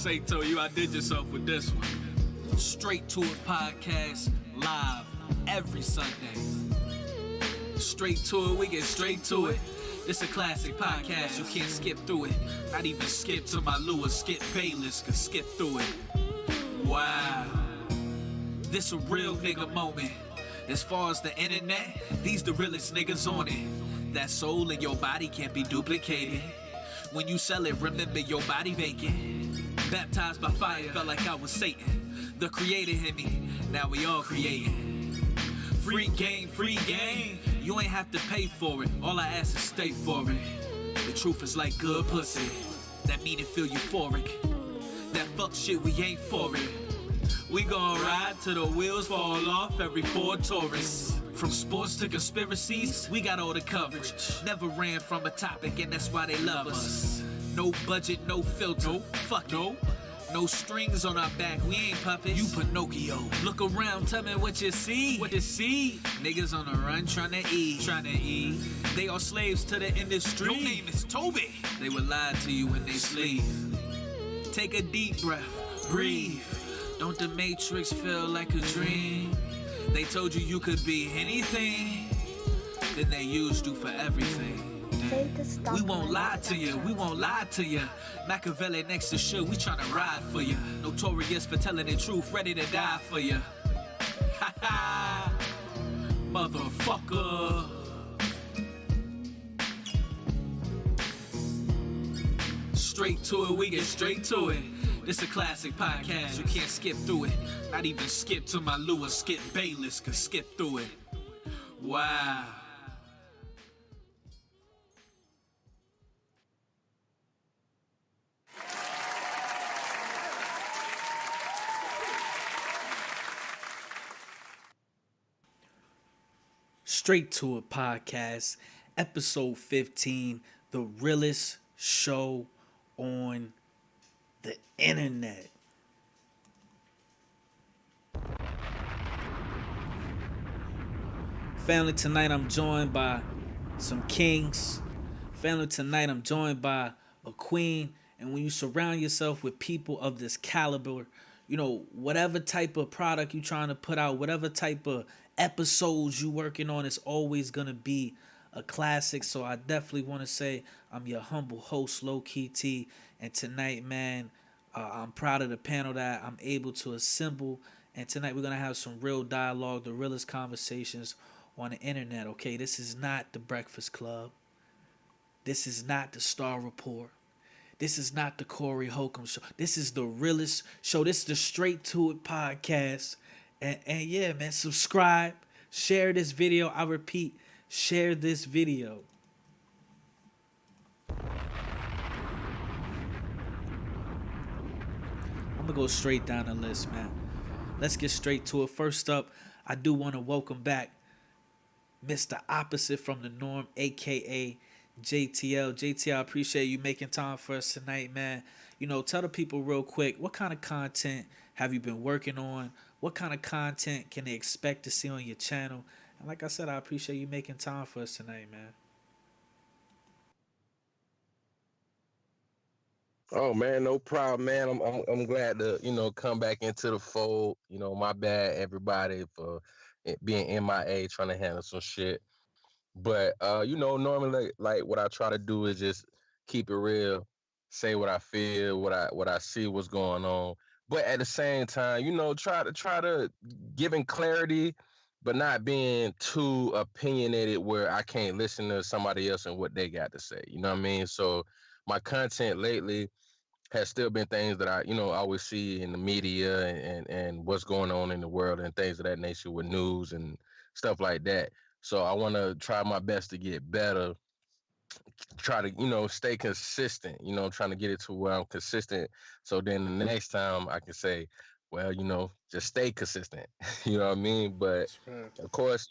say to you, I did yourself with this one. Straight to It podcast, live every Sunday. Straight to it, we get straight to it. This a classic podcast, you can't skip through it. Not even skip to my Lewis, Skip Bayless, can skip through it. Wow, this a real nigga moment. As far as the internet, these the realest niggas on it. That soul in your body can't be duplicated. When you sell it, remember your body vacant. Baptized by fire, felt like I was Satan. The creator in me, now we all creating. Free game, you ain't have to pay for it. All I ask is stay for it. The truth is like good pussy, that mean it feel euphoric. That fuck shit, we ain't for it. We gon' ride till the wheels fall off every Ford Taurus. From sports to conspiracies, we got all the coverage. Never ran from a topic, and that's why they love us. No budget, no filter, fuck no. No strings on our back, we ain't puppets. You Pinocchio. Look around, tell me what you see. What you see? Niggas on the run tryna eat. They are slaves to the industry. Your name is Toby. They will lie to you when they sleep. Take a deep breath, breathe. Don't the Matrix feel like a dream? They told you could be anything, then they used you for everything. We won't lie to you, Machiavelli next to Suge, we tryna ride for you. Notorious for telling the truth, ready to die for you. Ha ha, motherfucker. Straight to it, we get straight to it. This a classic podcast, you can't skip through it. Not even skip to my Lewis, Skip Bayless, can skip through it. Wow. Straight to It podcast, episode 15, the realest show on the internet. Family, tonight I'm joined by some kings. Family, tonight I'm joined by a queen. And when you surround yourself with people of this caliber, you know, whatever type of product you're trying to put out, whatever type of episodes you working on, it's always going to be a classic. So I definitely want to say I'm your humble host, Low Key T. And tonight, man, I'm proud of the panel that I'm able to assemble. And tonight we're going to have some real dialogue, the realest conversations on the internet. Okay, this is not the Breakfast Club. This is not the Star Report. This is not the Corey Holcomb show. This is the realest show. This is the Straight to It podcast. And yeah, man, subscribe, share this video. I repeat, share this video. I'm gonna go straight down the list, man. Let's get straight to it. First up, I do want to welcome back Mr. Opposite from the Norm, aka JTL. JTL, I appreciate you making time for us tonight, man. You know, tell the people real quick, what kind of content have you been working on? What kind of content can they expect to see on your channel? And like I said, I appreciate you making time for us tonight, man. Oh man, no problem, man. I'm glad to come back into the fold. My bad everybody for being MIA trying to handle some shit. But normally like what I try to do is just keep it real, say what I feel, what I see, what's going on. But at the same time, try to giving clarity, but not being too opinionated where I can't listen to somebody else and what they got to say. You know what I mean? So my content lately has still been things that I always see in the media and what's going on in the world and things of that nature with news and stuff like that. So I want to try my best to get better, try to, stay consistent, trying to get it to where I'm consistent. So then the next time I can say, well, just stay consistent. You know what I mean? But of course,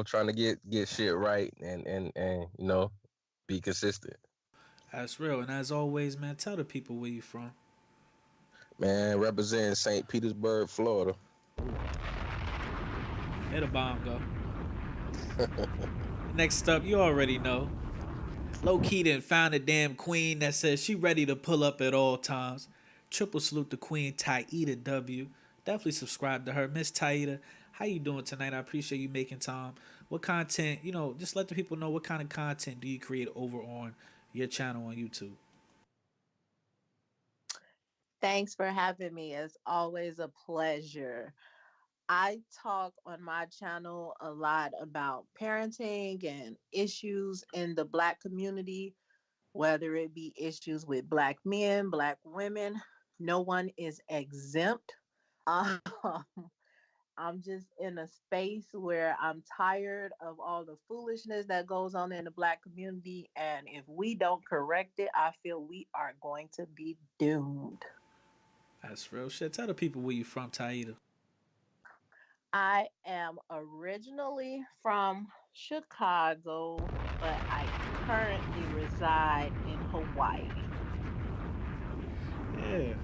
trying to get shit right and be consistent. That's real. And as always, man, tell the people where you from. Man, representing St. Petersburg, Florida. Let the bomb go. Next up, you already know. Low key done found a damn queen that says she ready to pull up at all times. Triple salute to Queen Taida W. Definitely subscribe to her. Miss Taida, how you doing tonight? I appreciate you making time. What content, just let the people know what kind of content do you create over on your channel on YouTube? Thanks for having me. It's always a pleasure. I talk on my channel a lot about parenting and issues in the Black community, whether it be issues with Black men, Black women. No one is exempt. Um, I'm just in a space where I'm tired of all the foolishness that goes on in the Black community. And if we don't correct it, I feel we are going to be doomed. That's real shit. Tell the people where you from, Taida. I am originally from Chicago, but I currently reside in Hawaii. Yeah.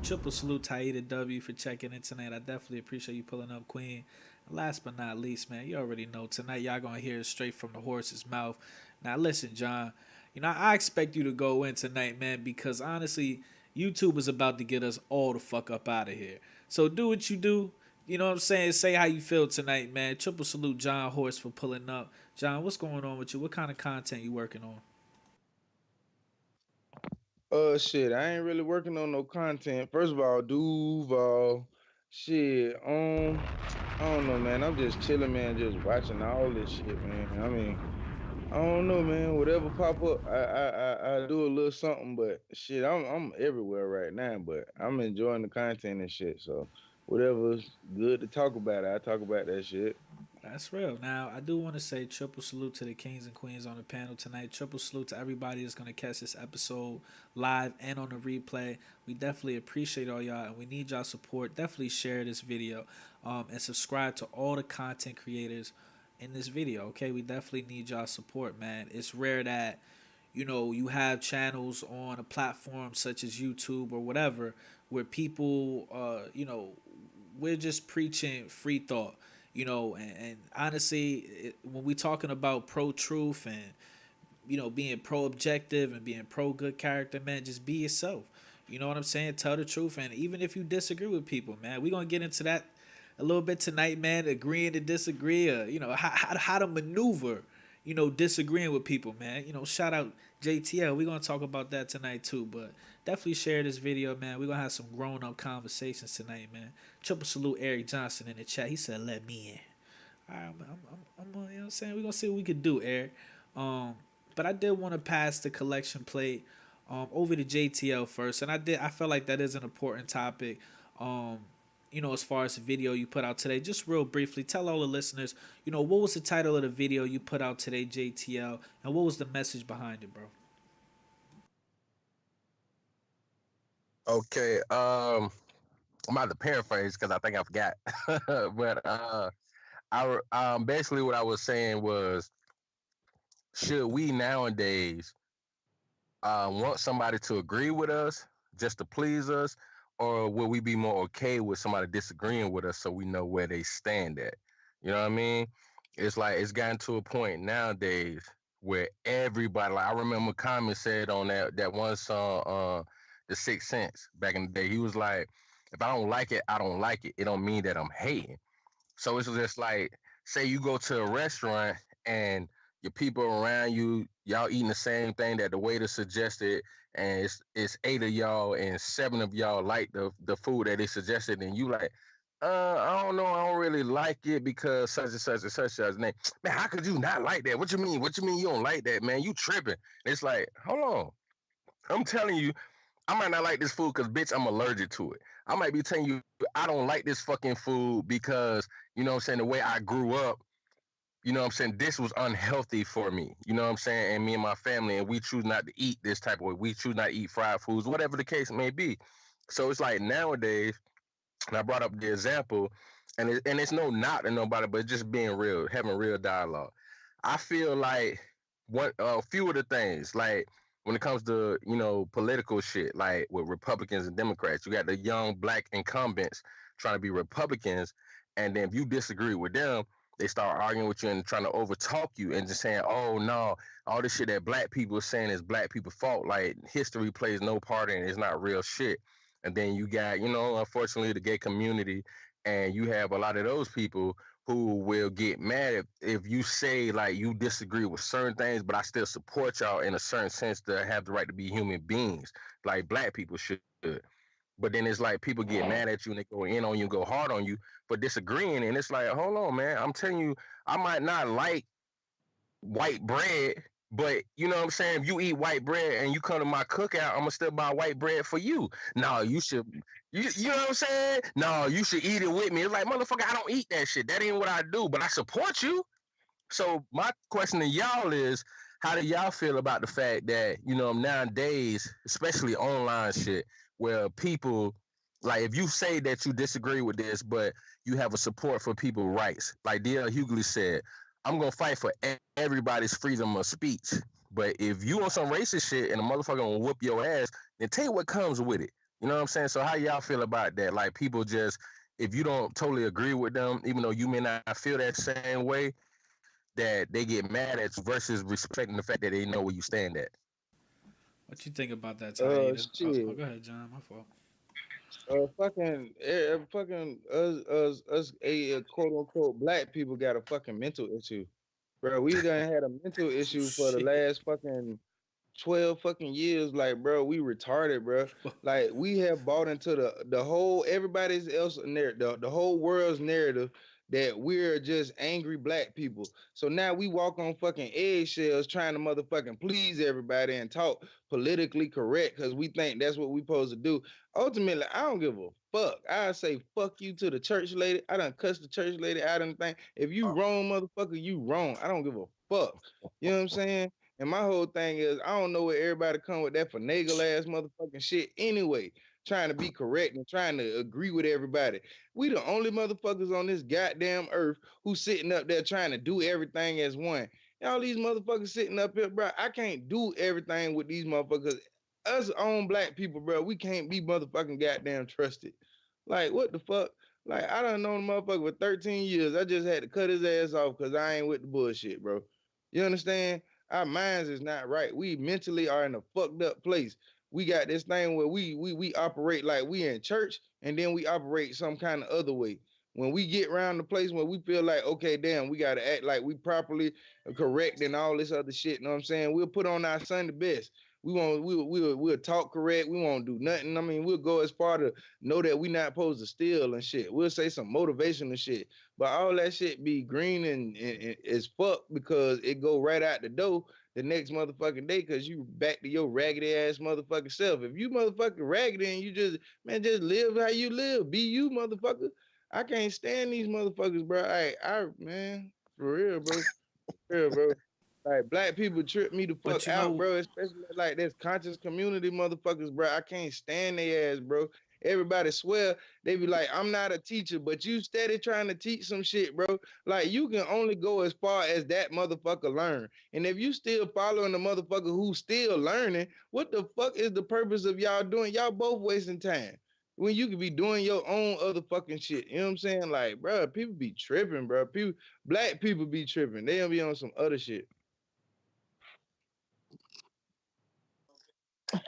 Triple salute Taida W for checking in tonight. I definitely appreciate you pulling up, Queen. And last but not least, man, you already know tonight y'all gonna hear it straight from the horse's mouth. Now listen, John, I expect you to go in tonight, man, because honestly, YouTube is about to get us all the fuck up out of here. So do what you do. You know what I'm saying? Say how you feel tonight, man. Triple salute John Horse for pulling up. John, what's going on with you? What kind of content you working on? Shit, I ain't really working on no content. First of all, Duval, shit, I don't know, man. I'm just chilling, man, just watching all this shit, man. I mean, I don't know, man. Whatever pop up, I do a little something, but shit, I'm everywhere right now. But I'm enjoying the content and shit. So whatever's good to talk about, I talk about that shit. That's real. Now, I do want to say triple salute to the kings and queens on the panel tonight. Triple salute to everybody that's going to catch this episode live and on the replay. We definitely appreciate all y'all and we need y'all support. Definitely share this video and subscribe to all the content creators in this video, okay? We definitely need y'all support, man. It's rare that you have channels on a platform such as YouTube or whatever where people, we're just preaching free thought, and honestly, when we talking about pro truth and being pro objective and being pro good character, man, just be yourself. You know what I'm saying? Tell the truth, and even if you disagree with people, man, we're gonna get into that a little bit tonight, man. Agreeing to disagree, how to maneuver, disagreeing with people, man. Shout out JTL. We're gonna talk about that tonight too, but definitely share this video, man. We're gonna have some grown up conversations tonight, man. Triple salute Eric Johnson in the chat. He said, "Let me in." All right, you know what I'm saying? We're gonna see what we could do, Eric. Um, but I did want to pass the collection plate over to JTL first, and I felt like that is an important topic. Um, as far as the video you put out today, just real briefly, tell all the listeners, what was the title of the video you put out today, JTL, and what was the message behind it, bro? Okay. I'm about to paraphrase because I think I forgot. But basically what I was saying was, should we nowadays want somebody to agree with us just to please us, or will we be more okay with somebody disagreeing with us so we know where they stand at? You know what I mean? It's like it's gotten to a point nowadays where everybody, like I remember Common said on that one song, The Sixth Sense, back in the day, he was like, if I don't like it, I don't like it. It don't mean that I'm hating. So it's just like, say you go to a restaurant and your people around you, y'all eating the same thing that the waiter suggested, and it's eight of y'all and seven of y'all like the food that they suggested, and you like, I don't know, I don't really like it because such and such and such as name. Man, how could you not like that? What you mean? What you mean you don't like that, man? You tripping? It's like, hold on, I'm telling you, I might not like this food because, bitch, I'm allergic to it. I might be telling you I don't like this fucking food because, you know what I'm saying, the way I grew up, you know what I'm saying, this was unhealthy for me. You know what I'm saying? And me and my family, and we choose not to eat this type of way. We choose not to eat fried foods, whatever the case may be. So it's like nowadays, and I brought up the example, and it's no knock to nobody, but just being real, having real dialogue. I feel like what a few of the things, like when it comes to political shit, like with Republicans and Democrats, you got the young black incumbents trying to be Republicans, and then if you disagree with them, they start arguing with you and trying to overtalk you and just saying, "Oh no, all this shit that black people are saying is black people's fault. Like history plays no part in it. It's not real shit." And then you got, unfortunately, the gay community, and you have a lot of those people who will get mad if you say like you disagree with certain things, but I still support y'all in a certain sense to have the right to be human beings, like black people should. But then it's like people get mad at you and they go in on you, go hard on you for disagreeing, and it's like, hold on, man, I'm telling you, I might not like white bread, but you know what I'm saying? If you eat white bread and you come to my cookout, I'm gonna still buy white bread for you. No, you know what I'm saying? No, you should eat it with me. It's like, motherfucker, I don't eat that shit. That ain't what I do, but I support you. So my question to y'all is, how do y'all feel about the fact that, nowadays, especially online shit, where people, like, if you say that you disagree with this, but you have a support for people's rights, like D.L. Hughley said, I'm gonna fight for everybody's freedom of speech. But if you on some racist shit and a motherfucker gonna whoop your ass, then take what comes with it. You know what I'm saying? So how y'all feel about that? Like, people just, if you don't totally agree with them, even though you may not feel that same way, that they get mad at you versus respecting the fact that they know where you stand at. What you think about that, Taida? Oh, Shit. go ahead, John. My fault. Fucking us, a quote unquote black people got a fucking mental issue, bro. We done had a mental issue for the Shit. last fucking 12 fucking years. Like, bro, we retarded, bro. Like, we have bought into the whole everybody's else narrative, the whole world's narrative that we're just angry black people. So now we walk on fucking eggshells trying to motherfucking please everybody and talk politically correct because we think that's what we supposed to do. Ultimately, I don't give a fuck. I say fuck you to the church lady. I done cuss the church lady out and think. If you wrong, motherfucker, you wrong. I don't give a fuck. You know what I'm saying? And my whole thing is, I don't know where everybody come with that finagle ass motherfucking shit anyway, trying to be correct and trying to agree with everybody. We the only motherfuckers on this goddamn earth who sitting up there trying to do everything as one. And all these motherfuckers sitting up here, bro, I can't do everything with these motherfuckers. Us own black people, bro, we can't be motherfucking goddamn trusted. Like, what the fuck? Like, I done known the motherfucker for 13 years. I just had to cut his ass off because I ain't with the bullshit, bro. You understand? Our minds is not right. We mentally are in a fucked up place. We got this thing where we operate like we in church, and then we operate some kind of other way. When we get around the place where we feel like, okay, damn, we gotta act like we properly correct and all this other shit. You know what I'm saying? We'll put on our Sunday best. We'll talk correct. We won't do nothing. I mean, we'll go as far to know that we not supposed to steal and shit. We'll say some motivational shit. But all that shit be green and as fuck because it go right out the door the next motherfucking day because you back to your raggedy ass motherfucking self. If you motherfucking raggedy and you just, man, just live how you live. Be you, motherfucker. I can't stand these motherfuckers, bro. Man, for real, bro. For real, bro. Like, black people trip me the But fuck out, bro. Especially like this conscious community motherfuckers, bro. I can't stand their ass, bro. Everybody swear they be like, I'm not a teacher, but you steady trying to teach some shit, bro. Like, you can only go as far as that motherfucker learn. And if you still following the motherfucker who's still learning, what the fuck is the purpose of y'all doing? Y'all both wasting time when you could be doing your own other fucking shit. You know what I'm saying? Like, bro, people be tripping, bro. Black people be tripping. They don't be on some other shit.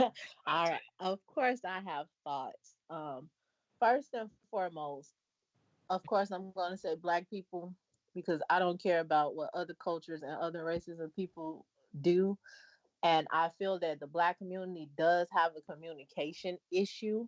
All right. Of course, I have thoughts. First and foremost, of course, I'm going to say black people because I don't care about what other cultures and other races of people do. And I feel that the black community does have a communication issue.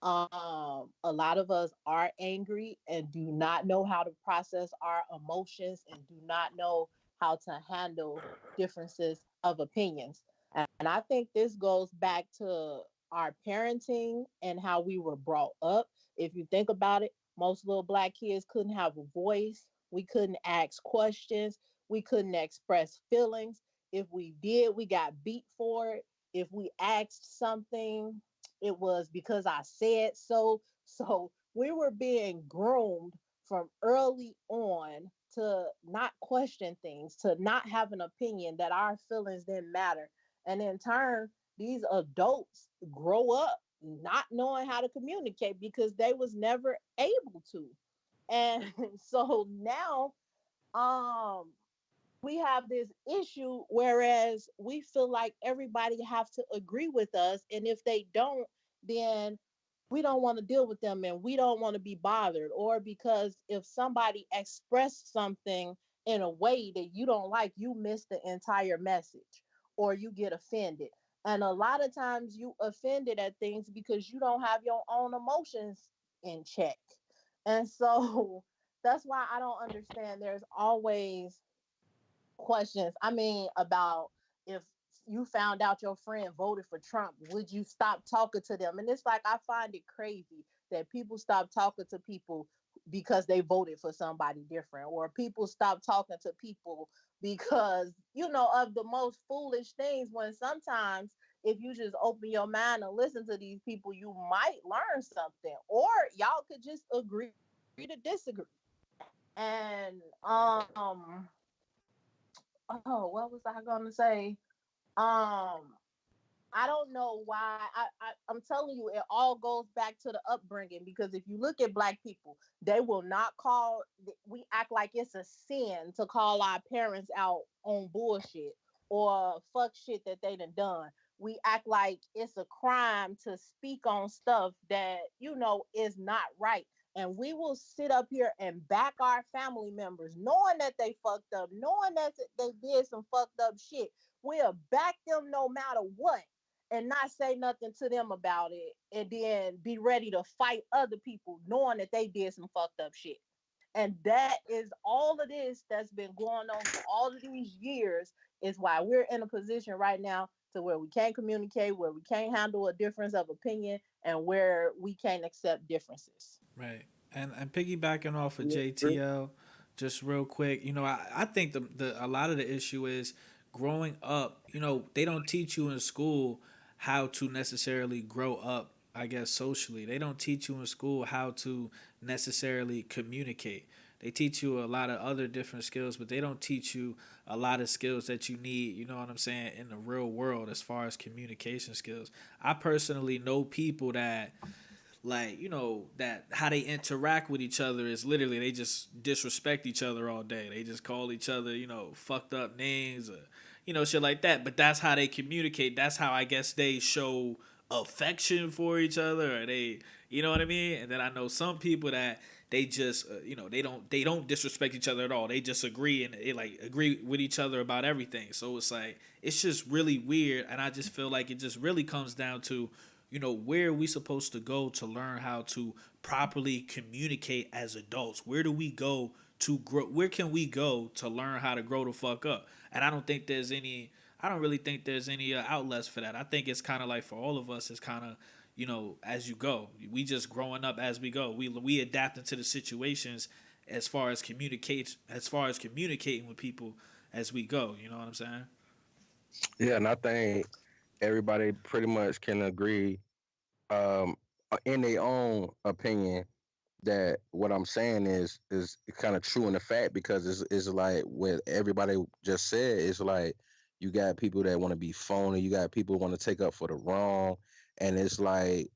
A lot of us are angry and do not know how to process our emotions and do not know how to handle differences of opinions. And I think this goes back to our parenting and how we were brought up. If you think about it, most little black kids couldn't have a voice. We couldn't ask questions. We couldn't express feelings. If we did, we got beat for it. If we asked something, it was because I said so. So we were being groomed from early on to not question things, to not have an opinion, that our feelings didn't matter. And in turn, these adults grow up not knowing how to communicate because they was never able to. And so now um we have this issue whereas we feel like everybody have to agree with us, and if they don't, then we don't want to deal with them and we don't want to be bothered, or because if somebody expressed something in a way that you don't like, you miss the entire message or you get offended. And a lot of times you offended at things because you don't have your own emotions in check. And so that's why I don't understand. There's always questions. I mean, about if you found out your friend voted for Trump, would you stop talking to them? And it's like, I find it crazy that people stop talking to people because they voted for somebody different, or people stop talking to people because, of the most foolish things, when sometimes if you just open your mind and listen to these people, you might learn something, or y'all could just agree to disagree. And oh, what was I gonna say? Um, I don't know why. I'm telling you, it all goes back to the upbringing. Because if you look at black people, they will not call. We act like it's a sin to call our parents out on bullshit or fuck shit that they done. We act like it's a crime to speak on stuff that is not right. And we will sit up here and back our family members, knowing that they fucked up, knowing that they did some fucked up shit. We'll back them no matter what and not say nothing to them about it, and then be ready to fight other people knowing that they did some fucked up shit. And that is all of this that's been going on for all of these years, is why we're in a position right now to where we can't communicate, where we can't handle a difference of opinion, and where we can't accept differences. Right. And piggybacking off of Yeah, agree. JTL, just real quick, I think the a lot of the issue is growing up. They don't teach you in school how to necessarily grow up. I guess socially, they don't teach you in school how to necessarily communicate. They teach you a lot of other different skills, but they don't teach you a lot of skills that you need, you know what I'm saying, in the real world as far as communication skills. I personally know people that, like, that how they interact with each other is literally they just disrespect each other all day. They just call each other, fucked up names, or shit like that. But that's how they communicate. That's how, I guess, they show affection for each other, or they, you know what I mean. And then I know some people that they just they don't disrespect each other at all. They just agree, and they like agree with each other about everything. So it's like, it's just really weird. And I just feel like it just really comes down to, where are we supposed to go to learn how to properly communicate as adults? Where do we go to grow? Where can we go to learn how to grow the fuck up? And I don't really think there's any outlets for that. I think it's kind of like, for all of us, it's kind of, as you go. We just growing up as we go. We adapting to the situations as far as communicating with people as we go. You know what I'm saying? Yeah, and I think everybody pretty much can agree, um, in their own opinion, that what I'm saying is kind of true in the fact, because it's like what everybody just said. It's like you got people that want to be phony, you got people who want to take up for the wrong, and it's like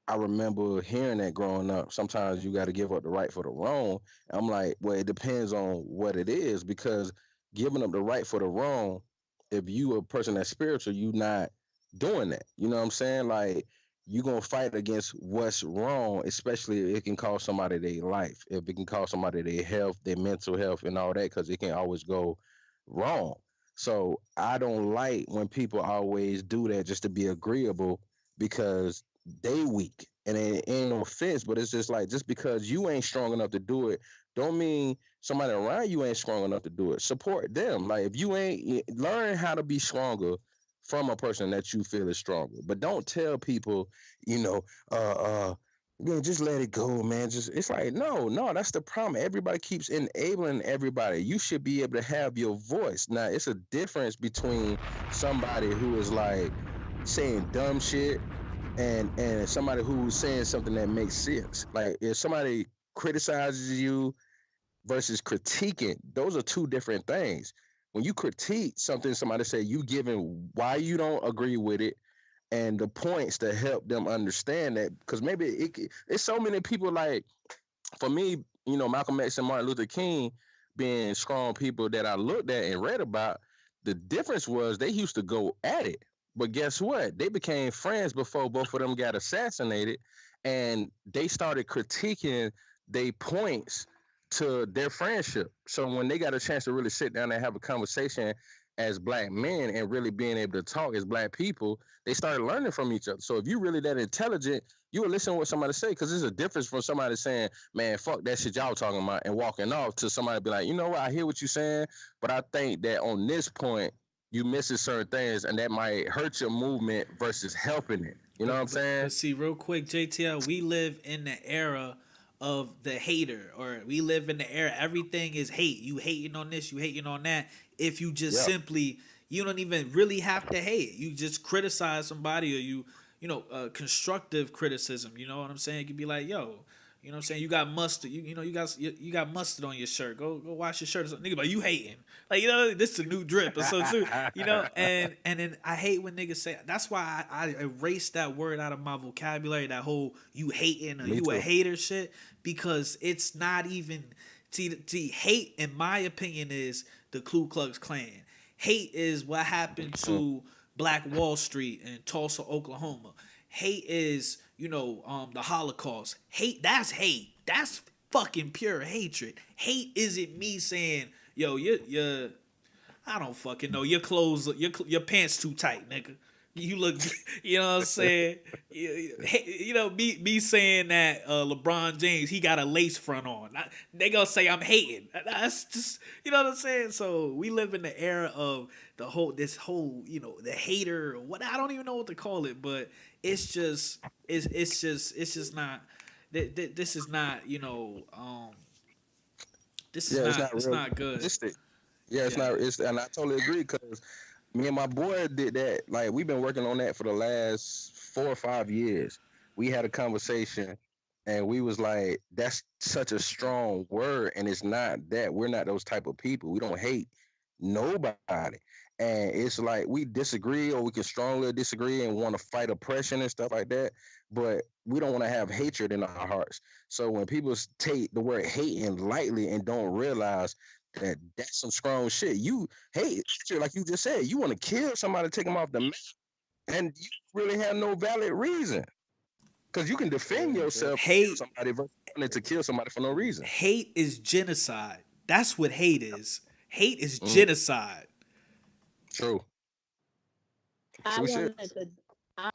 I remember hearing that growing up. Sometimes you got to give up the right for the wrong. I'm like, well, it depends on what it is, because giving up the right for the wrong, if you a person that's spiritual, you not doing that. You know what I'm saying? Like, you gonna fight against what's wrong, especially if it can cost somebody their life, if it can cost somebody their health, their mental health, and all that, because it can always go wrong. So I don't like when people always do that just to be agreeable, because they weak. And it ain't no offense, but it's just like, just because you ain't strong enough to do it, don't mean somebody around you ain't strong enough to do it. Support them. Like, if you ain't, learn how to be stronger from a person that you feel is stronger. But don't tell people, you know, man, just let it go, man. Just, it's like, no, that's the problem. Everybody keeps enabling everybody. You should be able to have your voice. Now, it's a difference between somebody who is like saying dumb shit, and somebody who's saying something that makes sense. Like, if somebody criticizes you versus critiquing, those are two different things. When you critique something somebody say, you giving why you don't agree with it and the points to help them understand that. Because maybe it's so many people, like, for me, Malcolm X and Martin Luther King being strong people that I looked at and read about. The difference was they used to go at it. But guess what? They became friends before both of them got assassinated, and they started critiquing their points to their friendship. So when they got a chance to really sit down and have a conversation as black men and really being able to talk as black people, they started learning from each other. So if you really that intelligent, you will listen to what somebody say, because there's a difference from somebody saying, "Man, fuck that shit y'all talking about," and walking off, to somebody be like, "You know what? I hear what you're saying, but I think that on this point you missing certain things, and that might hurt your movement versus helping it." You know what I'm But saying? see, real quick, JTL, we live in the era of the hater, or we live in the era everything is hate. You hating on this, you hating on that. If you just Yeah. simply, you don't even really have to hate. You just criticize somebody, or constructive criticism. You know what I'm saying? You could be like, yo, you know what I'm saying? You got mustard. You got mustard on your shirt. Go wash your shirt or something. Nigga, but you hating. Like, this is a new drip or something too. And then I hate when niggas say, that's why I erased that word out of my vocabulary, that whole you hating or Me you a too. hater shit, because it's not even hate in my opinion is the Ku Klux Klan. Hate is what happened Mm. to Black Wall Street in Tulsa, Oklahoma. Hate is, the Holocaust. Hate, that's hate. That's fucking pure hatred. Hate isn't me saying, yo, you're I don't fucking know. Your clothes, your pants too tight, nigga. You look, you know what I'm saying? Me saying that LeBron James, he got a lace front on. They gonna say I'm hating. That's just, you know what I'm saying? So we live in the era of this whole, the hater, or what, I don't even know what to call it, but it's just not. This is not, this is Yeah, it's not, not it's real not good. realistic. Yeah, it's Yeah. not. It's and I totally agree, because me and my boy did that. Like, we've been working on that for the last 4 or 5 years. We had a conversation, and we was like, "That's such a strong word, and it's not that. We're not those type of people. We don't hate nobody." And it's like we disagree, or we can strongly disagree and want to fight oppression and stuff like that. But we don't want to have hatred in our hearts. So when people take the word hating lightly and don't realize that that's some strong shit. You hate, like you just said, you want to kill somebody, take them off the map, and you really have no valid reason, because you can defend Yeah, yourself and kill Hate somebody versus wanting to kill somebody for no reason. hate is genocide. That's what hate is. Hate is Mm, genocide. true. I True shit. wanted to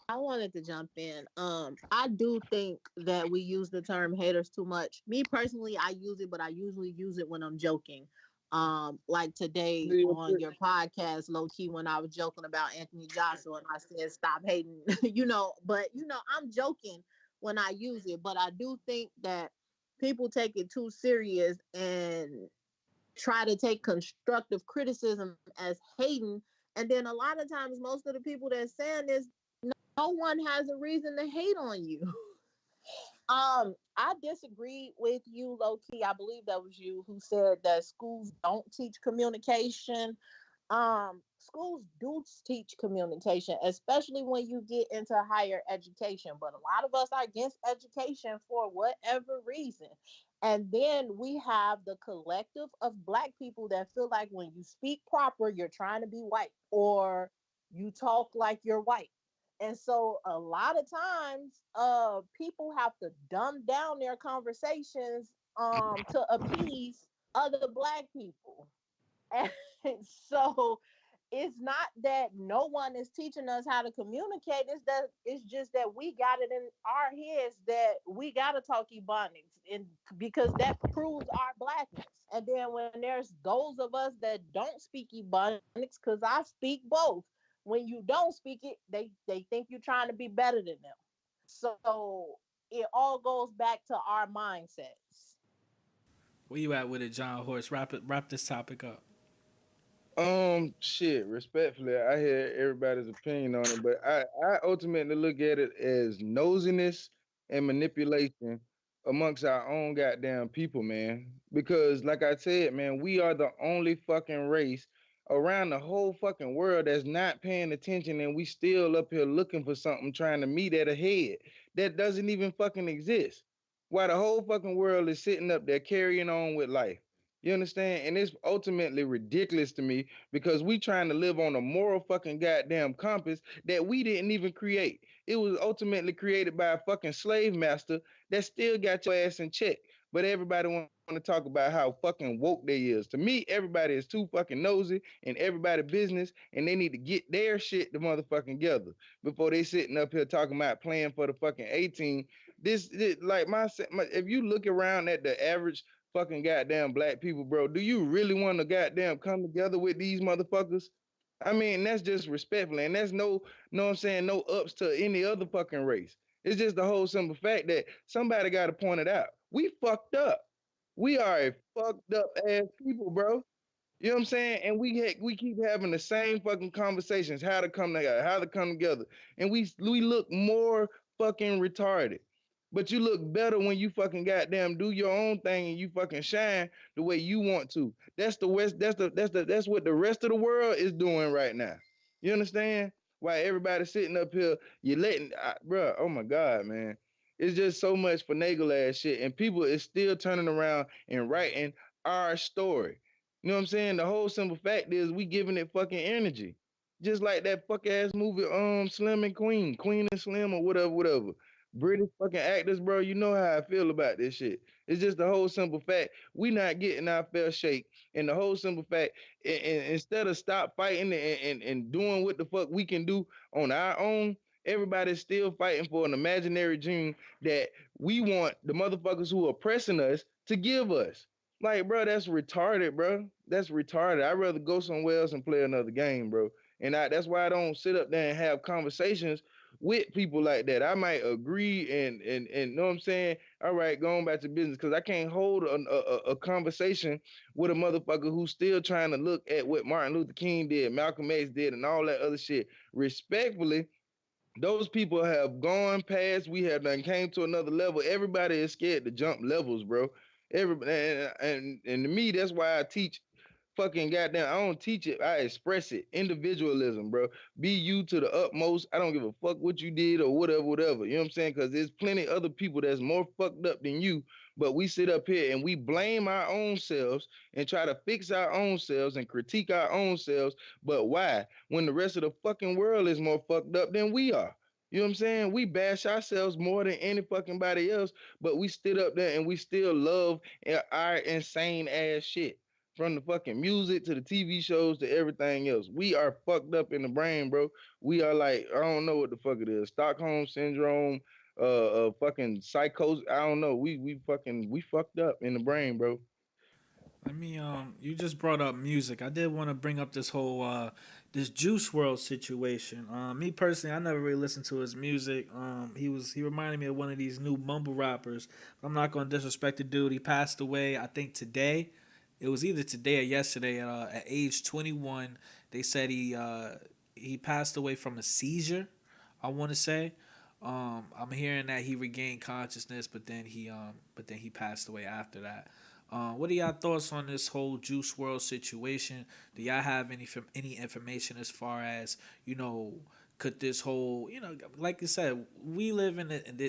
I wanted to jump in. I do think that we use the term haters too much. Me personally, I use it, but I usually use it when I'm joking. Like today on your podcast, low key, when I was joking about Anthony Joshua and I said stop hating, but I'm joking when I use it, but I do think that people take it too serious and try to take constructive criticism as hating. And then a lot of times, most of the people that's saying this, no one has a reason to hate on you. I disagree with you, low key. I believe that was you who said that schools don't teach communication. Schools do teach communication, especially when you get into higher education, but a lot of us are against education for whatever reason. And then we have the collective of black people that feel like when you speak proper, you're trying to be white, or you talk like you're white. And so a lot of times people have to dumb down their conversations to appease other black people. And so it's not that no one is teaching us how to communicate. It's just that we got it in our heads that we gotta talk Ebonics, and because that proves our blackness. And then when there's those of us that don't speak Ebonics, because I speak both. When you don't speak it, they think you're trying to be better than them. So it all goes back to our mindsets. Where you at with it, John Horse? Wrap this topic up. Shit, respectfully, I hear everybody's opinion on it, but I ultimately look at it as nosiness and manipulation amongst our own goddamn people, man. Because, like I said, man, we are the only fucking race around the whole fucking world that's not paying attention, and we still up here looking for something, trying to meet at a head that doesn't even fucking exist. While the whole fucking world is sitting up there carrying on with life. You understand? And it's ultimately ridiculous to me because we trying to live on a moral fucking goddamn compass that we didn't even create. It was ultimately created by a fucking slave master that still got your ass in check. But everybody want to talk about how fucking woke they is. To me, everybody is too fucking nosy and everybody business, and they need to get their shit the motherfucking together before they sitting up here talking about playing for the fucking 18. This like my if you look around at the average fucking goddamn black people, bro. Do you really want to goddamn come together with these motherfuckers? I mean, that's just respectful, and that's no, I'm saying no ups to any other fucking race. It's just the whole simple fact that somebody got to point it out. We fucked up. We are a fucked up ass people, bro. You know what I'm saying? And we keep having the same fucking conversations, how to come together, how to come together, and we look more fucking retarded. But you look better when you fucking goddamn do your own thing and you fucking shine the way you want to. That's the west. That's what the rest of the world is doing right now. You understand? Why everybody sitting up here, you letting, bro? Oh my god, man! It's just so much finagle ass shit, and people is still turning around and writing our story. You know what I'm saying? The whole simple fact is we giving it fucking energy. Just like that fuck ass movie, Slim and Queen, Queen and Slim or whatever, whatever. British fucking actors, bro. You know how I feel about this shit. It's just the whole simple fact we not getting our fair shake, and the whole simple fact, instead of stop fighting and doing what the fuck we can do on our own, everybody's still fighting for an imaginary dream that we want the motherfuckers who are oppressing us to give us. Like, bro, that's retarded, bro. That's retarded. I'd rather go somewhere else and play another game, bro. That's why I don't sit up there and have conversations with people like that. I might agree and know what I'm saying. All right, going back to business because I can't hold a conversation with a motherfucker who's still trying to look at what Martin Luther King did, Malcolm X did, and all that other shit. Respectfully, those people have gone past. We have done came to another level. Everybody is scared to jump levels, bro. Everybody and to me, that's why I teach fucking goddamn. I don't teach it. I express it. Individualism, bro. Be you to the utmost. I don't give a fuck what you did or whatever, whatever. You know what I'm saying? Because there's plenty other people that's more fucked up than you. But we sit up here and we blame our own selves and try to fix our own selves and critique our own selves. But why? When the rest of the fucking world is more fucked up than we are. You know what I'm saying? We bash ourselves more than any fucking body else, but we stood up there and we still love our insane ass shit. From the fucking music to the TV shows to everything else. We are fucked up in the brain, bro. We are like, I don't know what the fuck it is. Stockholm syndrome, fucking psychosis. I don't know. We fucked up in the brain, bro. Let me you just brought up music. I did want to bring up this whole this Juice World situation. Me personally, I never really listened to his music. He reminded me of one of these new mumble rappers. I'm not going to disrespect the dude. He passed away, I think today. It was either today or yesterday at age 21. They said he passed away from a seizure, I want to say. I'm hearing that he regained consciousness, but then he passed away after that. What are y'all thoughts on this whole Juice World situation? Do y'all have any information as far as could this whole like you said, we live in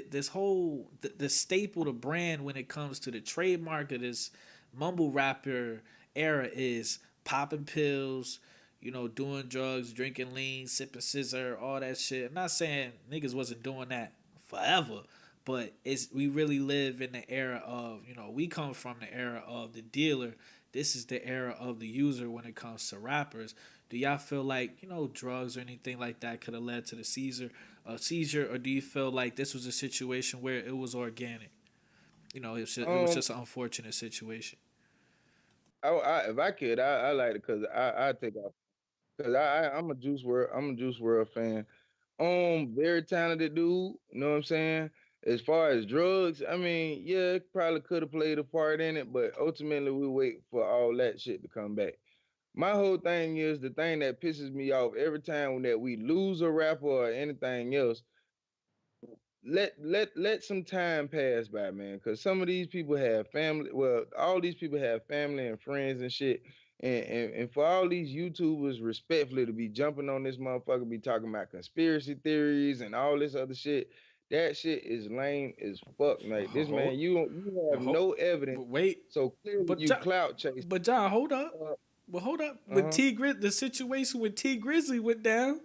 this whole the staple, the brand when it comes to the trademark of this mumble rapper era is popping pills, doing drugs, drinking lean, sipping scissor, all that shit. I'm not saying niggas wasn't doing that forever, but we really live in the era of, we come from the era of the dealer. This is the era of the user when it comes to rappers. Do y'all feel like, drugs or anything like that could have led to the seizure, or do you feel like this was a situation where it was organic? It was Um, just an unfortunate situation. if I could, I like it because I take off because I'm a Juice World fan. Very talented dude. You know what I'm saying? As far as drugs, I mean, yeah, it probably could have played a part in it, but ultimately we wait for all that shit to come back. My whole thing is the thing that pisses me off every time that we lose a rapper or anything else. Let some time pass by, man. Cause some of these people have family. Well, all these people have family and friends and shit. And for all these YouTubers respectfully to be jumping on this motherfucker, be talking about conspiracy theories and all this other shit. That shit is lame as fuck. Like this Hold, man, you have hold, no evidence, wait, so clearly but you John, clout chase. but John, hold up. Uh Well, hold up. When huh. the situation with T Grizzly went down,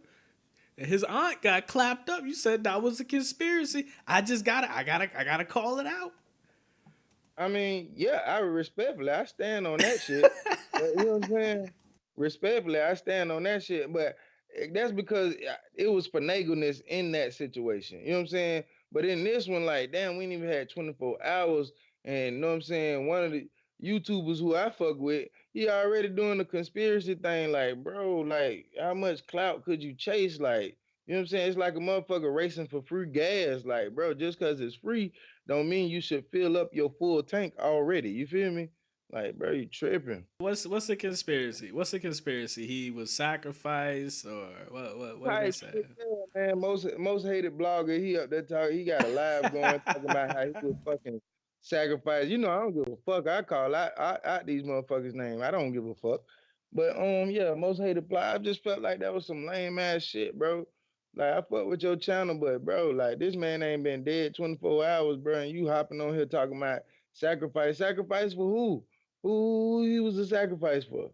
and his aunt got clapped up. You said that was a conspiracy. I gotta call it out. I mean, yeah, I stand on that shit. You know what I'm saying? Respectfully, I stand on that shit. But that's because it was finagleness in that situation. You know what I'm saying? But in this one, like, damn, we ain't even had 24 hours. And you know what I'm saying? One of the YouTubers who I fuck with, he already doing the conspiracy thing. Like, bro, like, how much clout could you chase? Like, you know what I'm saying? It's like a motherfucker racing for free gas. Like, bro, just because it's free don't mean you should fill up your full tank already. You feel me? Like, bro, you tripping. What's the conspiracy? What's the conspiracy? He was sacrificed, or what are they Type shit, saying? yeah, man. Most hated blogger. He up there talking. He got a live going talking about how he was fucking sacrifice. You know, I don't give a fuck. I call out these motherfuckers' name. I don't give a fuck. But yeah, most hated blog. I just felt like that was some lame ass shit, bro. Like I fuck with your channel, but bro, like this man ain't been dead 24 hours, bro, and you hopping on here talking about sacrifice. Sacrifice for who? Who he was a sacrifice for?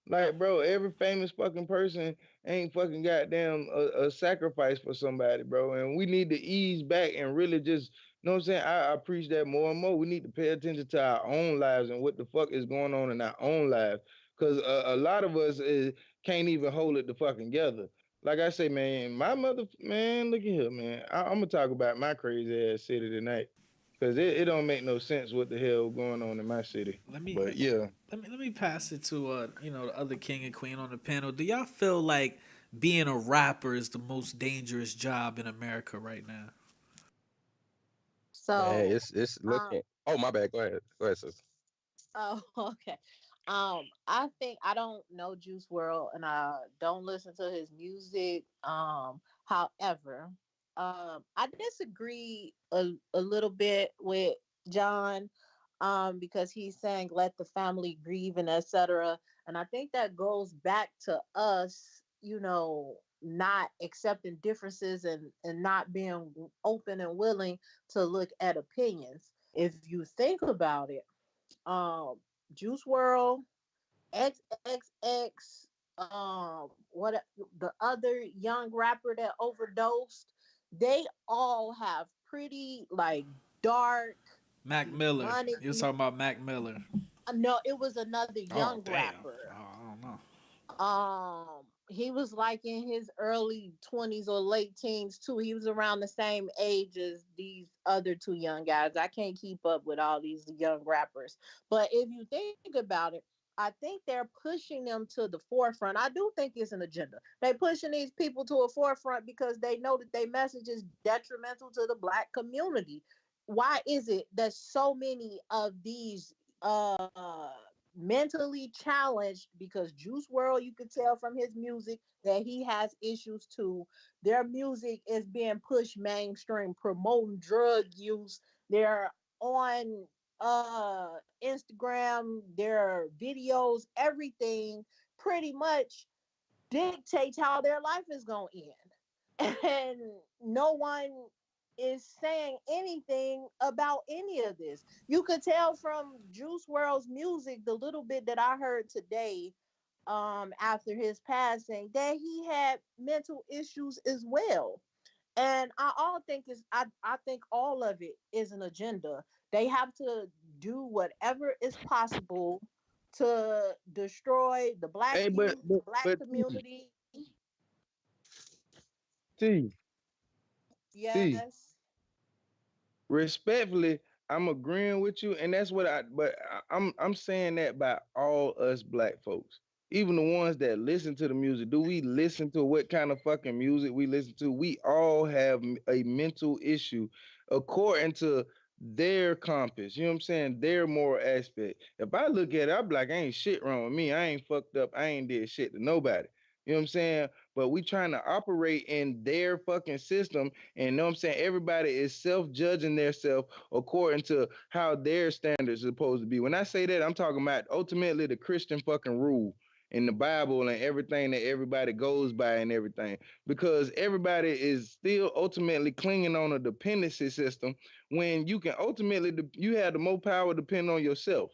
Like, bro, every famous fucking person ain't fucking goddamn a sacrifice for somebody, bro. And we need to ease back and really just, you know what I'm saying? I preach that more and more. We need to pay attention to our own lives and what the fuck is going on in our own lives. Because a lot of us can't even hold it the fucking together. Like I say, man, my mother, man, look at here, man. I'm going to talk about my crazy ass city tonight. Because it don't make no sense what the hell going on in my city. Let me But yeah. let me pass it to the other king and queen on the panel. Do y'all feel like being a rapper is the most dangerous job in America right now? Man, So, it's um, looking. Oh, my bad. Go ahead. Go ahead, sis. oh, okay. I think I don't know Juice World and I don't listen to his music. However, I disagree a little bit with John, because he's saying let the family grieve and etc. And I think that goes back to us, not accepting differences and not being open and willing to look at opinions. If you think about it, um Juice World, XXX, what the other young rapper that overdosed, they all have pretty like dark Mac Miller. money. You was talking about Mac Miller. No, it was another Oh young damn. rapper. Oh, I don't know. He was like in his early 20s or late teens too. He was around the same age as these other two young guys. I can't keep up with all these young rappers. But if you think about it, I think they're pushing them to the forefront. I do think it's an agenda. They pushing these people to a forefront because they know that their message is detrimental to the black community. Why is it that so many of these mentally challenged, because Juice World, you could tell from his music that he has issues too. Their music is being pushed mainstream, promoting drug use. They're on Instagram, their videos, everything pretty much dictates how their life is going to end. And no one is saying anything about any of this. You could tell from Juice World's music, the little bit that I heard today, after his passing, that he had mental issues as well. And I think all of it is an agenda. They have to do whatever is possible to destroy the black Hey, youth, the black but community. T, T, Yes. respectfully, I'm agreeing with you, and that's what I'm saying that by all us black folks, even the ones that listen to the music. Do we listen to what kind of fucking music we listen to? We all have a mental issue, according to their compass. You know what I'm saying? Their moral aspect. If I look at it, I'm like, ain't shit wrong with me. I ain't fucked up. I ain't did shit to nobody. You know what I'm saying? But we trying to operate in their fucking system, and you know what I'm saying? Everybody is self-judging themselves according to how their standards are supposed to be. When I say that, I'm talking about ultimately the Christian fucking rule. and the Bible and everything that everybody goes by and everything, because everybody is still ultimately clinging on a dependency system when you can ultimately you have the more power depending on yourself.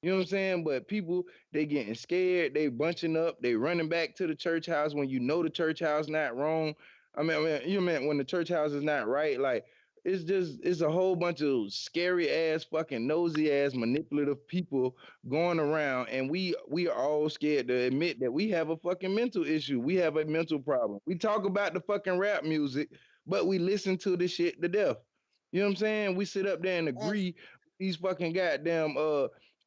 You know what I'm saying? But people, they getting scared, they bunching up, they running back to the church house when you know the church house not wrong. I mean, you meant when the church house is not right, like it's a whole bunch of scary ass, fucking nosy ass, manipulative people going around, and we are all scared to admit that we have a fucking mental issue. We have a mental problem. We talk about the fucking rap music, but we listen to this shit to death. You know what I'm saying? We sit up there and And agree these fucking goddamn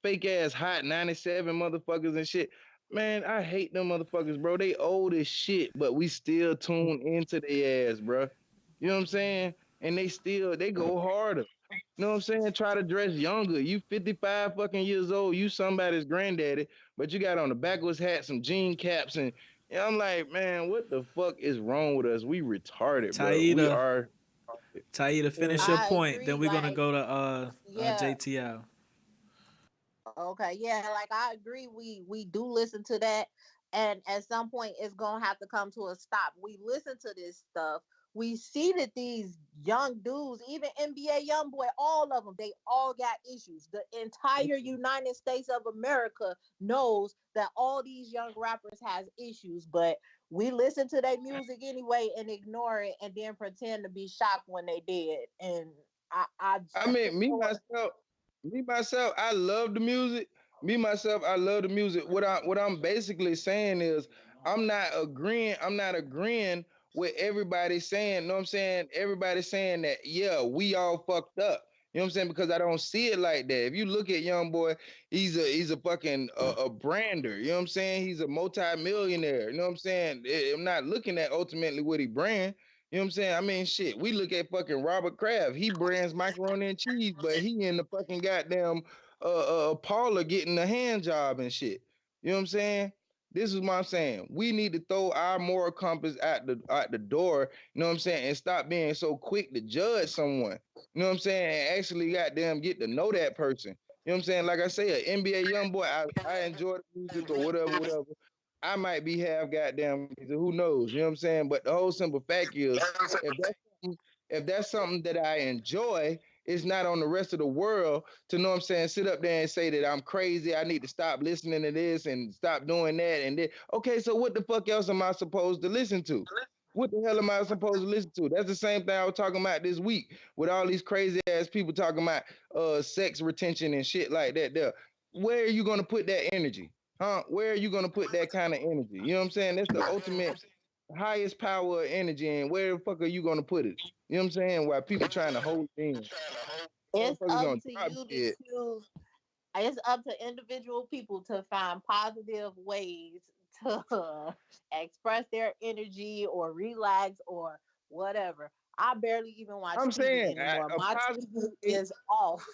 fake ass hot 97 motherfuckers and shit. Man, I hate them motherfuckers, bro. They old as shit, but we still tune into their ass, bro. You know what I'm saying? And they go harder. You know what I'm saying? Try to dress younger. You 55 fucking years old. You somebody's granddaddy, but you got on a backwards hat, some jean caps, and I'm like, man, what the fuck is wrong with us? We retarded, bro. We Taida, are. Taida, finish Yeah. your I point. agree. Then we're gonna Like, go to yeah, JTL. okay, yeah, like I agree. We do listen to that, and at some point, it's gonna have to come to a stop. We listen to this stuff. We see that these young dudes, even NBA young boy, all of them, they all got issues. The entire United States of America knows that all these young rappers has issues, but we listen to their music anyway and ignore it, and then pretend to be shocked when they did. And I I just mean, me myself, I love the music. Me myself, I love the music. What I'm basically saying is, I'm not agreeing with everybody saying. Know what I'm saying? Everybody saying that, yeah, we all fucked up. You know what I'm saying? Because I don't see it like that. If you look at young boy, he's a fucking a brander. You know what I'm saying? He's a multi-millionaire. You know what I'm saying? I'm not looking at ultimately what he brand. You know what I'm saying? I mean, shit. We look at fucking Robert Kraft. He brands macaroni and cheese, but he in the fucking goddamn parlor getting a hand job and shit. You know what I'm saying? This is what I'm saying. We need to throw our moral compass out the door. You know what I'm saying? And stop being so quick to judge someone. You know what I'm saying? And actually, goddamn, get to know that person. You know what I'm saying? Like I say, an NBA young boy. I enjoy the music or whatever, whatever. I might be half goddamn crazy. Who knows? You know what I'm saying? But the whole simple fact is, if that's something, if that's something that I enjoy, it's not on the rest of the world to know what I'm saying. Sit up there and say that I'm crazy. I need to stop listening to this and stop doing that. And then, okay, so what the fuck else am I supposed to listen to? What the hell am I supposed to listen to? That's the same thing I was talking about this week with all these crazy ass people talking about sex retention and shit like that. There, where are you gonna put that energy? Huh? Where are you gonna put that kind of energy? You know what I'm saying? That's the ultimate highest power of energy, and where the fuck are you gonna put it? You know what I'm saying? While people trying to hold it in, it's motherfuckers up gonna to drop you to dead. choose. It's up to individual people to find positive ways to express their energy or relax or whatever. I barely even watch I'm TV saying anymore. a My positive TV way. is off.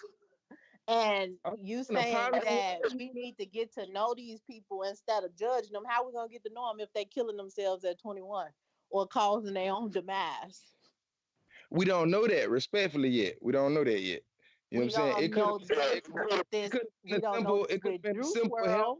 And I'm you saying a saying positive that way. we need to get to know these people instead of judging them. How we gonna get to know them if they killing themselves at 21 or causing their own demise? We don't know that respectfully yet. We don't know that yet. You know what I'm We saying? don't know this with It this. could have been We a don't know simple this it could with have been a Juice simple health World.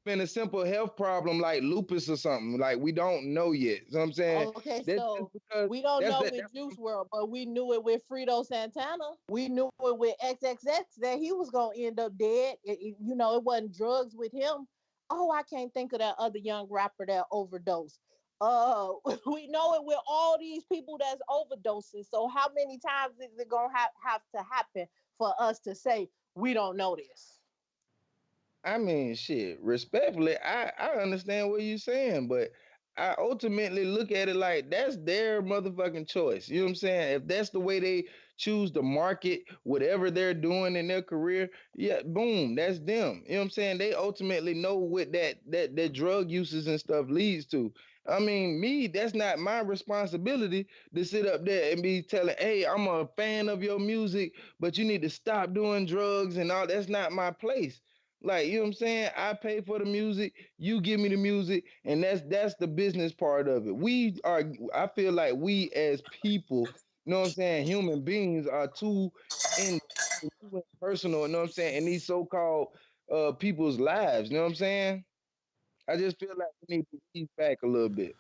been a simple health problem like lupus or something. Like we don't know yet. You know what I'm saying? Okay, That's just so because we don't that's know that with that's Juice World, but we knew it with Frito Santana. We knew it with XXX that he was gonna end up dead. It wasn't drugs with him. Oh, I can't think of that other young rapper that overdosed. We know it with all these people that's overdosing. So how many times is it gonna have to happen for us to say we don't know this? I mean, shit. Respectfully, I understand what you're saying, but I ultimately look at it like that's their motherfucking choice. You know what I'm saying? If that's the way they choose to market whatever they're doing in their career, yeah, boom, that's them. You know what I'm saying? They ultimately know what that drug uses and stuff leads to. I mean, me, that's not my responsibility to sit up there and be telling, hey, I'm a fan of your music, but you need to stop doing drugs and all. That's not my place. Like, you know what I'm saying? I pay for the music, you give me the music, and that's the business part of it. I feel like we as people, you know what I'm saying, human beings are too in too personal, you know what I'm saying, in these so-called people's lives, you know what I'm saying? I just feel like we need to ease back a little bit.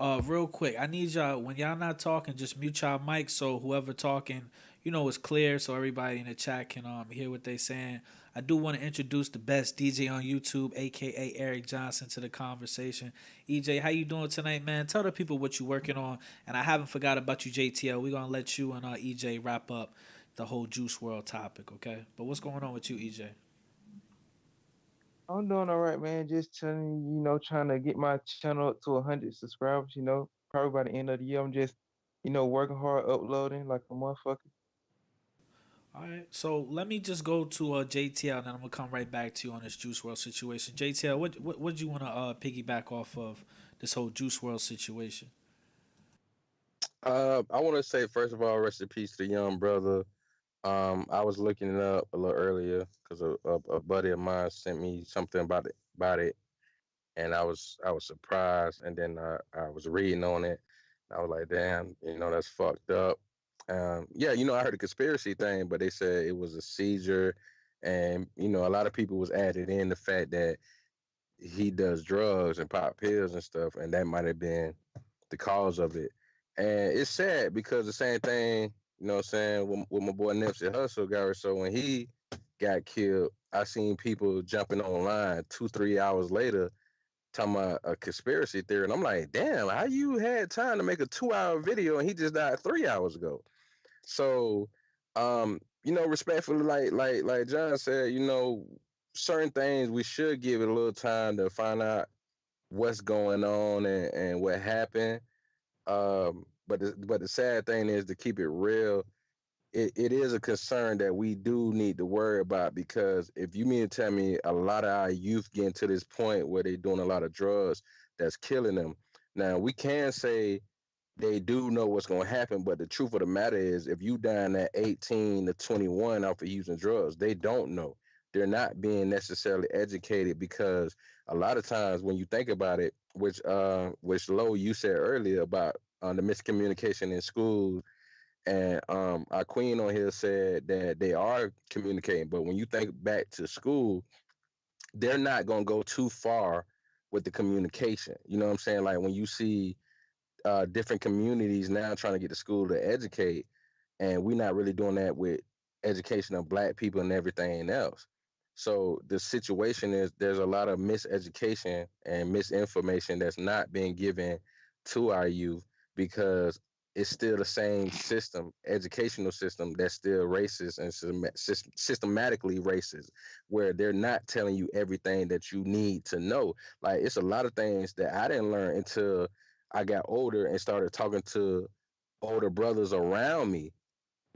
Real quick, I need y'all when y'all not talking, just mute y'all mic so whoever talking, is clear so everybody in the chat can hear what they saying. I do want to introduce the best DJ on YouTube, aka Eric Johnson, to the conversation. EJ, how you doing tonight, man? Tell the people what you working on, and I haven't forgot about you, JTL. We're gonna let you and EJ wrap up the whole Juice World topic, okay? But what's going on with you, EJ? I'm doing all right, man. Just chilling, trying to get my channel up to 100 subscribers, probably by the end of the year. I'm just, working hard, uploading like a motherfucker. All right, so let me just go to JTL, and then I'm gonna come right back to you on this Juice World situation. JTL, what do you want to piggyback off of this whole Juice World situation? I want to say first of all, rest in peace to the young brother. I was looking it up a little earlier because a buddy of mine sent me something about it, and I was surprised, and then I was reading on it. I was like, damn, that's fucked up. Yeah, I heard a conspiracy thing, but they said it was a seizure, and a lot of people was added in the fact that he does drugs and pop pills and stuff, and that might have been the cause of it. And it's sad because the same thing, what I'm saying, with my boy Nipsey Hussle got. So when he got killed, I seen people jumping online 2-3 hours later talking about a conspiracy theory, and I'm like, damn, how you had time to make a 2-hour video and he just died 3 hours ago? So, respectfully, like John said, certain things we should give it a little time to find out what's going on and what happened. But the sad thing is, to keep it real, it is a concern that we do need to worry about, because if you mean to tell me a lot of our youth getting to this point where they're doing a lot of drugs that's killing them, now we can say they do know what's going to happen, but the truth of the matter is, if you down at 18 to 21 off of using drugs, they don't know. They're not being necessarily educated, because a lot of times when you think about it, which Lo, you said earlier about the miscommunication in school, and our queen on here said that they are communicating, but when you think back to school, they're not going to go too far with the communication. You know what I'm saying? Like when you see different communities now trying to get the school to educate, and we're not really doing that with education of black people and everything else. So the situation is, there's a lot of miseducation and misinformation that's not being given to our youth, because it's still the same system, educational system, that's still racist and systematically racist, where they're not telling you everything that you need to know. Like, it's a lot of things that I didn't learn until I got older and started talking to older brothers around me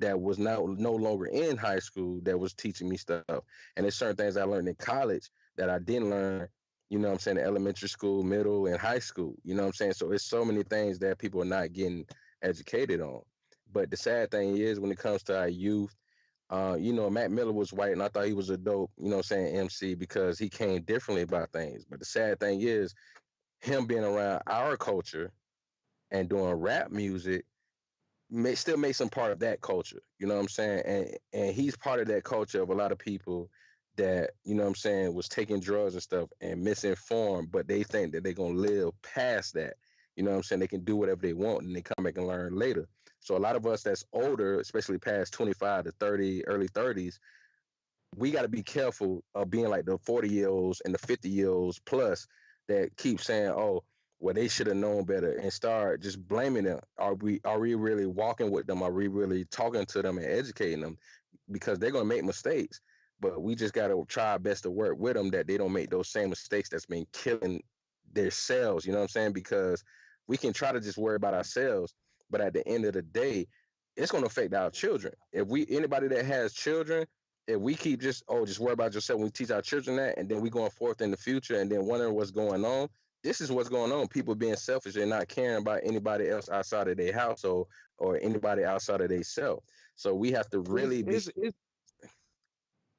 that was now no longer in high school, that was teaching me stuff. And there's certain things I learned in college that I didn't learn, what I'm saying, in elementary school, middle, and high school. You know what I'm saying? So it's so many things that people are not getting educated on. But the sad thing is, when it comes to our youth, Mac Miller was white, and I thought he was a dope, MC, because he came differently about things. But the sad thing is, him being around our culture and doing rap music still makes him part of that culture. You know what I'm saying? And he's part of that culture of a lot of people that, was taking drugs and stuff and misinformed, but they think that they're gonna live past that. You know what I'm saying? They can do whatever they want and they come back and learn later. So a lot of us that's older, especially past 25 to 30, early 30s, we got to be careful of being like the 40-year-olds and the 50-year-olds plus that keep saying, "Oh, well, they should have known better," and start just blaming them. Are we really walking with them? Are we really talking to them and educating them? Because they're gonna make mistakes, but we just gotta try our best to work with them, that they don't make those same mistakes that's been killing their selves. You know what I'm saying? Because we can try to just worry about ourselves, but at the end of the day, it's gonna affect our children. If we anybody that has children, if we keep just worry about yourself, we teach our children that, and then we going forth in the future and then wondering what's going on. This is what's going on. People being selfish and not caring about anybody else outside of their household or anybody outside of themselves. So we have to It's really be. it's it's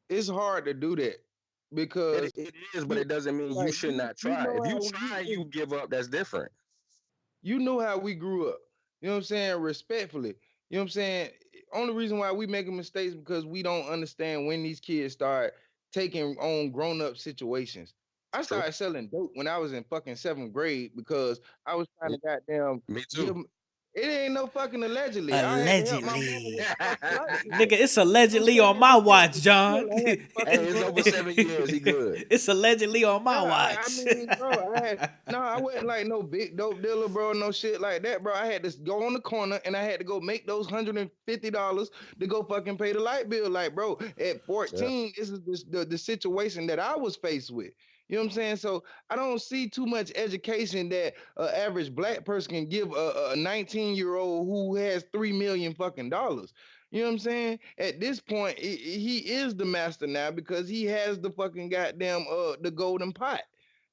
it's hard to do that It, because it is, but you it doesn't mean you like should not you try. know If you how try and you give up, that's different. you know how we grew up. You know what I'm saying? Respectfully. You know what I'm saying? Only reason why we making mistakes because we don't understand when these kids start taking on grown up situations. I True. started selling dope when I was in fucking seventh grade because I was trying to goddamn Me too. give. It ain't no fucking allegedly. I had to help my mama with Allegedly. the fucking light bill. Nigga, it's You know what allegedly I'm on saying? my Them shit watch, was John. real. I had to fucking Hey, it's go. over 7 years. He good. It's allegedly on my Yeah, I watch. mean, bro, I had no, I wasn't like no big dope dealer, bro, no shit like that, bro. I had to go on the corner and I had to go make those $150 to go fucking pay the light bill. Like, bro, at Yeah. 14, this is the situation that I was faced with. You know what I'm saying? So I don't see too much education that an average black person can give a 19-year-old who has 3 million fucking dollars. You know what I'm saying? At this point, he is the master now because he has the fucking goddamn the golden pot.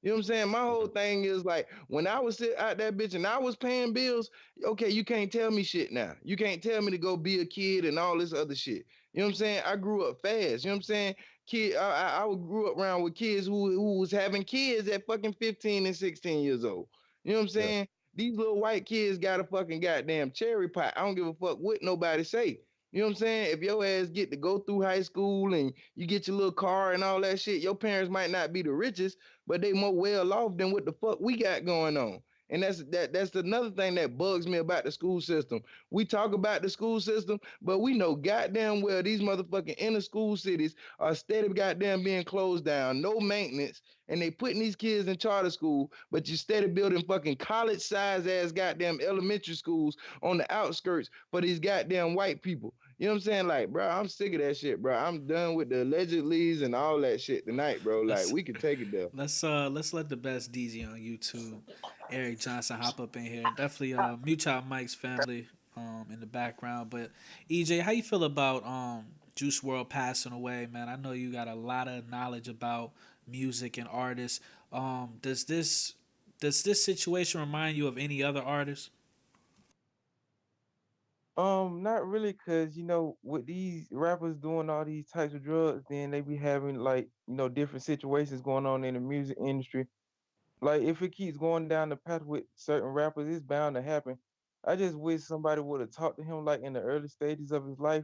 You know what I'm saying? My whole Mhm. thing is like when I was sitting out that bitch and I was paying bills, okay, you can't tell me shit now. You can't tell me to go be a kid and all this other shit. You know what I'm saying? I grew up fast. You know what I'm saying? I grew up around with kids who was having kids at fucking 15 and 16 years old. You know what I'm Yeah. saying? These little white kids got a fucking goddamn cherry pie. I don't give a fuck what nobody say. You know what I'm saying? If your ass get to go through high school and you get your little car and all that shit, your parents might not be the richest, but they more well off than what the fuck we got going on. And that's another thing that bugs me about the school system. We talk about the school system, but we know goddamn well these motherfucking inner school cities are steady goddamn being closed down, no maintenance, and they putting these kids in charter school, but you steady building fucking college size ass goddamn elementary schools on the outskirts for these goddamn white people. You know what I'm saying? Like, bro, I'm sick of that shit, bro. I'm done with the alleged leads and all that shit tonight, bro. Like, let's we can take it there. let's let the best DJ on YouTube, Eric Johnson, hop up in here. Definitely mute y'all Mike's family in the background. But EJ, how you feel about Juice World passing away, man? I know you got a lot of knowledge about music and artists. Does this situation remind you of any other artist? Not really, cause with these rappers doing all these types of drugs, then they be having like different situations going on in the music industry. Like if it keeps going down the path with certain rappers, it's bound to happen. I just wish somebody would have talked to him like in the early stages of his life.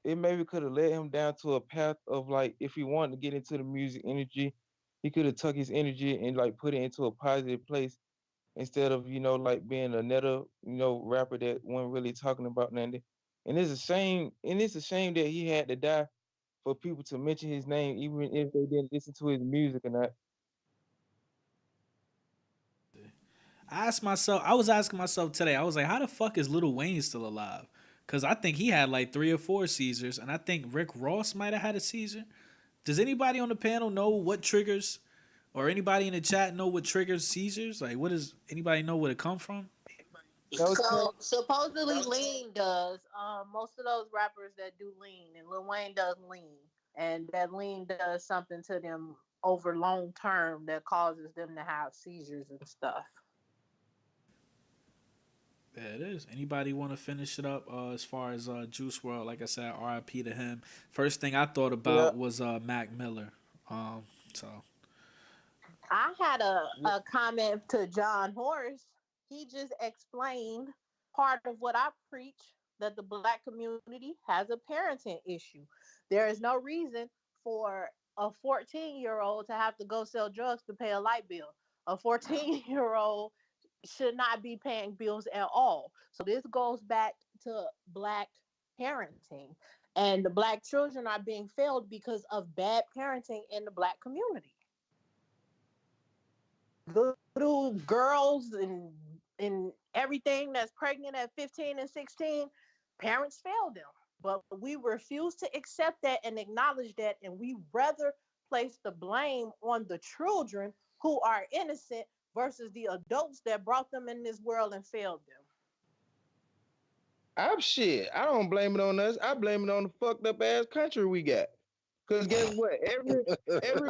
It maybe could have led him down to a path of like if he wanted to get into the music industry, he could have took his energy and like put it into a positive place instead of like being another rapper that wasn't really talking about nothing. And it's a shame that he had to die for people to mention his name even if they didn't listen to his music or not. I was asking myself today, I was like, how the fuck is Lil Wayne still alive? Because I think he had like 3 or 4 seizures, and I think Rick Ross might have had a seizure. Does anybody on the panel know what triggers, or anybody in the chat know what triggers seizures? Like, what does anybody know where it come from? No So telling. supposedly lean does. Most of those rappers that do lean, and Lil Wayne does lean, and that lean does something to them over long term that causes them to have seizures and stuff. Yeah, it is. Anybody want to finish it up as far as Juice World? Like I said, R.I.P. to him. First thing I thought Yeah, about was Mac Miller. So I had a, yeah. a comment to John Horse. He just explained part of what I preach, that the black community has a parenting issue. There is no reason for a 14-year-old to have to go sell drugs to pay a light bill. A 14-year-old should not be paying bills at all. So this goes back to black parenting. And the black children are being failed because of bad parenting in the black community. Little girls and everything that's pregnant at 15 and 16, parents failed them. But we refuse to accept that and acknowledge that, and we rather place the blame on the children who are innocent versus the adults that brought them in this world and failed them. I'm shit. I don't blame it on us. I blame it on the fucked up ass country we got. Cause guess what? Every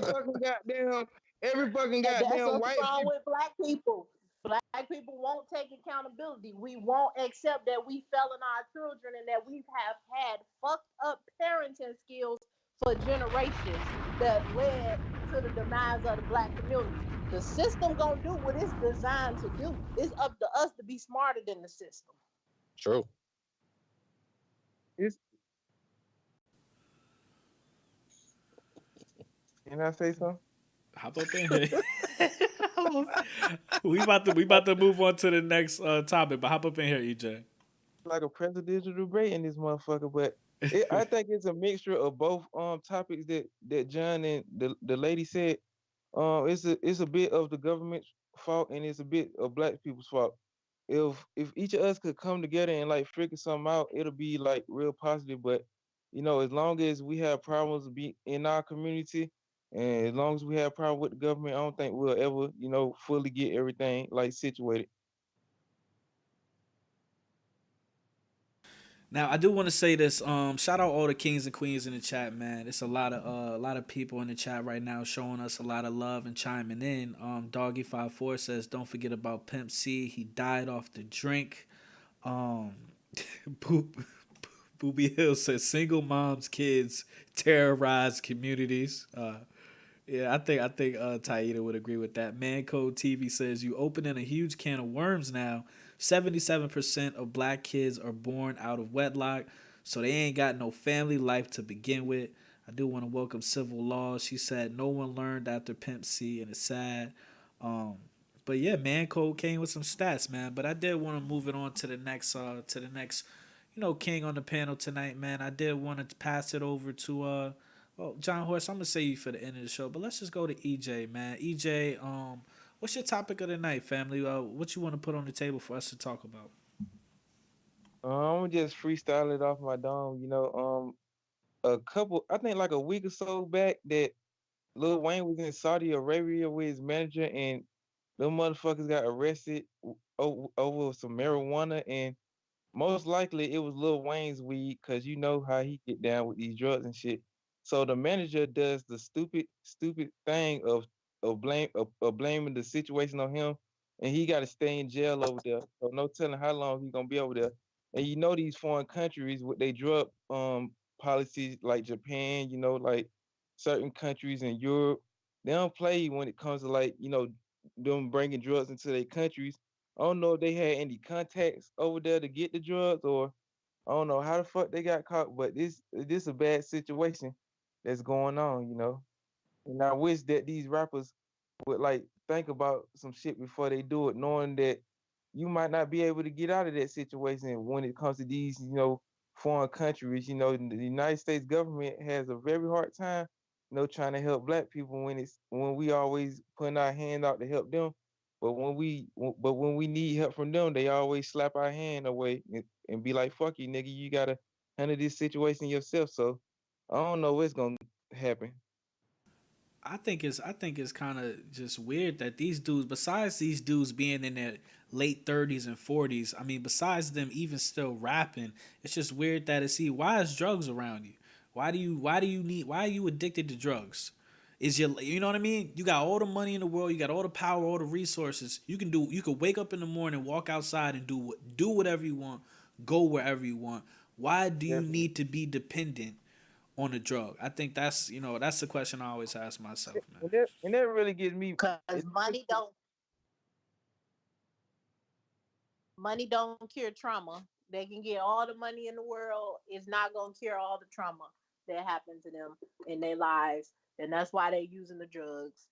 fucking goddamn And that's what's white wrong people. with black people. Black people won't take accountability. We won't accept that we fell in our children and that we have had fucked up parenting skills for generations that led to the demise of the black community. The system gonna do what it's designed to do. It's up to us to be smarter than the system. True. It's Can I say something? Hop up in here. We about to move on to the next topic, but hop up in here, EJ. Like a presidential debate in this motherfucker, but I think it's a mixture of both topics that John and the lady said. It's a bit of the government's fault and it's a bit of black people's fault. If each of us could come together and like figure something out, it'll be like real positive. But as long as we have problems be in our community, and as long as we have problems with the government, I don't think we'll ever fully get everything like situated. Now I do want to say this. Shout out all the kings and queens in the chat, man. It's a lot of people in the chat right now showing us a lot of love and chiming in. Doggy54 says, "Don't forget about Pimp C. He died off the drink." Um, Boop, Booby Hill says, "Single moms, kids terrorize communities." Yeah, I think Taida would agree with that. Man Code TV says, "You opening a huge can of worms now. 77% of black kids are born out of wedlock, so they ain't got no family life to begin with." I do want to welcome Civil Law. She said, "No one learned after Pimp C, and it's sad." Um, but yeah, Man Code came with some stats, man. But I did want to move it on to the next, king on the panel tonight, man. I did want to pass it over to well, John Horst, I'm gonna say you for the end of the show, but let's just go to EJ, man. EJ, what's your topic of the night, family? What you want to put on the table for us to talk about? I'm gonna just freestyle it off my dome. I think like a week or so back, that Lil Wayne was in Saudi Arabia with his manager, and them motherfuckers got arrested over some marijuana, and most likely it was Lil Wayne's weed, cause you know how he get down with these drugs and shit. So the manager does the stupid thing of blaming the situation on him, and he got to stay in jail over there. So no telling how long he's gonna be over there. And these foreign countries with their drug policies, like Japan, like certain countries in Europe, they don't play when it comes to like them bringing drugs into their countries. I don't know if they had any contacts over there to get the drugs, or I don't know how the fuck they got caught, but this a bad situation that's going on. And I wish that these rappers would like think about some shit before they do it, knowing that you might not be able to get out of that situation when it comes to these, foreign countries. The United States government has a very hard time, trying to help black people when we always putting our hand out to help them. But when we need help from them, they always slap our hand away and be like, "Fuck you, nigga, you gotta handle this situation yourself." So I don't know what's gonna happen. I think it's kind of just weird that these dudes, besides these dudes being in their late 30s and 40s, I mean, besides them even still rapping, it's just weird that why is drugs around you? Why are you addicted to drugs? You know what I mean? You got all the money in the world, you got all the power, all the resources. You could wake up in the morning, walk outside and do whatever you want, go wherever you want. Why do you Definitely. need to be dependent on a drug? I think that's the question I always ask myself, man. And that really gets me. Because It, money don't cure trauma. They can get all the money in the world. It's not gonna cure all the trauma that happened to them in their lives, and that's why they're using the drugs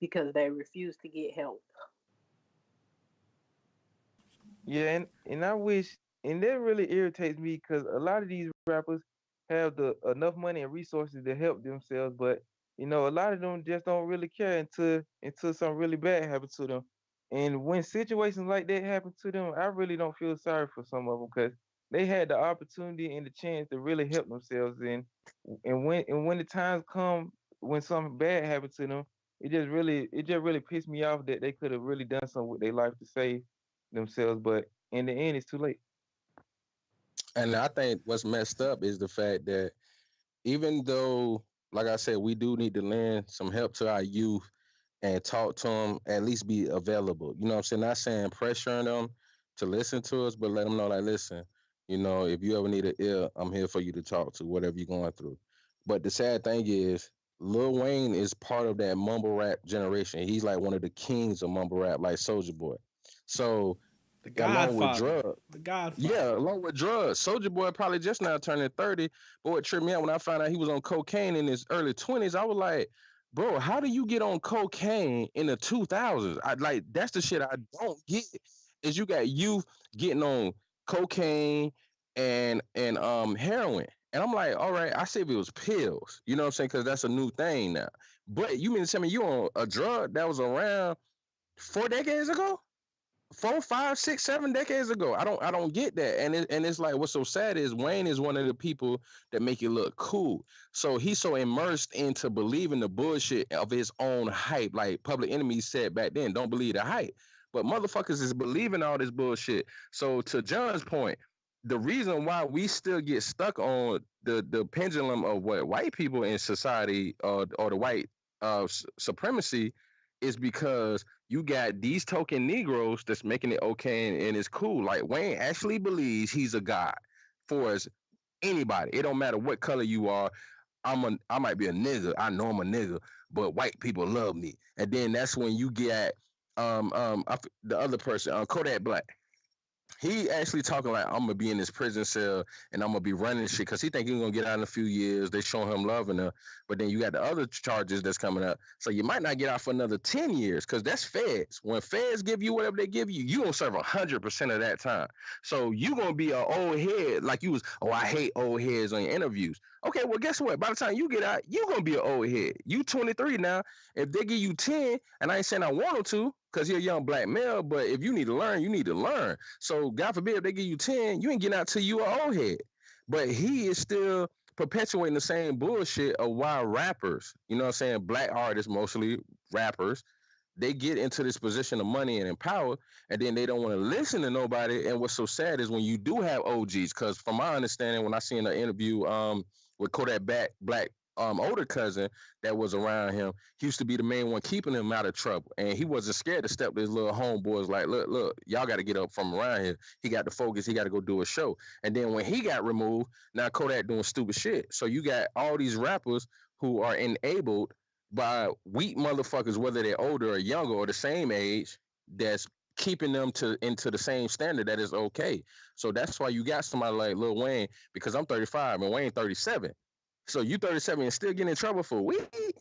because they refuse to get help. Yeah, and I wish, and that really irritates me because a lot of these rappers have the enough money and resources to help themselves, but a lot of them just don't really care until something really bad happens to them. And when situations like that happen to them, I really don't feel sorry for some of them because they had the opportunity and the chance to really help themselves. And when the times come when something bad happens to them, it just really pissed me off that they could have really done something with their life to save themselves, but in the end, it's too late. And I think what's messed up is the fact that even though, like I said, we do need to lend some help to our youth and talk to them, at least be available. You know what I'm saying? Not saying pressuring them to listen to us, but let them know, like, listen, if you ever need an ear, I'm here for you to talk to, whatever you're going through. But the sad thing is, Lil Wayne is part of that mumble rap generation. He's like one of the kings of mumble rap, like Soldier Boy. So, The along with Godfather. drugs, The Godfather. yeah, along with drugs. Soldier Boy probably just now turning 30. But what tripped me out when I found out he was on cocaine in his early 20s, I was like, bro, how do you get on cocaine in the 2000s? I like that's the shit I don't get. Is you got youth getting on cocaine and heroin. And I'm like, all right, I say if it was pills, you know what I'm saying? Because that's a new thing now. But you mean to tell me you on a drug that was around 4 decades ago? 4, 5, 6, 7 decades ago. I don't get that. And it's like what's so sad is Wayne is one of the people that make it look cool. So he's so immersed into believing the bullshit of his own hype. Like Public Enemy said back then, don't believe the hype. But motherfuckers is believing all this bullshit. So to John's point, the reason why we still get stuck on the pendulum of what white people in society or the white supremacy is because you got these token Negroes that's making it okay and it's cool. Like Wayne actually believes he's a god for us anybody. It don't matter what color you are. I might be a nigga. I know I'm a nigga, but white people love me. And then that's when you get the other person, Kodak Black. He actually talking like I'm gonna be in this prison cell and I'm gonna be running shit because he think he's gonna get out in a few years. They show him love and but then you got the other charges that's coming up. So you might not get out for another 10 years because that's feds. When feds give you whatever they give you, you gonna serve 100% of that time. So you gonna be an old head like you was. Oh, I hate old heads on your interviews. Okay, well guess what? By the time you get out, you gonna be an old head. You 23 now. If they give you 10, and I ain't saying I want them to, because you're a young black male, but if you need to learn, you need to learn. So God forbid if they give you 10, you ain't getting out till you are old head. But he is still perpetuating the same bullshit of why rappers, you know what I'm saying, black artists mostly, rappers, they get into this position of money and power, and then they don't want to listen to nobody. And what's so sad is when you do have OGs, because from my understanding, when I seen an interview with Kodak Black older cousin that was around him, he used to be the main one keeping him out of trouble, and he wasn't scared to step to his little homeboys like, look, y'all got to get up from around here. He got to focus. He got to go do a show. And then when he got removed, now Kodak doing stupid shit. So you got all these rappers who are enabled by weak motherfuckers, whether they're older or younger or the same age, that's keeping them to into the same standard that is okay. So that's why you got somebody like Lil Wayne, because I'm 35 and Wayne 37. So you 37 and still getting in trouble for weed? Get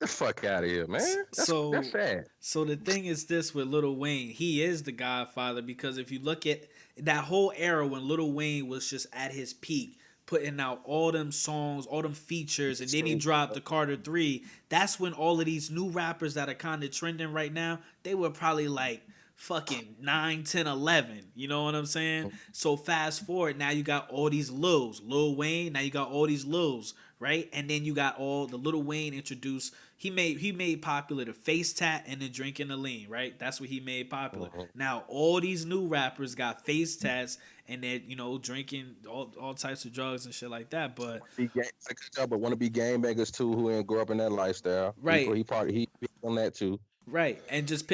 the fuck out of here, man. That's So, sad. so the thing is this with Lil Wayne, he is the Godfather because if you look at that whole era when Lil Wayne was just at his peak, putting out all them songs, all them features, and then he dropped the Carter 3. That's when all of these new rappers that are kind of trending right now, they were probably like fucking 9, 10, 11. You know what I'm saying? So fast forward, now you got all these Lils. Lil Wayne, now you got all these Lils, right? And then you got all the Lil Wayne introduced. He made popular the face tat and the drinking the lean, right? That's what he made popular. Mhm. Now all these new rappers got face tats and they're drinking all types of drugs and shit like that. But But want to be game bangers too, who ain't grow up in that lifestyle. right, He on that too. right, and just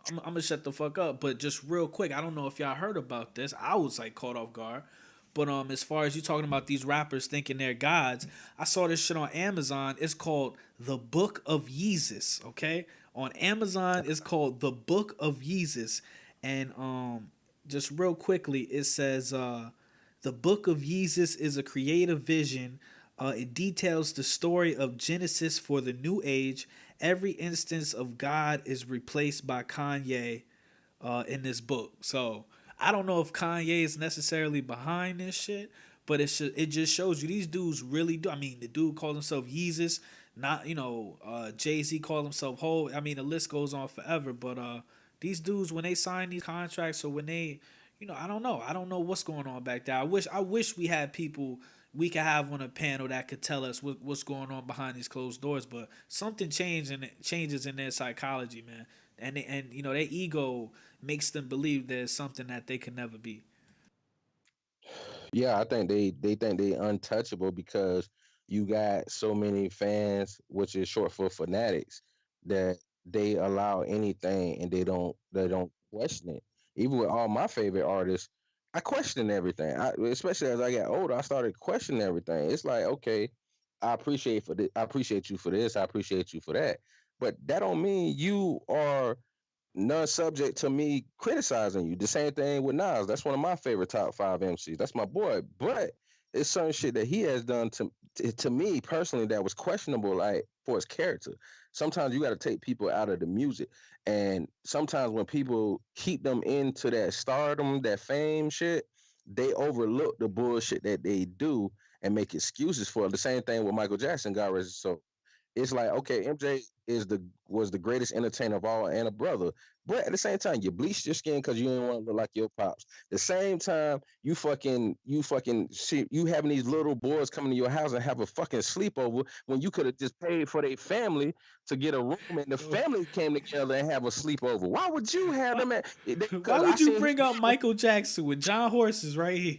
I'm gonna shut the fuck up. But just real quick, I don't know if y'all heard about this. I was like caught off guard. But as far as you talking about these rappers thinking they're gods, I saw this shit on Amazon. It's called The Book of Yeezus. Okay, on Amazon, it's called The Book of Yeezus, and just real quickly, it says the Book of Yeezus is a creative vision. It details the story of Genesis for the New Age. Every instance of God is replaced by Kanye in this book. So I don't know if Kanye is necessarily behind this shit, but it just shows you these dudes really do. I mean, the dude called himself Yeezus, not Jay-Z called himself Ho. I mean, the list goes on forever. But these dudes, when they sign these contracts or when they, I don't know. I don't know what's going on back there. I wish we had people we could have on a panel that could tell us what's going on behind these closed doors. But something changes in their psychology, man, and their ego makes them believe there's something that they can never be. Yeah, I think they think they untouchable because you got so many fans, which is short for fanatics, that they allow anything and they don't question it. Even with all my favorite artists, I question everything. Especially as I got older, I started questioning everything. It's like, okay, I appreciate you for this, I appreciate you for that, but that don't mean you are none subject to me criticizing you. The same thing with Nas. That's one of my favorite top five MCs. That's my boy. But it's certain shit that he has done to me personally that was questionable, like for his character. Sometimes you got to take people out of the music, and sometimes when people keep them into that stardom, that fame shit, they overlook the bullshit that they do and make excuses for it. The same thing with Michael Jackson, God rest his soul. It's like, okay, MJ was the greatest entertainer of all and a brother, but at the same time, you bleached your skin because you didn't want to look like your pops. The same time, you fucking see you having these little boys coming to your house and have a fucking sleepover when you could have just paid for their family to get a room and the So family came together and have a sleepover. Why would you have why, them at? why Because I would you seen his bring up video. Michael Jackson with John Horses right here?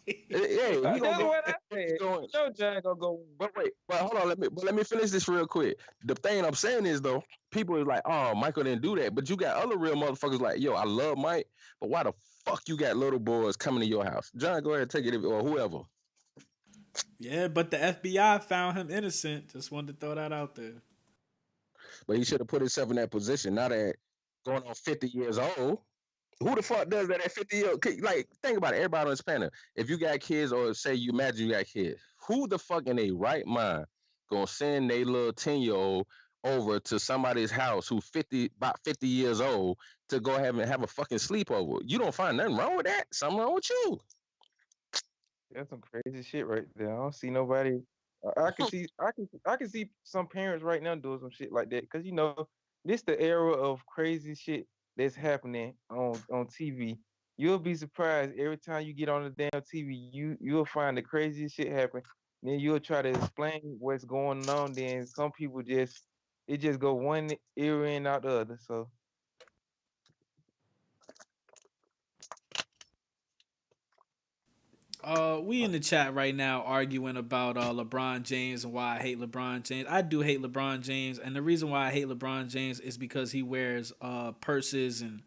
Hey, he gonna That's go. what I He's said. going. No, John gonna go. But wait, but hold on. Let me finish this real quick. The thing I'm saying is though, people is like, oh, Michael didn't do that. But you got other real motherfuckers like, yo, I love Mike, but why the fuck you got little boys coming to your house? John, go ahead and take it or whoever. Yeah, but the FBI found him innocent. Just wanted to throw that out there. But he should have put himself in that position. Not at going on 50 years old. Who the fuck does that at 50 years old? Like, think about it. Everybody on this planet. If you got kids, or say you imagine you got kids, who the fuck in their right mind gonna send their little 10-year-old over to somebody's house who 50 about 50 years old to go have a fucking sleepover? You don't find nothing wrong with that. Something wrong with you. That's some crazy shit right there. I don't see nobody. I can see some parents right now doing some shit like that because this the era of crazy shit that's happening on TV. You'll be surprised every time you get on the damn TV. You'll find the craziest shit happen. Then you'll try to explain what's going on. Then some people just go one ear in out the other. So We in the chat right now arguing about LeBron James and why I hate LeBron James. I do hate LeBron James, and the reason why I hate LeBron James is because he wears purses and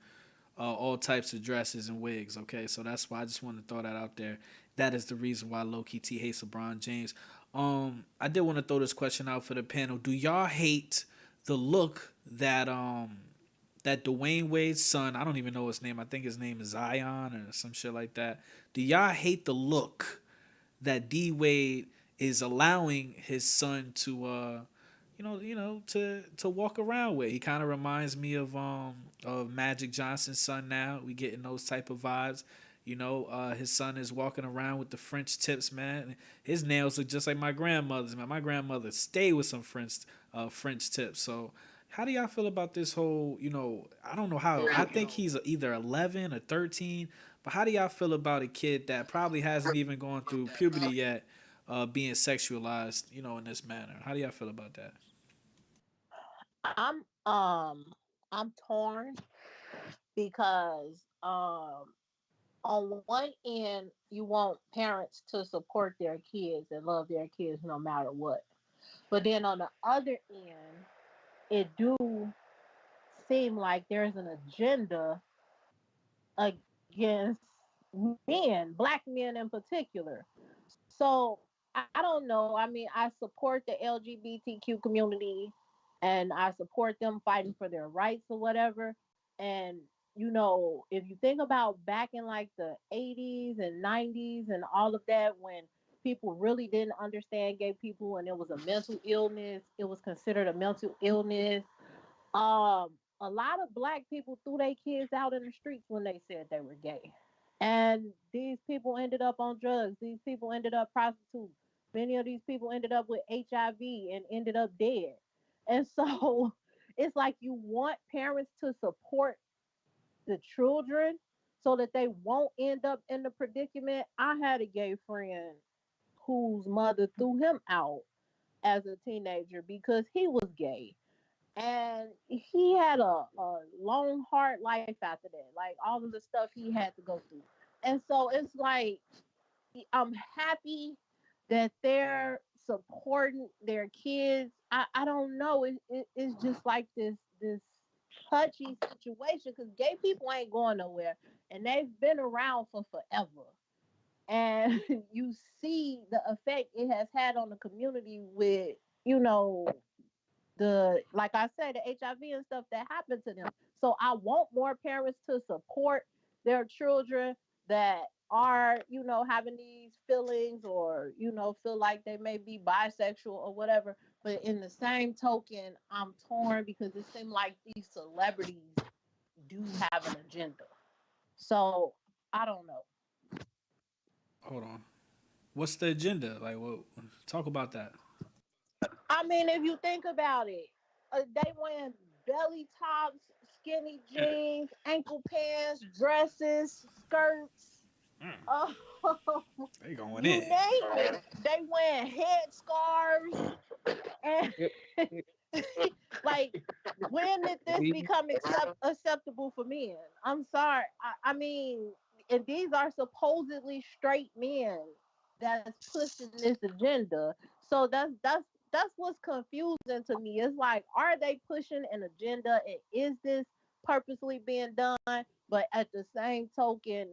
all types of dresses and wigs. Okay, so that's why I just want to throw that out there. That is the reason why low key T hates LeBron James. I did want to throw this question out for the panel. Do y'all hate the look that Dwayne Wade's son, I don't even know his name. I think his name is Zion or some shit like that. Do y'all hate the look that D Wade is allowing his son to to walk around with? He kind of reminds me of Magic Johnson's son now. We getting those type of vibes. His son is walking around with the French tips, man. His nails look just like my grandmother's, man. My grandmother stayed with some French tips. So how do y'all feel about this whole, I don't know how, I think he's either 11 or 13, but how do y'all feel about a kid that probably hasn't even gone through puberty yet, being sexualized, in this manner? How do y'all feel about that? I'm I'm torn because on one end you want parents to support their kids and love their kids no matter what. But then on the other end, it do seem like there's an agenda against men, black men in particular. So I don't know. I mean, I support the LGBTQ community and I support them fighting for their rights or whatever. And if you think about back in like the 80s and 90s and all of that, when people really didn't understand gay people and it was a mental illness, it was considered a mental illness. A lot of black people threw their kids out in the streets when they said they were gay. And these people ended up on drugs. These people ended up prostitutes. Many of these people ended up with HIV and ended up dead. And so it's like you want parents to support the children so that they won't end up in the predicament. I had a gay friend whose mother threw him out as a teenager because he was gay. And he had a long, hard life after that, like all of the stuff he had to go through. And so it's like, I'm happy that they're supporting their kids. I don't know. It's just like this touchy situation because gay people ain't going nowhere and they've been around for forever. And you see the effect it has had on the community with, you know, the like I said, the HIV and stuff that happened to them. So I want more parents to support their children that are, having these feelings, or, feel like they may be bisexual or whatever. But in the same token, I'm torn because it seems like these celebrities do have an agenda. So I don't know. Hold on. What's the agenda? Like, what? Talk about that. I mean, if you think about it, they wear belly tops, skinny jeans, ankle pants, dresses, skirts. Uh, They going you in. name it. They wear head scarves. And Yep. Yep. like, when did this We become acceptable for men? I'm sorry. I mean, and these are supposedly straight men that's pushing this agenda. So that's what's confusing to me. It's like, are they pushing an agenda, and is this purposely being done? But at the same token,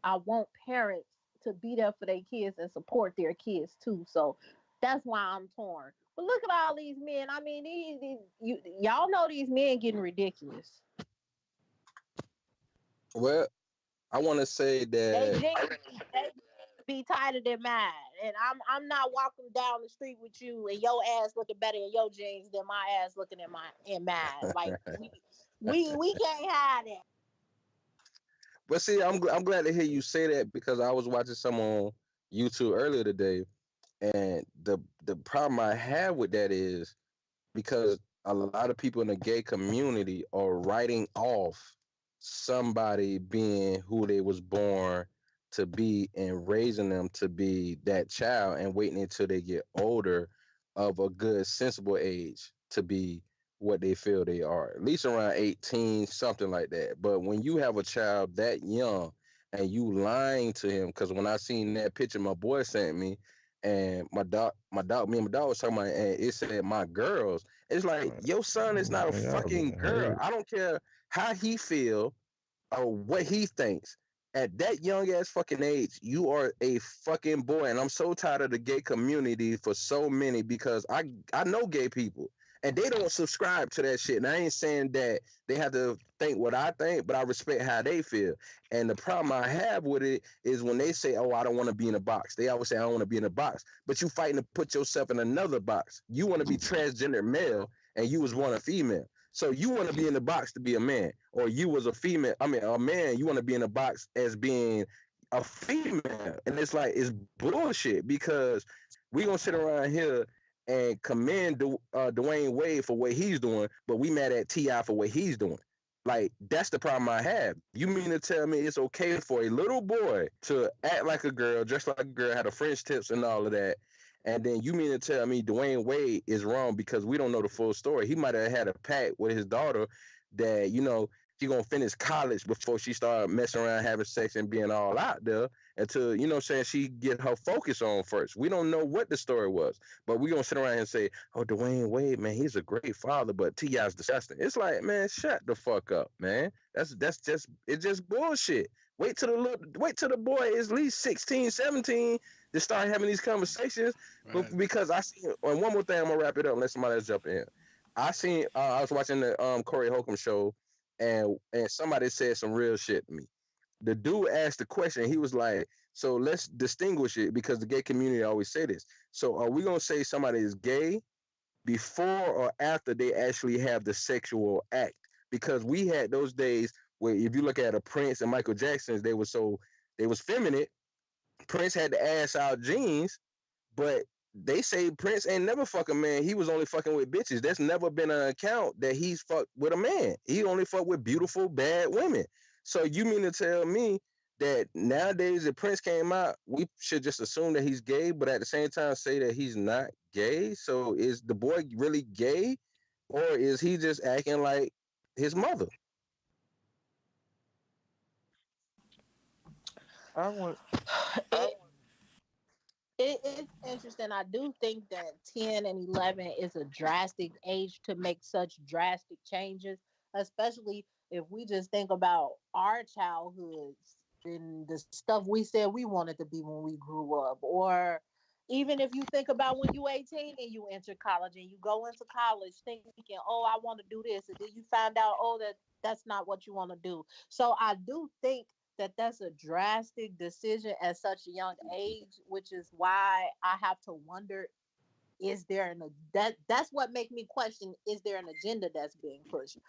I want parents to be there for their kids and support their kids too. So that's why I'm torn. But look at all these men. I mean, y'all know these men getting ridiculous. Well, I want to say They that. they be tighter than mine, and I'm not walking down the street with you and your ass looking better in your jeans than my ass looking in mine. Like, we can't hide it. But see, I'm glad to hear you say that because I was watching some on YouTube earlier today, and the problem I have with that is because a lot of people in the gay community are writing off somebody being who they was born to be and raising them to be that child and waiting until they get older of a good sensible age to be what they feel they are, at least around 18, something like that. But when you have a child that young and you lying to him, because when I seen that picture my boy sent me, and me and my dog was talking about, and it said my girls. It's like your son is not a Man, y'all fucking getting girl. hurt. I don't care how he feel or what he thinks. At that young ass fucking age, you are a fucking boy, and I'm so tired of the gay community for so many because I know gay people and they don't subscribe to that shit. And I ain't saying that they have to think what I think, but I respect how they feel. And the problem I have with it is when they say, "Oh, I don't want to be in a box." They always say, "I don't want to be in a box," but you fighting to put yourself in another box. You want to be transgender male, and you was born a female. So you want to be in the box to be a man, or you was a female. I mean, a man. You want to be in the box as being a female, and it's like it's bullshit because we gonna sit around here and commend Dwayne Wade for what he's doing, but we mad at Ti for what he's doing. Like that's the problem I have. You mean to tell me it's okay for a little boy to act like a girl, dress like a girl, have the French tips and all of that, and then you mean to tell me Dwayne Wade is wrong because we don't know the full story? He might have had a pact with his daughter that she gonna finish college before she start messing around having sex and being all out there until saying she get her focus on first. We don't know what the story was, but we gonna sit around and say, "Oh, Dwayne Wade, man, he's a great father, but T.I.'s disgusting." It's like, man, shut the fuck up, man. It's just bullshit. Wait till the boy is at least 16, 17 to start having these conversations. But Right. because I see, and one more thing, I'm gonna wrap it up. Let somebody else jump in. I was watching the Corey Holcomb show, and somebody said some real shit to me. The dude asked the question. He was like, "So let's distinguish it because the gay community always say this. So are we gonna say somebody is gay before or after they actually have the sexual act? Because we had those days where if you look at a Prince and Michael Jackson's, they was feminine. Prince had the ass out jeans, but they say Prince ain't never fuck a man. He was only fucking with bitches. There's never been an account that he's fucked with a man. He only fucked with beautiful, bad women. So you mean to tell me that nowadays, if Prince came out, we should just assume that he's gay, but at the same time say that he's not gay? So is the boy really gay, or is he just acting like his mother? I want. It, it's interesting. I do think that 10 and 11 is a drastic age to make such drastic changes, especially if we just think about our childhoods and the stuff we said we wanted to be when we grew up. Or even if you think about when you 18 and you enter college and you go into college thinking, oh, I want to do this. And then you find out, oh, that's not what you want to do. So I do think that that's a drastic decision at such a young age, which is why I have to wonder, is there that's what make me question, is there an agenda that's being pushed?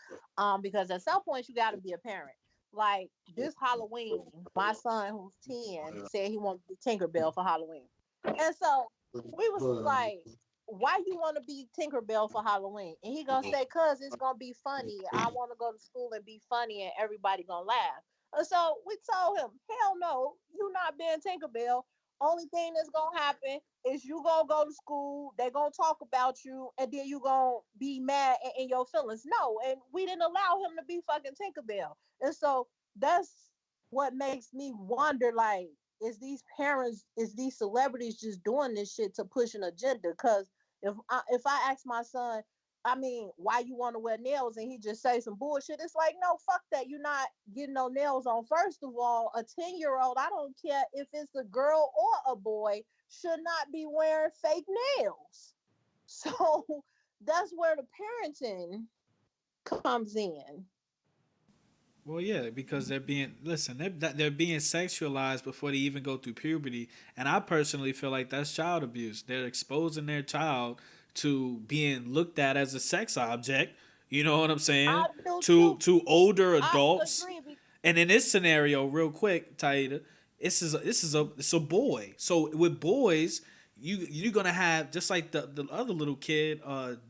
Because at some point you got to be a parent. Like this Halloween, my son who's 10 said he wanted the Tinkerbell for Halloween. And so we was like, why you want to be Tinkerbell for Halloween? And he gonna say, cause it's gonna be funny. I want to go to school and be funny and everybody gonna laugh. And so we told him, hell no, you not being Tinkerbell. Only thing that's gonna happen is you gonna go to school, they gonna talk about you, and then you gonna be mad in your feelings. No, and we didn't allow him to be fucking Tinkerbell. And so that's what makes me wonder, like, is these parents, is these celebrities just doing this shit to push an agenda? Because if I ask my son, I mean, why you want to wear nails, and he just say some bullshit, it's like, no, fuck that. You're not getting no nails on. First of all, a 10-year-old, I don't care if it's a girl or a boy, should not be wearing fake nails. So that's where the parenting comes in. Well, yeah, because they're being listen, they're being sexualized before they even go through puberty, and I personally feel like that's child abuse. They're exposing their child to being looked at as a sex object. You know what I'm saying? I do To too. older I adults, agree. and in this scenario, real quick, Taida, it's a boy. So with boys, you're gonna have just like the other little kid,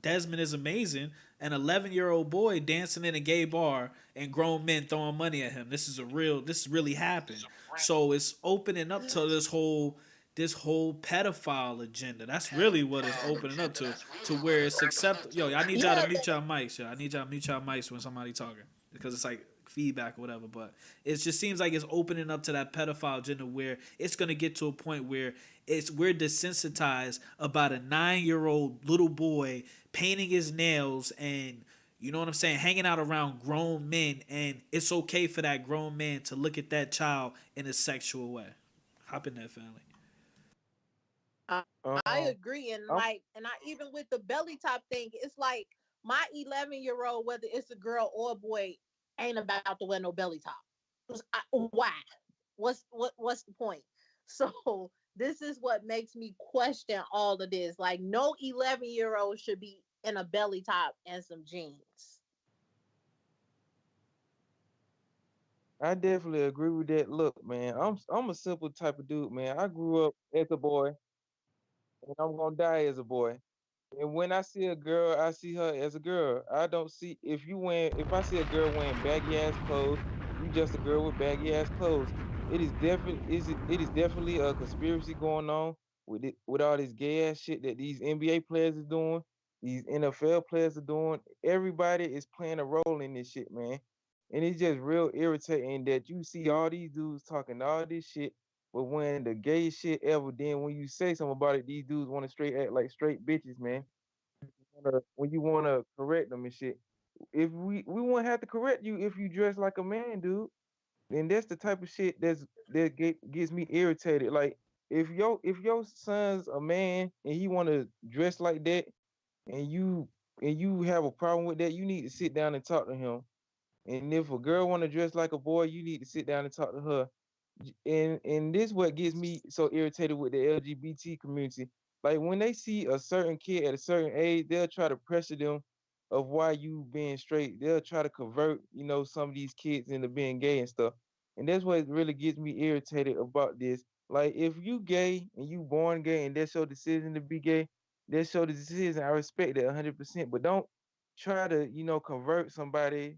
Desmond is amazing, an 11-year-old boy dancing in a gay bar and grown men throwing money at him. This really happened. So it's opening up to this whole pedophile agenda. That's really what it's opening up to where it's acceptable. Yo, I need y'all to Yeah, mute y'all mics. Yo, I need y'all to mute y'all mics when somebody talking because it's like feedback or whatever. But it just seems like it's opening up to that pedophile agenda where it's gonna get to a point where we're desensitized about a 9-year-old little boy painting his nails and you know what I'm saying, hanging out around grown men, and it's okay for that grown man to look at that child in a sexual way. Hop in that family. I Um, agree. And I'm like, and I even with the belly top thing, it's like my 11-year-old, whether it's a girl or a boy, ain't about to wear no belly top. Why? What's the point? So this is what makes me question all of this. Like, no 11-year-old should be in a belly top and some jeans. I definitely agree with that. Look, man, I'm a simple type of dude, man. I grew up as a boy, and I'm gonna die as a boy. And when I see a girl, I see her as a girl. I don't see if I see a girl wearing baggy ass clothes, you just a girl with baggy ass clothes. It is definitely a conspiracy going on with all this gay ass shit that these NBA players are doing, these NFL players are doing. Everybody is playing a role in this shit, man. And it's just real irritating that you see all these dudes talking all this shit, but when the gayest shit ever, then when you say something about it, these dudes want to straight act like straight bitches, man. When you wanna correct them and shit. If we won't have to correct you if you dress like a man, dude. And that's the type of shit gets me irritated. Like if your son's a man and he wanna dress like that, and you have a problem with that, you need to sit down and talk to him. And if a girl wanna dress like a boy, you need to sit down and talk to her. And this what gets me so irritated with the LGBT community. Like when they see a certain kid at a certain age, they'll try to pressure them of why you being straight. They'll try to convert, some of these kids into being gay and stuff. And that's what really gets me irritated about this. Like if you gay and you born gay and that's your decision to be gay, that's your decision. I respect that 100%. But don't try to, convert somebody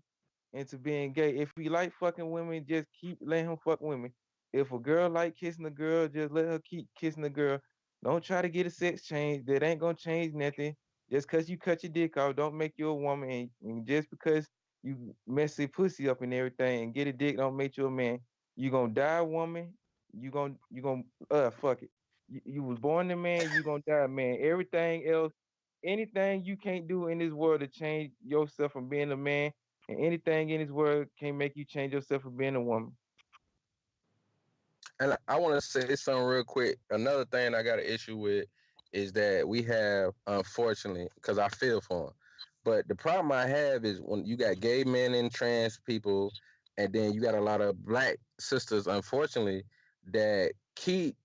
into being gay. If he like fucking women, just keep letting him fuck women. If a girl like kissing a girl, just let her keep kissing the girl. Don't try to get a sex change. That ain't gonna change nothing. Just cause you cut your dick off, don't make you a woman. And just because you mess your pussy up and everything and get a dick, don't make you a man. You gonna die a woman. You gonna fuck it. You was born a man. You gonna die a man. Everything else, anything you can't do in this world to change yourself from being a man, and anything in this world can make you change yourself from being a woman. And I want to say something real quick. Another thing I got an issue with is that we have, unfortunately, because I feel for them, but the problem I have is when you got gay men and trans people, And then you got a lot of black sisters, unfortunately, that keep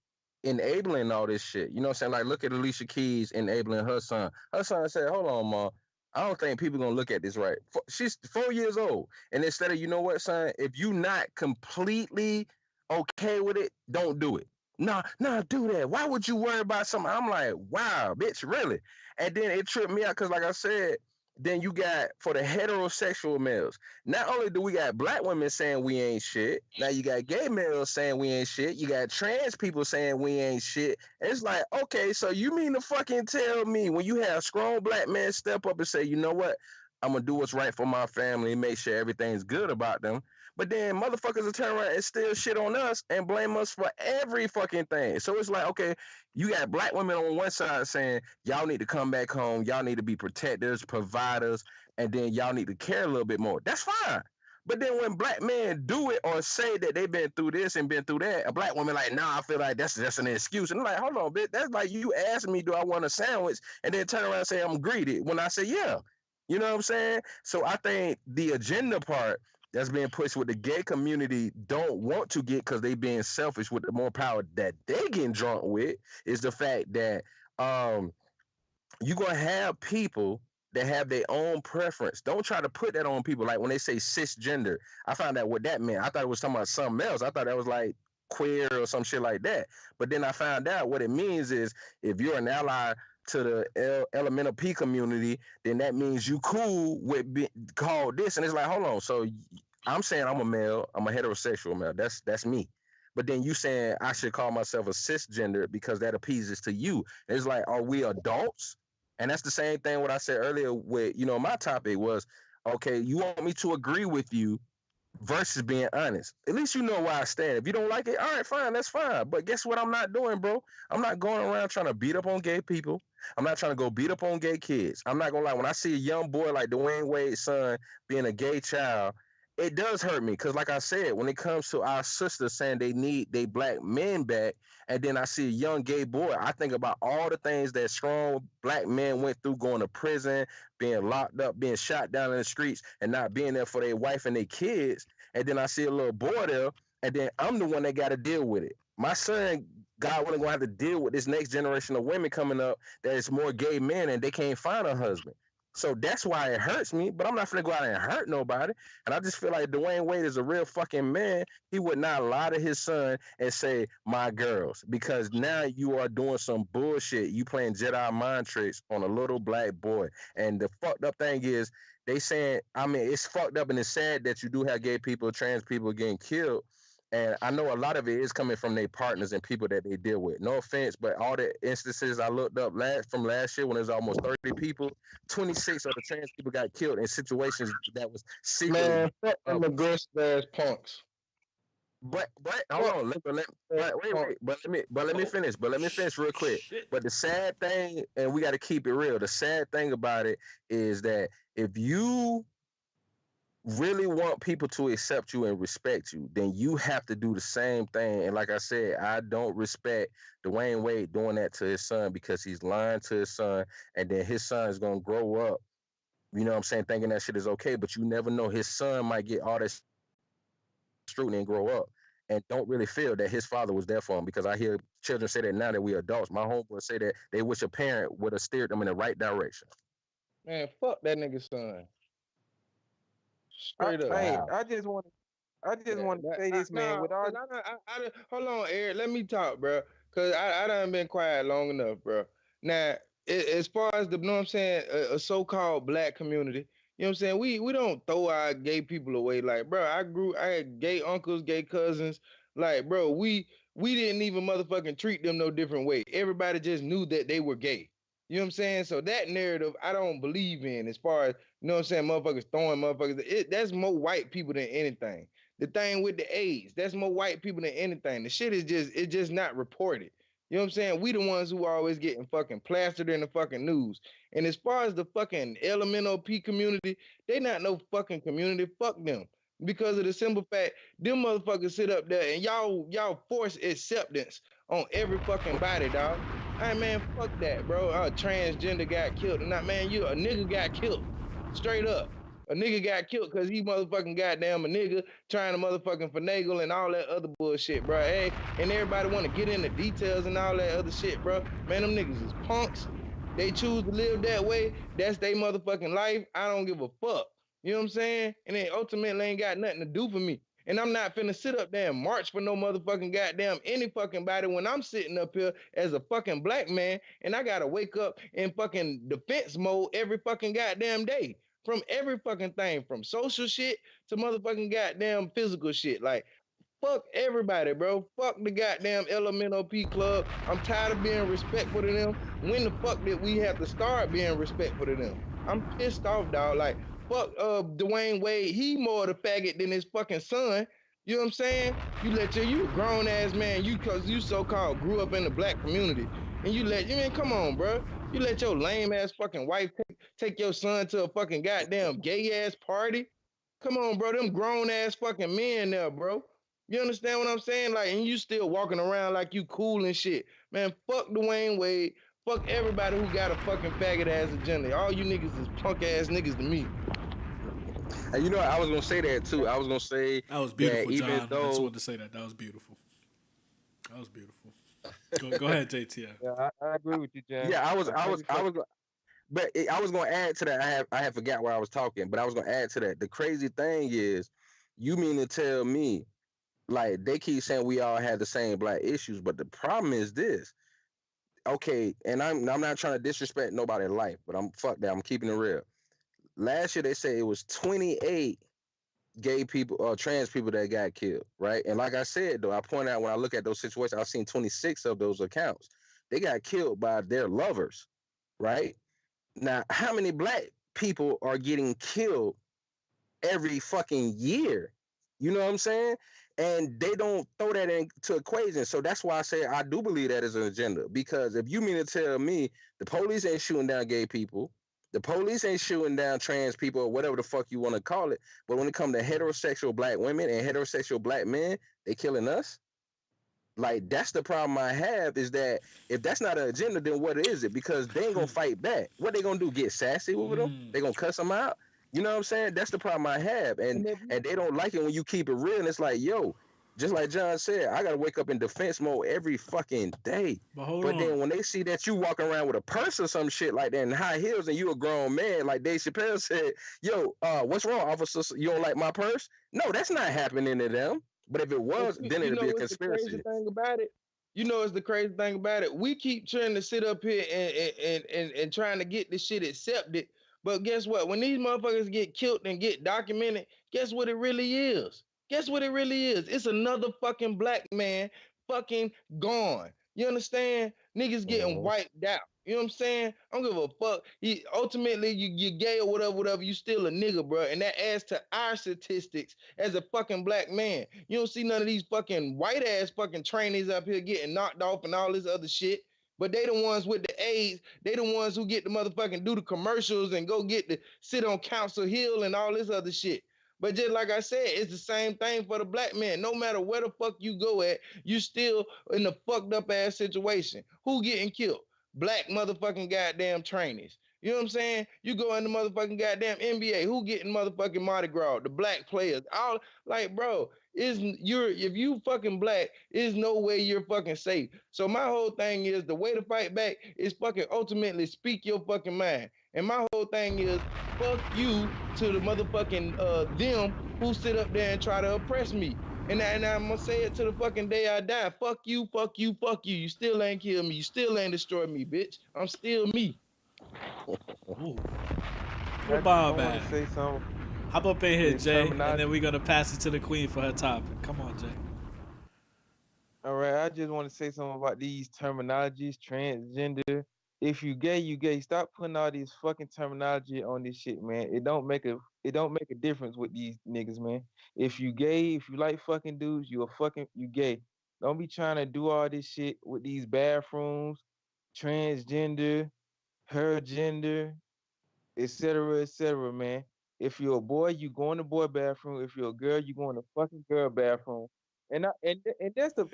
enabling all this shit. You know what I'm saying? Like, look at Alicia Keys enabling her son. Her son said, "Hold on, ma. I don't think people gonna look at this right." She's 4 years old, and instead of, you know what, son, if you not completely okay with it, don't do it. Nah, nah, do that. Why would you worry about something? I'm like, wow, bitch, really? And then it tripped me out because, like I said, then you got for the heterosexual males. Not only do we got black women saying we ain't shit, now you got gay males saying we ain't shit. You got trans people saying we ain't shit. And it's like, okay, so you mean to fucking tell me when you have strong black men step up and say, you know what? I'm gonna do what's right for my family and make sure everything's good about them. But then motherfuckers will turn around and still shit on us and blame us for every fucking thing. So it's like, okay, you got black women on one side saying y'all need to come back home, y'all need to be protectors, providers, and then y'all need to care a little bit more. That's fine. But then when black men do it or say that they've been through this and been through that, a black woman like, nah, I feel like that's just an excuse. And I'm like, hold on, bitch. That's like you asking me, do I want a sandwich? And then turn around and say I'm greedy when I say yeah. You know what I'm saying? So I think the agenda part that's being pushed with the gay community don't want to get because they being selfish with the more power that they getting drunk with is the fact that you're gonna have people that have their own preference. Don't try to put that on people. Like when they say cisgender, I found out what that meant. I thought it was talking about something else. I thought that was like queer or some shit like that. But then I found out what it means is if you're an ally to the elemental P community, then that means you cool with being called this. And it's like, hold on. So I'm saying I'm a male. I'm a heterosexual male. That's me. But then you saying I should call myself a cisgender because that appeases to you. It's like, are we adults? And that's the same thing what I said earlier with, my topic was, okay, you want me to agree with you versus being honest. At least you know where I stand. If you don't like it, all right, fine, that's fine. But guess what I'm not doing, bro? I'm not going around trying to beat up on gay people. I'm not trying to go beat up on gay kids. I'm not gonna lie. When I see a young boy like Dwayne Wade's son being a gay child, it does hurt me because, like I said, when it comes to our sisters saying they need they black men back, and then I see a young gay boy, I think about all the things that strong black men went through, going to prison, being locked up, being shot down in the streets, and not being there for their wife and their kids. And then I see a little boy there, and then I'm the one that got to deal with it. My son, God willing, gonna have to deal with this next generation of women coming up that is more gay men, and they can't find a husband. So that's why it hurts me, but I'm not gonna go out and hurt nobody. And I just feel like Dwayne Wade is a real fucking man. He would not lie to his son and say, my girls, because now you are doing some bullshit. You playing Jedi mind tricks on a little black boy. And the fucked up thing is, they saying, I mean, it's fucked up and it's sad that you do have gay people, trans people getting killed. And I know a lot of it is coming from their partners and people that they deal with. No offense, but all the instances I looked up from last year when it was almost 30 people, 26 of the trans people got killed in situations that was secretly. Man, fuck them aggressive ass punks. But hold on, let me finish. But let me finish real quick. Shit. But the sad thing, and we got to keep it real. The sad thing about it is that if you really want people to accept you and respect you, then you have to do the same thing. And like I said, I don't respect Dwayne Wade doing that to his son because he's lying to his son, and then his son is gonna grow up, you know what I'm saying, thinking that shit is okay. But you never know, his son might get all that scrutiny and grow up and don't really feel that his father was there for him. Because I hear children say that now that we adults. My homeboy say that they wish a parent would have steered them in the right direction. Man, fuck that nigga's son. Straight up. Wow. I just want to say this, man. With all, hold on, Eric. Let me talk, bro. Cause I done been quiet long enough, bro. Now, as far as the, you know what I'm saying, a so-called black community, you know what I'm saying, we don't throw our gay people away. Like, bro, I had gay uncles, gay cousins. Like, bro, we didn't even motherfucking treat them no different way. Everybody just knew that they were gay. You know what I'm saying? So that narrative, I don't believe in as far as, you know what I'm saying, motherfuckers throwing motherfuckers. That's more white people than anything. The thing with the AIDS, that's more white people than anything. The shit is it's just not reported. You know what I'm saying? We the ones who are always getting fucking plastered in the fucking news. And as far as the fucking elemental P community, they not no fucking community. Fuck them. Because of the simple fact, them motherfuckers sit up there and y'all force acceptance on every fucking body, dog. Hey man, fuck that, bro. A transgender got killed. Not man, you a nigga got killed. Straight up. A nigga got killed because he motherfucking goddamn a nigga trying to motherfucking finagle and all that other bullshit, bro. Hey, and everybody want to get into details and all that other shit, bro. Man, them niggas is punks. They choose to live that way. That's their motherfucking life. I don't give a fuck. You know what I'm saying? And it ultimately ain't got nothing to do for me. And I'm not finna sit up there and march for no motherfucking goddamn any fucking body when I'm sitting up here as a fucking black man and I gotta wake up in fucking defense mode every fucking goddamn day. From every fucking thing, from social shit to motherfucking goddamn physical shit. Like, fuck everybody, bro. Fuck the goddamn LMNOP club. I'm tired of being respectful to them. When the fuck did we have to start being respectful to them? I'm pissed off, dog. Like, fuck Dwayne Wade. He more the faggot than his fucking son. You know what I'm saying? You a grown ass man, you cause you so called grew up in the black community. And you mean come on, bro. You let your lame ass fucking wife take your son to a fucking goddamn gay ass party. Come on, bro. Them grown ass fucking men there, bro. You understand what I'm saying? Like, and you still walking around like you cool and shit. Man, fuck Dwayne Wade. Fuck everybody who got a fucking faggot ass agenda. All you niggas is punk ass niggas to me. And you know, I was gonna say that too. I was gonna say That was that beautiful, even John. I just though wanted to say that. That was beautiful. That was beautiful. Go ahead, JTF. Yeah, I agree with you, Jan. yeah, Maybe fuck. I was gonna add to that. I have forgot where I was talking, but I was gonna add to that. The crazy thing is, you mean to tell me, like they keep saying we all had the same black issues, but the problem is this. Okay, and I'm not trying to disrespect nobody's life, but I'm fuck that. I'm keeping it real. Last year they said it was 28 gay people or trans people that got killed, right? And like I said, though, I point out when I look at those situations, I've seen 26 of those accounts. They got killed by their lovers, right? Now, how many black people are getting killed every fucking year? You know what I'm saying? And they don't throw that into equation. So that's why I say I do believe that is an agenda. Because if you mean to tell me the police ain't shooting down gay people, the police ain't shooting down trans people or whatever the fuck you want to call it, but when it comes to heterosexual black women and heterosexual black men, they killing us. Like that's the problem I have is that if that's not an agenda, then what is it? Because they ain't gonna fight back. What they gonna do? Get sassy with them? Mm. They gonna cuss them out? You know what I'm saying? That's the problem I have, And if and they don't like it when you keep it real. And it's like, yo, just like John said, I gotta wake up in defense mode every fucking day. But hold But on. then when they see that you walking around with a purse or some shit like that in high heels and you a grown man, like Dave Chappelle said, yo, what's wrong, officer? You don't like my purse? No, that's not happening to them. But if it But was, then you it'd know be a what's the crazy conspiracy. thing about it? You know what's the crazy thing about it? We keep trying to sit up here and trying to get this shit accepted. But guess what? When these motherfuckers get killed and get documented, guess what it really is? Guess what it really is? It's another fucking black man fucking gone. You understand? Niggas getting Mhm. wiped out. You know what I'm saying? I don't give a fuck. Ultimately, you gay or whatever, you still a nigga, bro. And that adds to our statistics as a fucking black man. You don't see none of these fucking white ass fucking trainees up here getting knocked off and all this other shit. But they the ones with the AIDS. They the ones who get the motherfucking do the commercials and go get to sit on Council Hill and all this other shit. But just like I said, it's the same thing for the black man. No matter where the fuck you go at, you still in the fucked up ass situation. Who getting killed? Black motherfucking goddamn trainees. You know what I'm saying? You go in the motherfucking goddamn NBA. Who getting motherfucking Mardi Gras? The black players. All like, bro, if you fucking black, there's no way you're fucking safe. So my whole thing is the way to fight back is fucking ultimately speak your fucking mind. And my whole thing is fuck you to the motherfucking them who sit up there and try to oppress me. And I'm gonna say it to the fucking day I die. Fuck you, fuck you, fuck you. You still ain't kill me. You still ain't destroy me, bitch. I'm still me. Ooh. Where I Bob want at? to say something Hop up in here, with Jay, and then terminology. we're gonna pass it to the queen for her topic. Come on, Jay. All right, I just want to say something about these terminologies, transgender. If you gay, you gay. Stop putting all these fucking terminology on this shit, man. It don't make a difference with these niggas, man. If you gay, if you like fucking dudes, you gay. Don't be trying to do all this shit with these bathrooms, transgender, her gender, etc., etc., man. If you're a boy, you go in the boy bathroom. If you're a girl, you go in the fucking girl bathroom. And that's the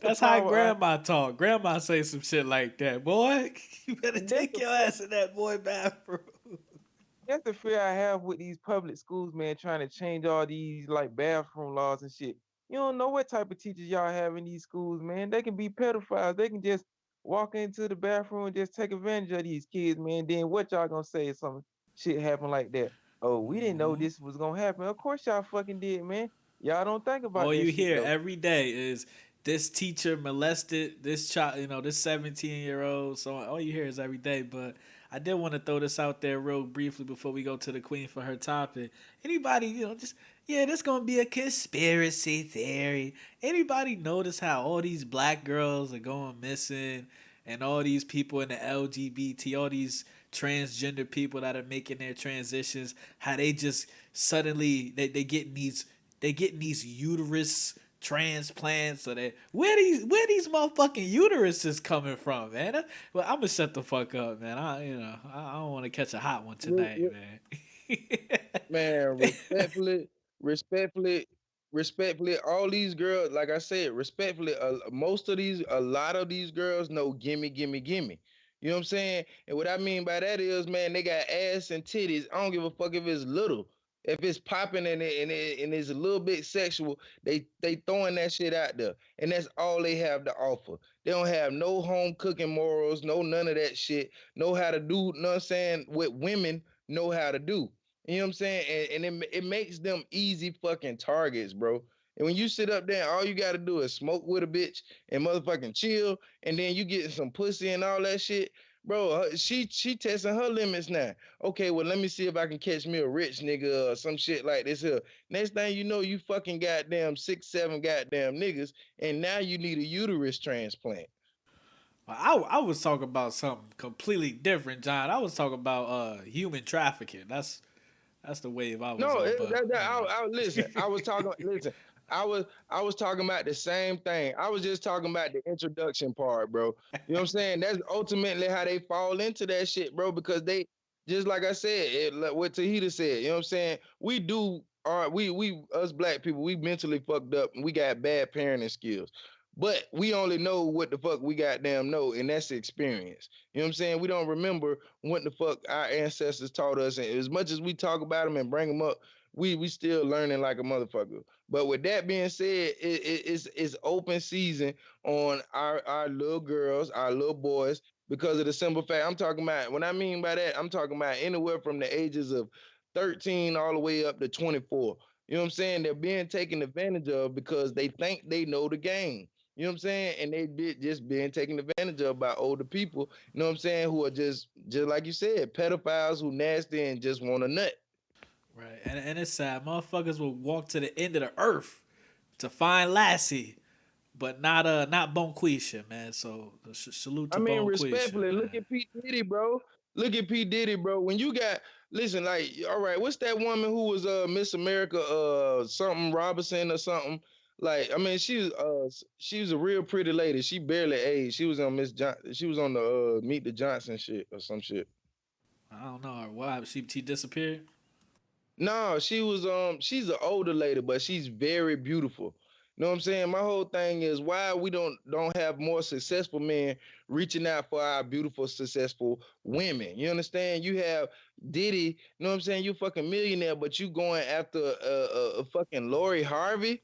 That's how power I grandma talk. Grandma say some shit like that. Boy, you better and that's take the your ass in that boy bathroom. That's the fear I have with these public schools, man, trying to change all these like bathroom laws and shit. You don't know what type of teachers y'all have in these schools, man. They can be pedophiles. They can just walk into the bathroom and just take advantage of these kids, man. Then what y'all gonna say if some shit happen like that? Oh, we didn't know Hmm. this was gonna happen. Of course y'all fucking did, man. Y'all don't think about All that you shit hear though. every day is this teacher molested this child, this 17-year-old. So all you hear is every day. But I did want to throw this out there real briefly before we go to the queen for her topic. Anybody, just yeah, this gonna be a conspiracy theory. Anybody notice how all these black girls are going missing, and all these people in the LGBT, all these transgender people that are making their transitions, how they just suddenly they getting these uterus transplants, so that where these motherfucking uteruses coming from, man? Well, I'm gonna shut the fuck up, man. I don't want to catch a hot one tonight, man. Man, respectfully, respectfully, all these girls, like I said, respectfully, a lot of these girls know gimme, gimme, gimme. You know what I'm saying? And what I mean by that is, man, they got ass and titties. I don't give a fuck if it's little. If it's popping and it's a little bit sexual, they throwing that shit out there. And that's all they have to offer. They don't have no home cooking morals, no none of that shit. Know how to do, you know what I'm saying, what women know how to do. You know what I'm saying? And it makes them easy fucking targets, bro. And when you sit up there, all you gotta do is smoke with a bitch and motherfucking chill, and then you getting some pussy and all that shit, bro. She testing her limits now. Okay, well let me see if I can catch me a rich nigga or some shit like this here. Next thing you know, you fucking goddamn 6, 7 goddamn niggas, and now you need a uterus transplant. I was talking about something completely different, John. I was talking about human trafficking. That's the wave I was No, on, but listen. I was talking. Listen, I was talking about the same thing. I was just talking about the introduction part, bro. You know what I'm saying? That's ultimately how they fall into that shit, bro. Because they just like I said, like what Tahita said. You know what I'm saying? We do. We us black people, we mentally fucked up and we got bad parenting skills. But we only know what the fuck we goddamn know, and that's experience. You know what I'm saying? We don't remember what the fuck our ancestors taught us, and as much as we talk about them and bring them up, we still learning like a motherfucker. But with that being said, it's open season on our little girls, our little boys, because of the simple fact I'm talking about. What I mean by that, I'm talking about anywhere from the ages of 13 all the way up to 24. You know what I'm saying? They're being taken advantage of because they think they know the game. You know what I'm saying? And they did just being taken advantage of by older people, you know what I'm saying, who are just like you said, pedophiles who nasty and just want a nut. right, and it's sad. Motherfuckers will walk to the end of the earth to find Lassie, but not Bonquisha, man. So salute I to mean, Bonquisha, respectfully, look man. at P. Diddy, bro. Look at P. Diddy, bro. When you got listen, like, all right, what's that woman who was Miss America, something Robinson or something? Like, I mean, she was a real pretty lady. She barely aged. She was on she was on the Meet the Johnson shit or some shit. I don't know why she disappeared. No, she's an older lady, but she's very beautiful. You know what I'm saying? My whole thing is why we don't have more successful men reaching out for our beautiful, successful women. You understand? You have Diddy, you know what I'm saying? You fucking millionaire, but you going after a fucking Lori Harvey.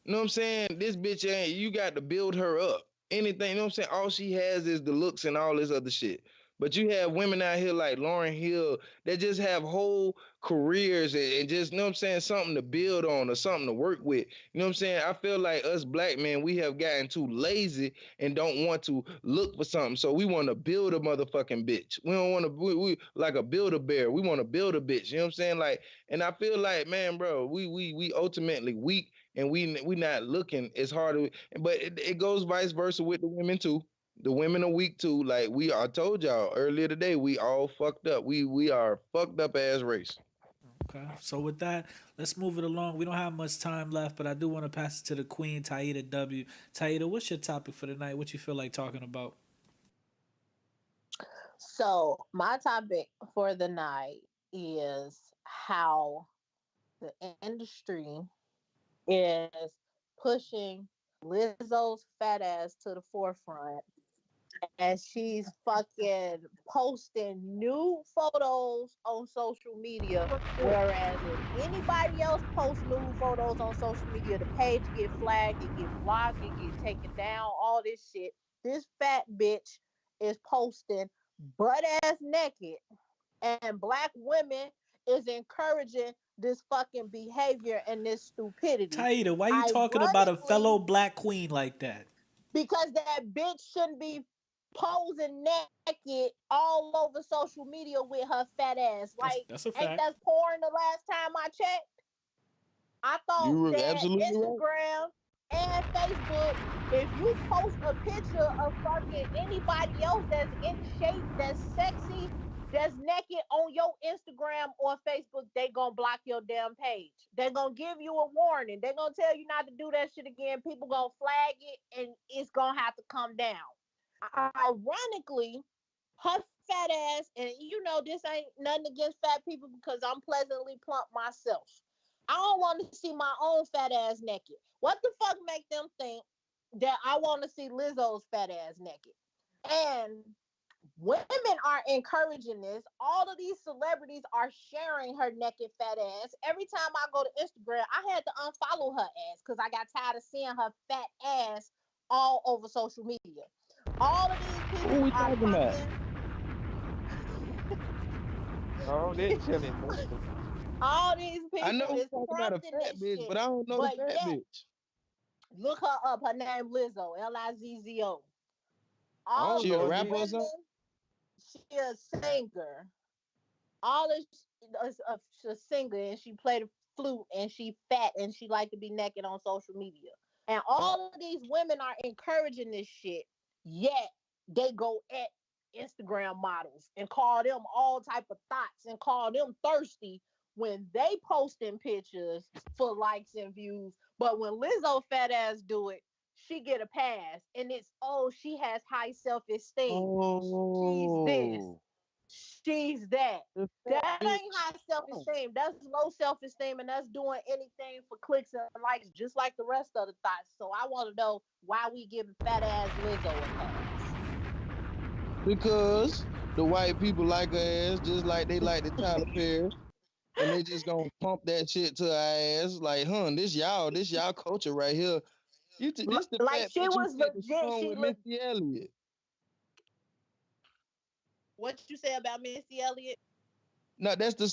You know what I'm saying? This bitch ain't, you got to build her up. Anything, you know what I'm saying? All she has is the looks and all this other shit. But you have women out here like Lauren Hill that just have whole careers and just, you know what I'm saying, something to build on or something to work with. You know what I'm saying? I feel like us black men, we have gotten too lazy and don't want to look for something. So we want to build a motherfucking bitch. We don't want to, we like a build a bear. We want to build a bitch. You know what I'm saying? Like, and I feel like, man, bro, we ultimately weak and we not looking as hard as, but it goes vice versa with the women too. The women are weak too. Like I told y'all earlier today, we all fucked up. We are fucked up as race. Okay, so with that, let's move it along. We don't have much time left, but I do want to pass it to the Queen Taida W. Taida, what's your topic for the night? What you feel like talking about? So, my topic for the night is how the industry is pushing Lizzo's fat ass to the forefront and she's fucking posting new photos on social media. Whereas if anybody else posts new photos on social media, the page get flagged, it get blocked, it get taken down, all this shit. This fat bitch is posting butt ass naked, and black women is encouraging this fucking behavior and this stupidity. Taida, why you talking about a Ironically, fellow black queen like that? because that bitch shouldn't be posing naked all over social media with her fat ass. That's Like, that's a ain't fact. that porn the last time I checked? I You thought were that absolutely right. Instagram and Facebook, if you post a picture of fucking anybody else that's in shape, that's sexy, that's naked on your Instagram or Facebook, they gonna block your damn page. They gonna give you a warning. They gonna tell you not to do that shit again. People gonna flag it, and it's gonna have to come down. Ironically, her fat ass, and you know this ain't nothing against fat people because I'm pleasantly plump myself. I don't want to see my own fat ass naked. What the fuck make them think that I want to see Lizzo's fat ass naked? And women are encouraging this. All of these celebrities are sharing her naked fat ass. Every time I go to Instagram, I had to unfollow her ass because I got tired of seeing her fat ass all over social media. All of these Who people we are talking about? fucking. Oh, they're telling no. All these I know people we is talking about a prompting fat this bitch, but shit, I don't know the but fat yet bitch. look her up. Her name Lizzo, Lizzo. I All don't She a know these her rapper or name. something? women, she a singer. All this a singer, and she played the flute, and she fat, and she like to be naked on social media. And all of these women are encouraging this shit, yet they go at Instagram models and call them all type of thoughts and call them thirsty when they posting pictures for likes and views. But when Lizzo fat ass do it, she get a pass, and it's, oh, she has high self-esteem. She's this, Oh, she's that. the fat That ain't bitch. high Oh. self-esteem. That's low self-esteem, and that's doing anything for clicks and likes, just like the rest of the thoughts. So I want to know why we giving fat ass Lizzo a pass. Because the white people like her ass just like they like the Tyler Perry, and they just gonna pump that shit to her ass like, huh, this y'all culture right here. This the Like fat she bitch who was did the legit. song with Missy Elliott. What you say about Missy Elliott? No, that's the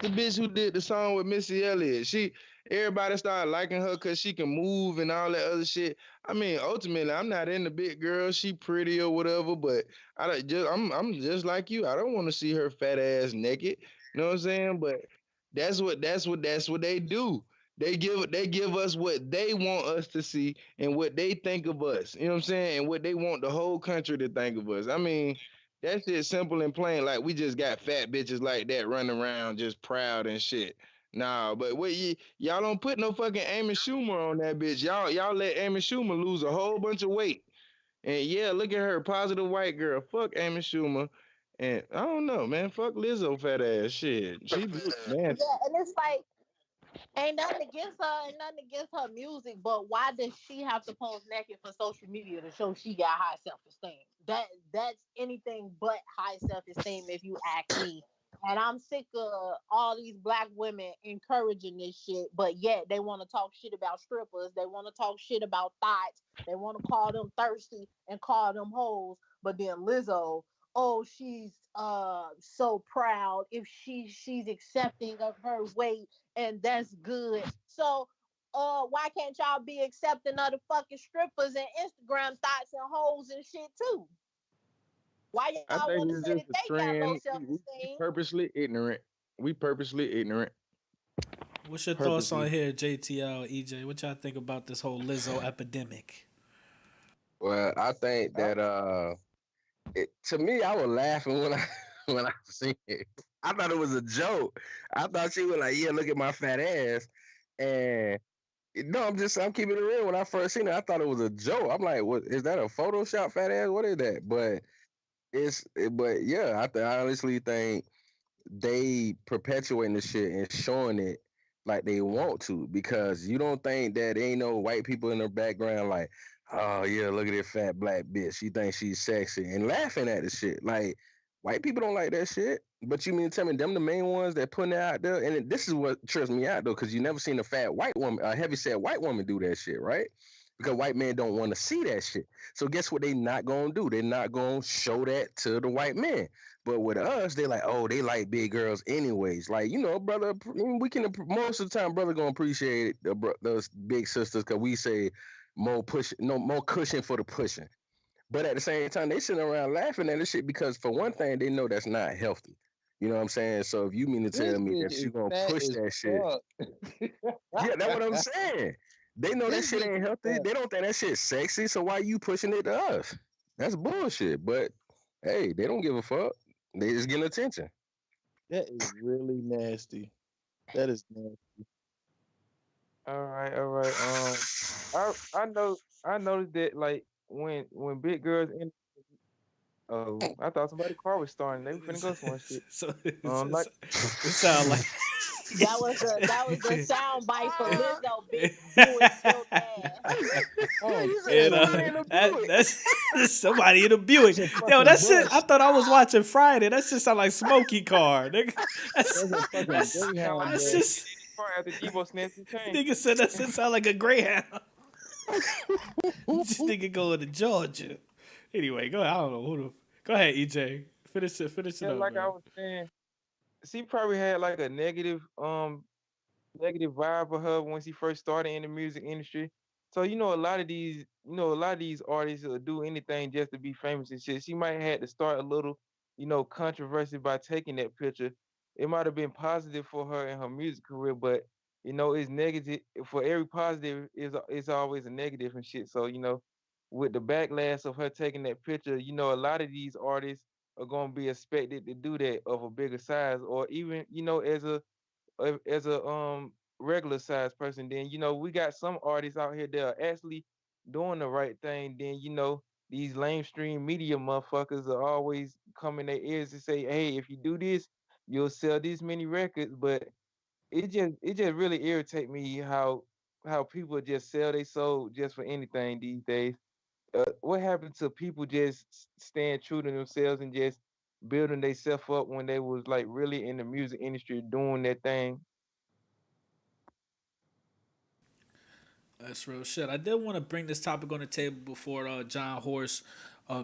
bitch who did the song with Missy Elliott. Everybody started liking her because she can move and all that other shit. I mean, ultimately, I'm not into big girl. She pretty or whatever, but I'm just like you. I don't want to see her fat ass naked. You know what I'm saying? But that's what they do. They give us what they want us to see and what they think of us. You know what I'm saying? And what they want the whole country to think of us. I mean, that shit simple and plain. Like we just got fat bitches like that running around just proud and shit. Nah, but y'all don't put no fucking Amy Schumer on that bitch. Y'all let Amy Schumer lose a whole bunch of weight. And yeah, look at her, positive white girl. Fuck Amy Schumer. And I don't know, man. Fuck Lizzo fat ass shit. She look nasty. Yeah, and it's like, ain't nothing against her music, but why does she have to pose naked for social media to show she got high self esteem? That's anything but high self esteem, if you ask me. And I'm sick of all these black women encouraging this shit, but yet they want to talk shit about strippers. They want to talk shit about thoughts. They want to call them thirsty and call them hoes. But then Lizzo, oh, she's so proud if she's accepting of her weight, and that's good. So why can't y'all be accepting of the fucking strippers and Instagram thoughts and hoes and shit too? Why I y'all think want to it's say just that a they got low trend. We self-esteem? purposely ignorant. We purposely ignorant. What's your thoughts on Purposely. here, JTL, EJ? What y'all think about this whole Lizzo epidemic? Well, I think I, that to me, I was laughing when I when I seen it. I thought it was a joke. I thought she was like, "Yeah, look at my fat ass," and no, I'm keeping it real. When I first seen it, I thought it was a joke. I'm like, "What is that? A Photoshop fat ass? What is that?" But yeah, I honestly think they perpetuating the shit and showing it like they want to because you don't think that ain't no white people in the background like, Oh yeah, look at that fat black bitch. She thinks she's sexy and laughing at the shit. Like white people don't like that shit. But you mean to tell me them the main ones that putting it out there? And this is what trips me out though, because you never seen a fat white woman, a heavy set white woman do that shit, right? Because white men don't want to see that shit. So guess what they not gonna do? They're not gonna show that to the white men. But with us, they like, oh, they like big girls anyways. Like, brother, we can most of the time, brother gonna appreciate those big sisters because we say more push, no more cushion for the pushing. But at the same time, they sitting around laughing at this shit because for one thing, they know that's not healthy. You know what I'm saying? So if you mean to This tell me bitch that is you gonna fat push as that shit, fuck. yeah, that's what I'm saying. They know that This shit bitch ain't is healthy. fat. They don't think that shit's sexy. So why you pushing it to us? That's bullshit. But hey, they don't give a fuck. They just getting attention. That is really nasty. That is nasty. All right, all right. I noticed that like when big girls in. Oh, I thought somebody car was starting. They were finna go somewhere. Shit. So Like it sound like That was the sound bite for Uh, Lizzo. Big Buick built ass. Oh, you said and somebody in the Buick. that's somebody in a that's Buick. a Yo, fucking that's it. bus. I thought I was watching Friday. That shit sound like Smokey Car. Nigga. That's a fucking sound like Greyhound That's that bus. just car after Debo snatched his chain. nigga said that shit sound like a Greyhound. This nigga going to Georgia. Anyway, go ahead. I don't know who the. Go ahead, EJ. Finish it Yeah, up, like I man. was saying, she probably had like a negative vibe for her when she first started in the music industry. So a lot of these artists will do anything just to be famous and shit. She might have had to start a little, controversy by taking that picture. It might have been positive for her in her music career, but it's negative. For every positive is always a negative and shit. So with the backlash of her taking that picture, a lot of these artists are gonna be expected to do that of a bigger size, or even as a regular size person. Then we got some artists out here that are actually doing the right thing. Then these lamestream media motherfuckers are always coming their ears to say, hey, if you do this, you'll sell this many records. But it just really irritate me how people just sell their soul just for anything these days. What happened to people just staying true to themselves and just building themselves up when they was like really in the music industry doing their thing? That's real shit. I did want to bring this topic on the table before John Horse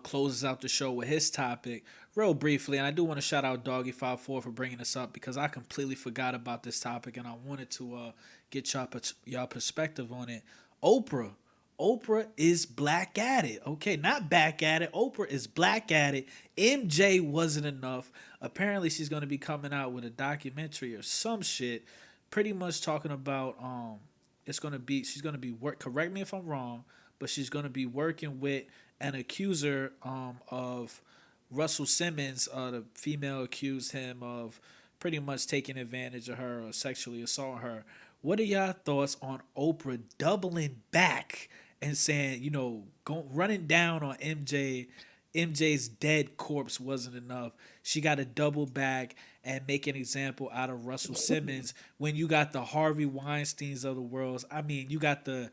closes out the show with his topic, real briefly. And I do want to shout out Doggy54 for bringing this up because I completely forgot about this topic and I wanted to get y'all perspective on it. Oprah. Oprah is black at it. Okay, not back at it. Oprah is black at it. MJ wasn't enough. Apparently, she's going to be coming out with a documentary or some shit, pretty much talking about it's gonna be she's gonna be work. Correct me if I'm wrong, but she's gonna be working with an accuser of Russell Simmons. The female accused him of pretty much taking advantage of her or sexually assaulting her. What are y'all thoughts on Oprah doubling back and saying, running down on MJ? MJ's dead corpse wasn't enough. She got to double back and make an example out of Russell Simmons when you got the Harvey Weinsteins of the world. I mean, you got the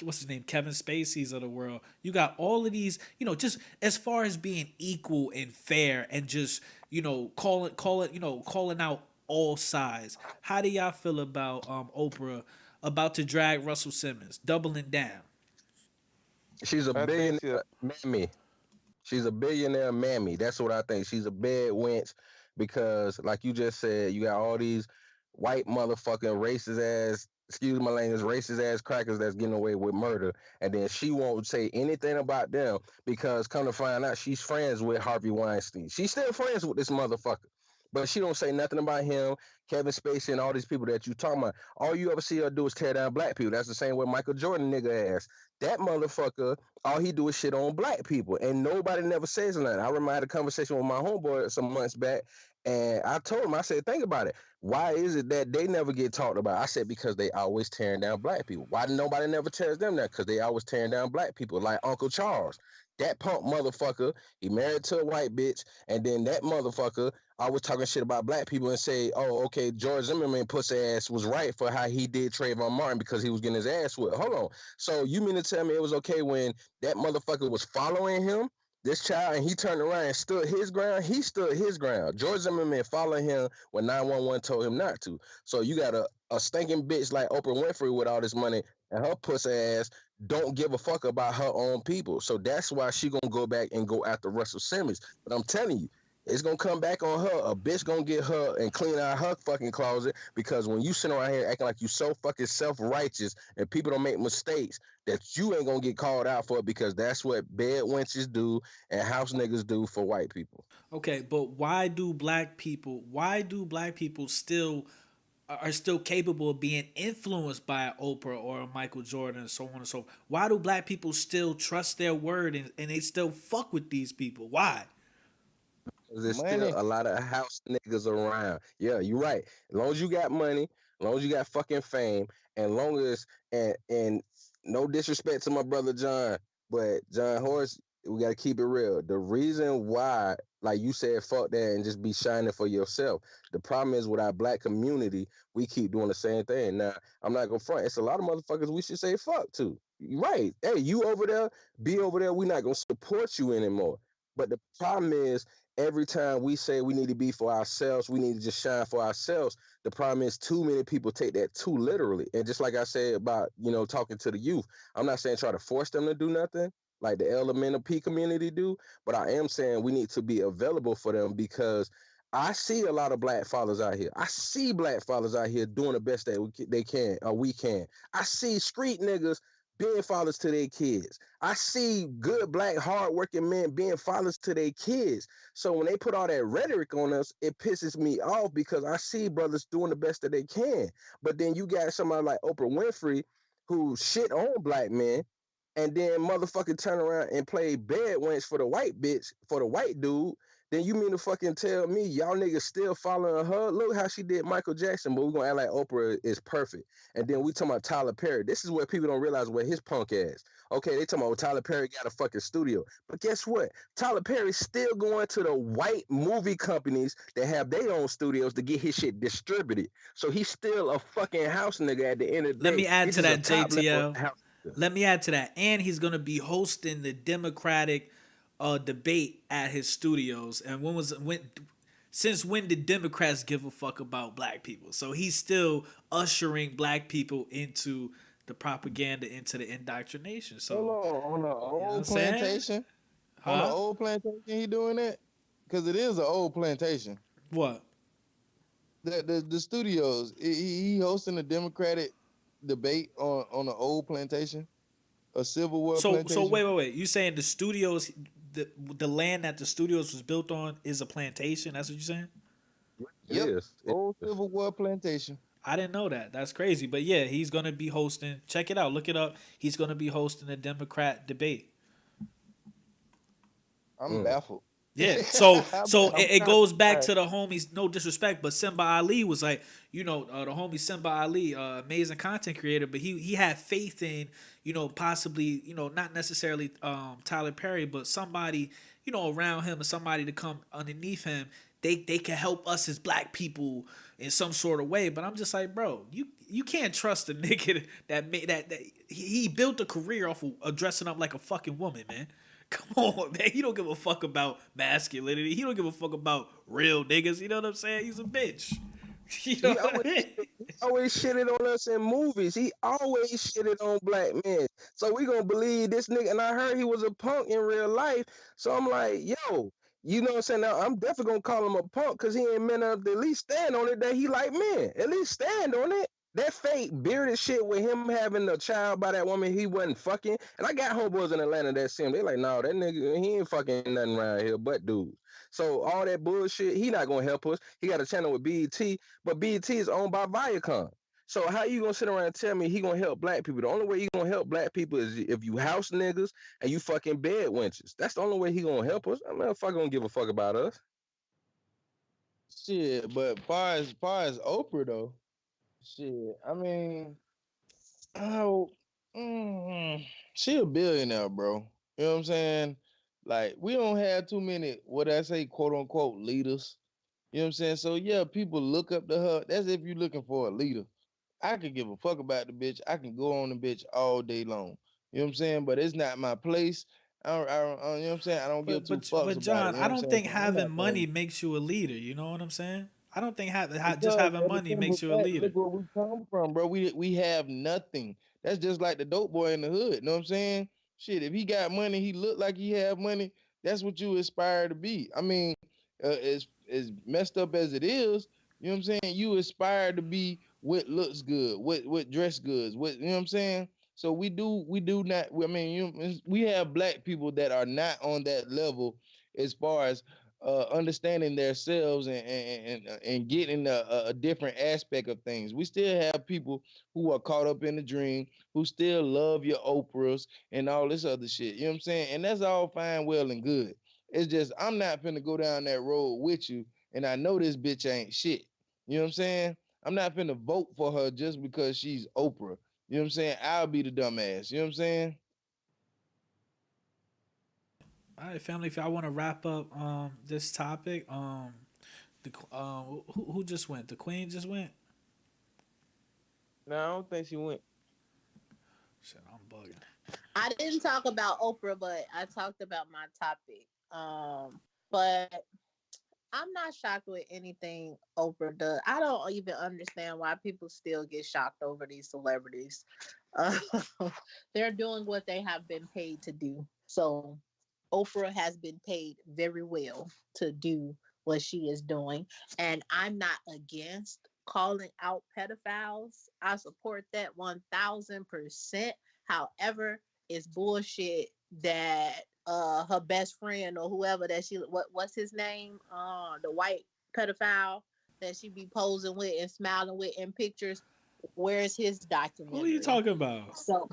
what's his name, Kevin Spacey's of the world. You got all of these, just as far as being equal and fair and just calling out all sides. How do y'all feel about Oprah about to drag Russell Simmons, doubling down? She's a I think billionaire so. mammy. She's a billionaire mammy. That's what I think. She's a bad wench because, like you just said, you got all these white motherfucking racist ass, excuse my language, racist ass crackers that's getting away with murder, and then she won't say anything about them because, come to find out, she's friends with Harvey Weinstein. She's still friends with this motherfucker. But she don't say nothing about him, Kevin Spacey, and all these people that you talking about. All you ever see her do is tear down black people. That's the same way Michael Jordan nigga ass. That motherfucker, all he do is shit on black people, and nobody never says nothing. I remember I had a conversation with my homeboy some months back, and I told him, I said, think about it. Why is it that they never get talked about? I said, because they always tearing down black people. Why nobody never tells them that? Because they always tearing down black people, like Uncle Charles. That punk motherfucker, he married to a white bitch, and then that motherfucker I was talking shit about black people and say, oh, okay, George Zimmerman pussy ass was right for how he did Trayvon Martin because he was getting his ass whipped. Hold on. So you mean to tell me it was okay when that motherfucker was following him, this child, and he turned around and stood his ground? He stood his ground. George Zimmerman following him when 911 told him not to. So you got a stinking bitch like Oprah Winfrey with all this money and her pussy ass don't give a fuck about her own people. So that's why she gonna go back and go after Russell Simmons. But I'm telling you, it's gonna come back on her. A bitch gonna get her and clean out her fucking closet because when you sit around here acting like you so fucking self-righteous and people don't make mistakes that you ain't gonna get called out for it because that's what bed wenches do and house niggas do for white people. Okay, but why do black people still are still capable of being influenced by Oprah or Michael Jordan and so on and so forth? Why do black people still trust their word and they still fuck with these people? Why? There's still Money. a lot of house niggas around. Yeah, you're right. As long as you got money, as long as you got fucking fame, and long as and no disrespect to my brother John, but John Horse, we gotta keep it real. The reason why, like you said, fuck that and just be shining for yourself. The problem is with our black community, we keep doing the same thing. Now, I'm not gonna front. It's a lot of motherfuckers we should say fuck to. You right. Hey, you over there, be over there. We not gonna support you anymore. But the problem is every time we say we need to be for ourselves, we need to just shine for ourselves. The problem is too many people take that too literally. And just like I said about, talking to the youth, I'm not saying try to force them to do nothing like the elemental P community do, but I am saying we need to be available for them because I see a lot of black fathers out here. I see black fathers out here doing the best that they can or we can. I see street niggas being fathers to their kids. I see good black hardworking men being fathers to their kids. So when they put all that rhetoric on us, it pisses me off because I see brothers doing the best that they can. But then you got somebody like Oprah Winfrey who shit on black men and then motherfucking turn around and play bed wench for the white bitch, for the white dude. Then you mean to fucking tell me y'all niggas still following her? Look how she did Michael Jackson, but we're gonna act like Oprah is perfect. And then we talking about Tyler Perry. This is where people don't realize where his punk ass. Okay, they talking about Tyler Perry got a fucking studio. But guess what? Tyler Perry's still going to the white movie companies that have their own studios to get his shit distributed. So he's still a fucking house nigga at the end of the Let day. me add He's to just a that, top level JTL. house nigga. Let me add to that. And he's gonna be hosting the Democratic debate at his studios. And since when did Democrats give a fuck about black people? So he's still ushering black people into the propaganda, into the indoctrination. Hold So on the you know what I'm old saying? plantation. On the Huh? old plantation, he doing that because it is an old plantation. What? The studios. He hosting a Democratic debate on the old plantation, a Civil War So plantation. wait. You saying the studios, the land that the studios was built on is a plantation? That's what you're saying? It Yep, is. It old is. Civil War plantation. I didn't know that. That's crazy. But yeah, he's gonna be hosting. Check it out. Look it up. He's gonna be hosting a Democrat debate. I'm Mm. baffled. Yeah. So I'm it kind of goes back surprised. to the homies. No disrespect, but Simba Ali was like, the homie Simba Ali, amazing content creator, but he had faith in, possibly, not necessarily Tyler Perry, but somebody, around him or somebody to come underneath him. They can help us as black people in some sort of way. But I'm just like, bro, you can't trust a nigga that made that he built a career off of dressing up like a fucking woman, man. Come on, man. He don't give a fuck about masculinity. He don't give a fuck about real niggas. You know what I'm saying? He's a bitch. You know He what I always mean? he always shitted on us in movies. He always shitted on black men. So we gonna believe this nigga. And I heard he was a punk in real life. So I'm like, yo, you know what I'm saying? Now I'm definitely gonna call him a punk because he ain't man enough to at least stand on it that he like men. At least stand on it. That fake bearded shit with him having a child by that woman he wasn't fucking. And I got homeboys in Atlanta that see him. They like, no, that nigga, he ain't fucking nothing around here but dudes. So all that bullshit, he not gonna help us. He got a channel with BET, but BET is owned by Viacom. So how you gonna sit around and tell me he gonna help black people? The only way he gonna help black people is if you house niggas and you fucking bed wenches. That's the only way he gonna help us. I mean, fuck gonna give a fuck about us. Shit, but far as Oprah though, shit. I mean, oh, she a billionaire, bro. You know what I'm saying? Like we don't have too many what I say, quote unquote, leaders. You know what I'm saying? So yeah, people look up to her. That's if you're looking for a leader. I could give a fuck about the bitch. I can go on the bitch all day long. You know what I'm saying? But it's not my place. You know what I'm saying? I don't give two fucks But about it. John, You know I what I'm don't saying? think So I'm having not money going makes you a leader. You know what I'm saying? I don't think just because having of the money simple makes you a fact, leader. look where we come from, bro. We have nothing. That's just like the dope boy in the hood. You know what I'm saying? Shit, if he got money, he look like he have money. That's what you aspire to be. I mean, as messed up as it is, you know what I'm saying? You aspire to be what looks good, what dress goods, what you know what I'm saying? So we do not. I mean, we have black people that are not on that level as far as understanding themselves and getting a different aspect of things. We still have people who are caught up in the dream, who still love your Oprahs and all this other shit. You know what I'm saying? And that's all fine, well, and good. It's just I'm not finna go down that road with you, and I know this bitch ain't shit. You know what I'm saying? I'm not finna vote for her just because she's Oprah. You know what I'm saying? I'll be the dumbass. You know what I'm saying? All right, family. If y'all want to wrap up this topic, who just went? The Queen just went. No, I don't think she went. Shit, I'm bugging. I didn't talk about Oprah, but I talked about my topic. But I'm not shocked with anything Oprah does. I don't even understand why people still get shocked over these celebrities. Uh, they're doing what they have been paid to do. So Oprah has been paid very well to do what she is doing. And I'm not against calling out pedophiles. I support that 1000%. However, it's bullshit that her best friend or whoever that what's his name? The white pedophile that she be posing with and smiling with in pictures. Where's his Who are you documentary? talking about? So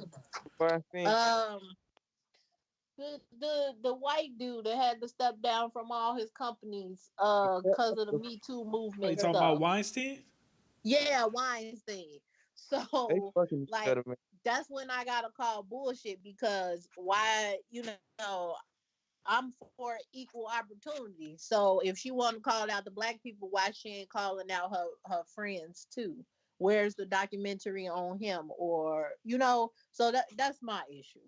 But I think um the white dude that had to step down from all his companies because of the Me Too Oh, you movement talking about stuff. Weinstein? Yeah, Weinstein. they So fucking each like other, man. that's when I gotta call bullshit because why I'm for equal opportunity. So if she want to call out the black people, why she ain't calling out her friends too? Where's the documentary on him? Or so that's my issue.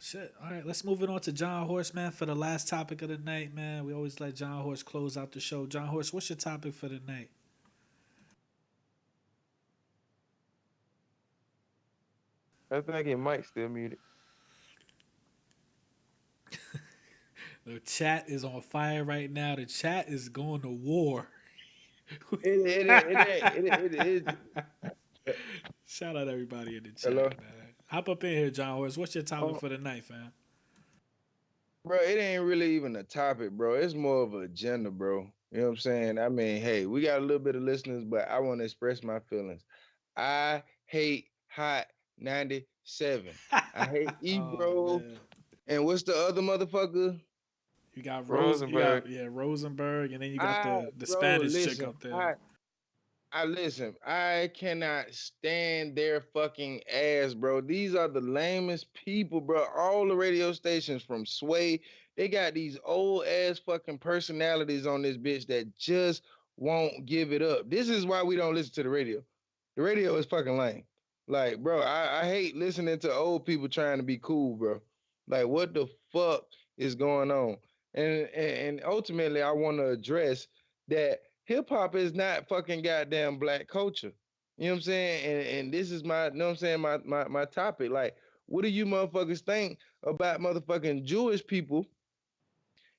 Shit. All right, let's move it on to John Horse, man, for the last topic of the night, man. We always let John Horse close out the show. John Horse, what's your topic for the night? I think it might still muted. The chat is on fire right now. The chat is going to war. It Shout out everybody in the chat, hello. man. Hop up in here, John Horse. What's your topic Oh, for the night, fam? Bro, it ain't really even a topic, bro. It's more of an agenda, bro. You know what I'm saying? I mean, hey, we got a little bit of listeners, but I want to express my feelings. I hate Hot 97. I hate Oh Ebro. man. And what's the other motherfucker? You got Rose, you Rosenberg. got Rosenberg, and then you got I, the bro, Spanish chick listen. up there. I listen. I cannot stand their fucking ass, bro. These are the lamest people, bro. All the radio stations from Sway, they got these old ass fucking personalities on this bitch that just won't give it up. This is why we don't listen to the radio. The radio is fucking lame. Like, bro, I hate listening to old people trying to be cool, bro. Like, what the fuck is going on? And ultimately, I want to address that hip hop is not fucking goddamn black culture. You know what I'm saying? And this is my, you know what I'm saying, my topic. Like, what do you motherfuckers think about motherfucking Jewish people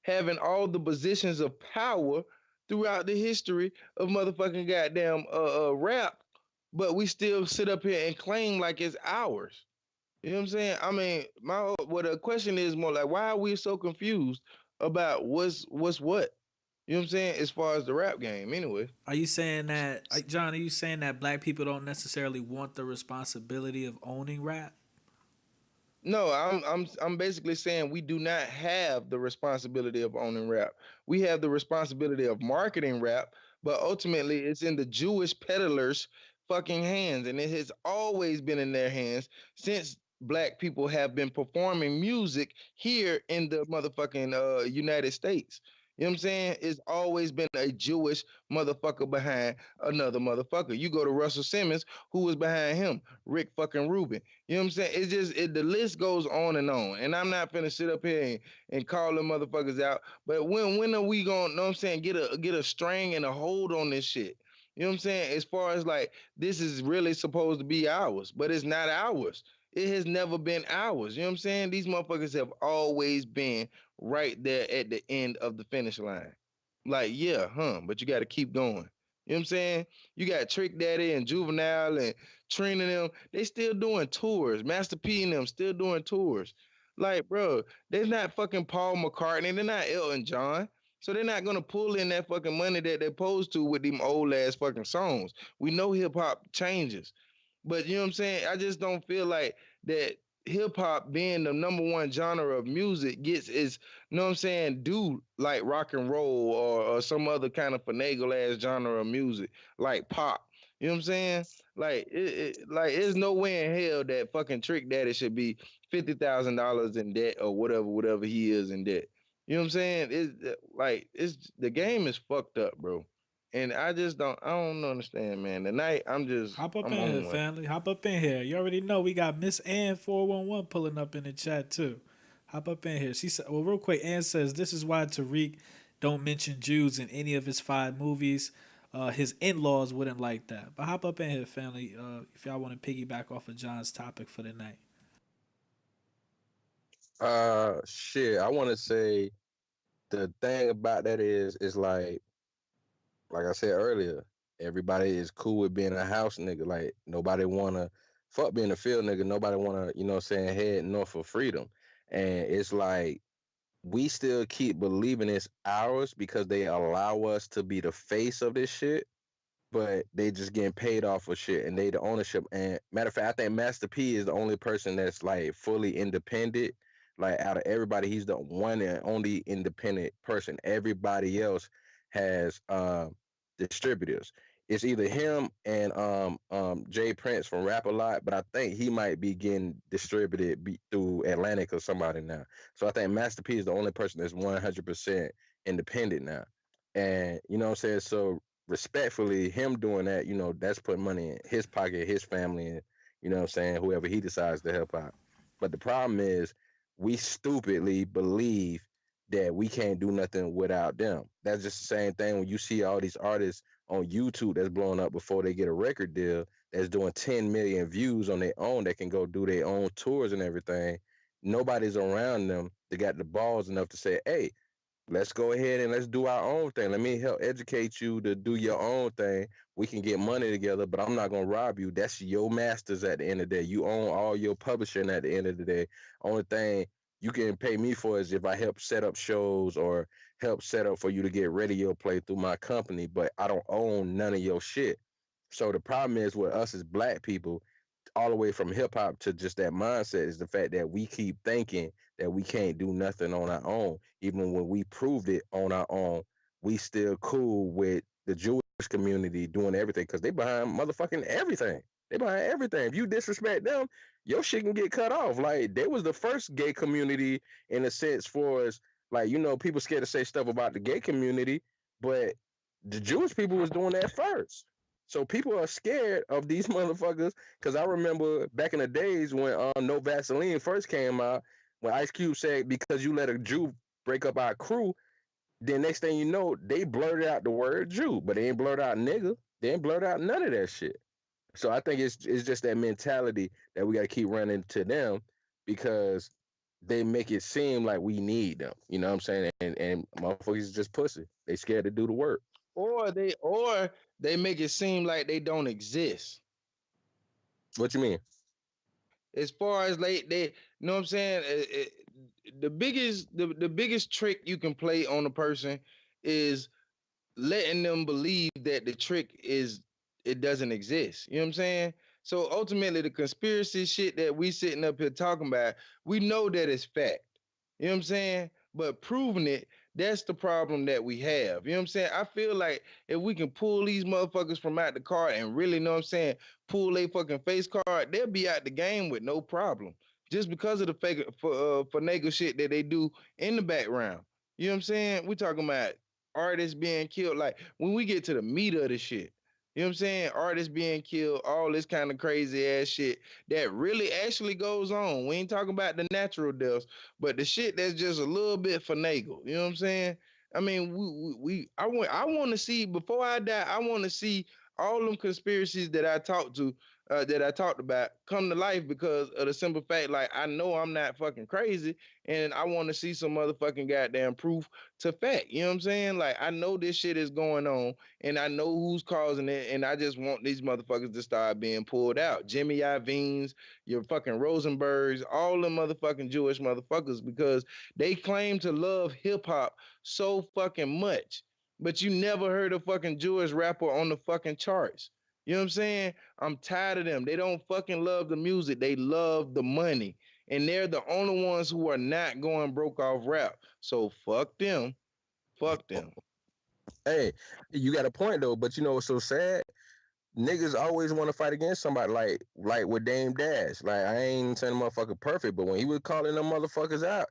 having all the positions of power throughout the history of motherfucking goddamn rap, but we still sit up here and claim like it's ours. You know what I'm saying? I mean, my what the question is more like, why are we so confused about what's what? You know what I'm saying? As far as the rap game, anyway. Are you saying that, John? Are you saying that black people don't necessarily want the responsibility of owning rap? No, I'm basically saying we do not have the responsibility of owning rap. We have the responsibility of marketing rap, but ultimately it's in the Jewish peddlers' fucking hands, and it has always been in their hands since black people have been performing music here in the motherfucking United States. You know what I'm saying? It's always been a Jewish motherfucker behind another motherfucker. You go to Russell Simmons, who was behind him? Rick fucking Rubin. You know what I'm saying? It's just the list goes on and on. And I'm not finna sit up here and call them motherfuckers out. But when are we gonna, know what I'm saying, get a string and a hold on this shit? You know what I'm saying? As far as like this is really supposed to be ours, but it's not ours. It has never been ours. You know what I'm saying? These motherfuckers have always been right there at the end of the finish line. Like, yeah, but you got to keep going. You know what I'm saying? You got Trick Daddy and Juvenile and Trina and them. They still doing tours. Master P and them still doing tours. Like, bro, they're not fucking Paul McCartney. They're not Elton John. So they're not gonna pull in that fucking money that they're supposed to with them old ass fucking songs. We know hip hop changes. But you know what I'm saying? I just don't feel like that hip hop being the number one genre of music gets is, you know what I'm saying, do like rock and roll or some other kind of finagle ass genre of music like pop. You know what I'm saying? Like like it's no way in hell that fucking Trick Daddy should be $50,000 in debt or whatever he is in debt. You know what I'm saying? It's like it's the game is fucked up, bro. And I don't understand, man. Tonight Hop up I'm in here, on one. family. Hop up in here. You already know we got Miss Ann 411 pulling up in the chat too. Hop up in here. She said, well, real quick, Ann says this is why Tariq don't mention Jews in any of his 5 movies. His in-laws wouldn't like that. But hop up in here, family. If y'all want to piggyback off of John's topic for the night. Shit. I want to say the thing about that is like I said earlier, everybody is cool with being a house nigga. Like nobody wanna fuck being a field nigga. Nobody wanna, you know what I'm saying, head north for freedom. And it's like we still keep believing it's ours because they allow us to be the face of this shit, but they just getting paid off for shit and they the ownership. And matter of fact, I think Master P is the only person that's like fully independent. Like out of everybody, he's the one and only independent person. Everybody else has distributors. It's either him and Jay Prince from Rap a Lot, but I think he might be getting distributed through Atlantic or somebody now. So I think Master P is the only person that's 100% independent now. And you know what I'm saying? So respectfully, him doing that, you know, that's putting money in his pocket, his family, and you know what I'm saying, whoever he decides to help out. But the problem is, we stupidly believe that we can't do nothing without them. That's just the same thing when you see all these artists on YouTube that's blowing up before they get a record deal, that's doing 10 million views on their own, that can go do their own tours and everything. Nobody's around them that got the balls enough to say, hey, let's go ahead and let's do our own thing. Let me help educate you to do your own thing. We can get money together, but I'm not gonna rob you. That's your masters at the end of the day. You own all your publishing at the end of the day. Only thing you can pay me for is if I help set up shows or help set up for you to get radio play through my company, but I don't own none of your shit. So the problem is with us as black people, all the way from hip hop to just that mindset, is the fact that we keep thinking that we can't do nothing on our own. Even when we proved it on our own, we still cool with the Jewish community doing everything because they behind motherfucking everything. They behind everything. If you disrespect them, your shit can get cut off. Like they was the first gay community in a sense for us. Like, you know, people scared to say stuff about the gay community, but the Jewish people was doing that first. So people are scared of these motherfuckers. Cause I remember back in the days when No Vaseline first came out, when Ice Cube said, because you let a Jew break up our crew, then next thing you know, they blurted out the word Jew, but they ain't blurred out nigga. They ain't blurred out none of that shit. So I think it's just that mentality that we got to keep running to them because they make it seem like we need them. You know what I'm saying? And motherfuckers is just pussy. They scared to do the work. Or they make it seem like they don't exist. What you mean? As far as they you know what I'm saying? The biggest trick you can play on a person is letting them believe that the trick is it doesn't exist. You know what I'm saying? So ultimately, the conspiracy shit that we sitting up here talking about, we know that it's fact. You know what I'm saying? But proving it, that's the problem that we have. You know what I'm saying? I feel like if we can pull these motherfuckers from out the car and really, know what I'm saying, pull a fucking face card, they'll be out the game with no problem. Just because of the fake for finagle shit that they do in the background. You know what I'm saying? We talking about artists being killed. Like when we get to the meat of the shit, you know what I'm saying? Artists being killed, all this kind of crazy ass shit that really actually goes on. We ain't talking about the natural deaths, but the shit that's just a little bit finagle. You know what I'm saying? I mean, I want to see before I die. I want to see all them conspiracies that I talked about come to life because of the simple fact, like I know I'm not fucking crazy, and I want to see some motherfucking goddamn proof to fact. You know what I'm saying? Like I know this shit is going on, and I know who's causing it, and I just want these motherfuckers to start being pulled out. Jimmy Iovine's, your fucking Rosenbergs, all the motherfucking Jewish motherfuckers, because they claim to love hip hop so fucking much, but you never heard a fucking Jewish rapper on the fucking charts. You know what I'm saying? I'm tired of them. They don't fucking love the music. They love the money. And they're the only ones who are not going broke off rap. So fuck them. Fuck them. Hey, you got a point though, but you know what's so sad? Niggas always want to fight against somebody like with Dame Dash. Like I ain't saying the motherfucker perfect, but when he was calling them motherfuckers out,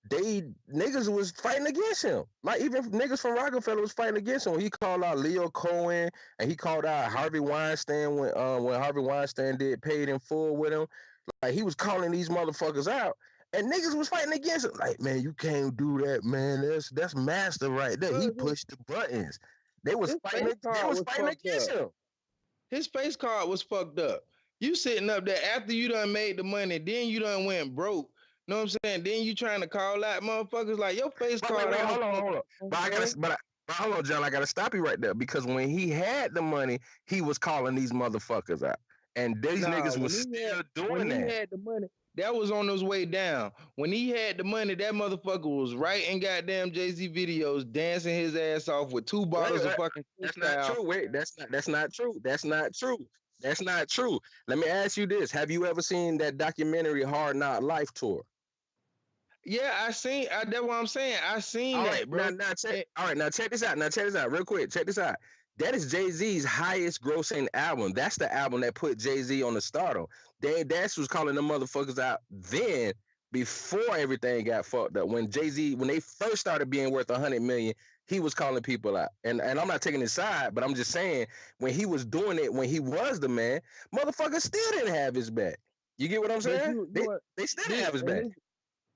they niggas was fighting against him. Like even niggas from Rockefeller was fighting against him. He called out Leo Cohen and he called out Harvey Weinstein when Harvey Weinstein did Paid in Full with him. Like he was calling these motherfuckers out. And niggas was fighting against him. Like, man, you can't do that, man. That's master right there. He pushed the buttons. They was His fighting. face They card was was fighting fucked against up. him. His face card was fucked up. You sitting up there after you done made the money, then you done went broke. Know what I'm saying? Then you trying to call out motherfuckers like your face card Wait, all hold on. fucked But I up, gotta, bro. but hold on, John. I gotta stop you right there because when he had the money, he was calling these motherfuckers out, and these Nah, niggas was still when doing he that. had the money, that was on his way down. When he had the money, that motherfucker was right in goddamn Jay-Z videos, dancing his ass off with two Wait, bottles of fucking that's not Cristal. true. Wait, that's not true. That's not true. That's not true. Let me ask you this: have you ever seen that documentary Hard Knock Life tour? Yeah, I seen. That's what I'm saying. I seen All right, that, bro. now check this out. Now check this out real quick. Check this out. That is Jay-Z's highest grossing album. That's the album that put Jay-Z on the stardom. Dave Dash was calling them motherfuckers out then before everything got fucked up. When Jay-Z, when they first started being worth 100 million, he was calling people out. And I'm not taking his side, but I'm just saying when he was doing it, when he was the man, motherfuckers still didn't have his back. You get what I'm But saying? you They still didn't this have his back.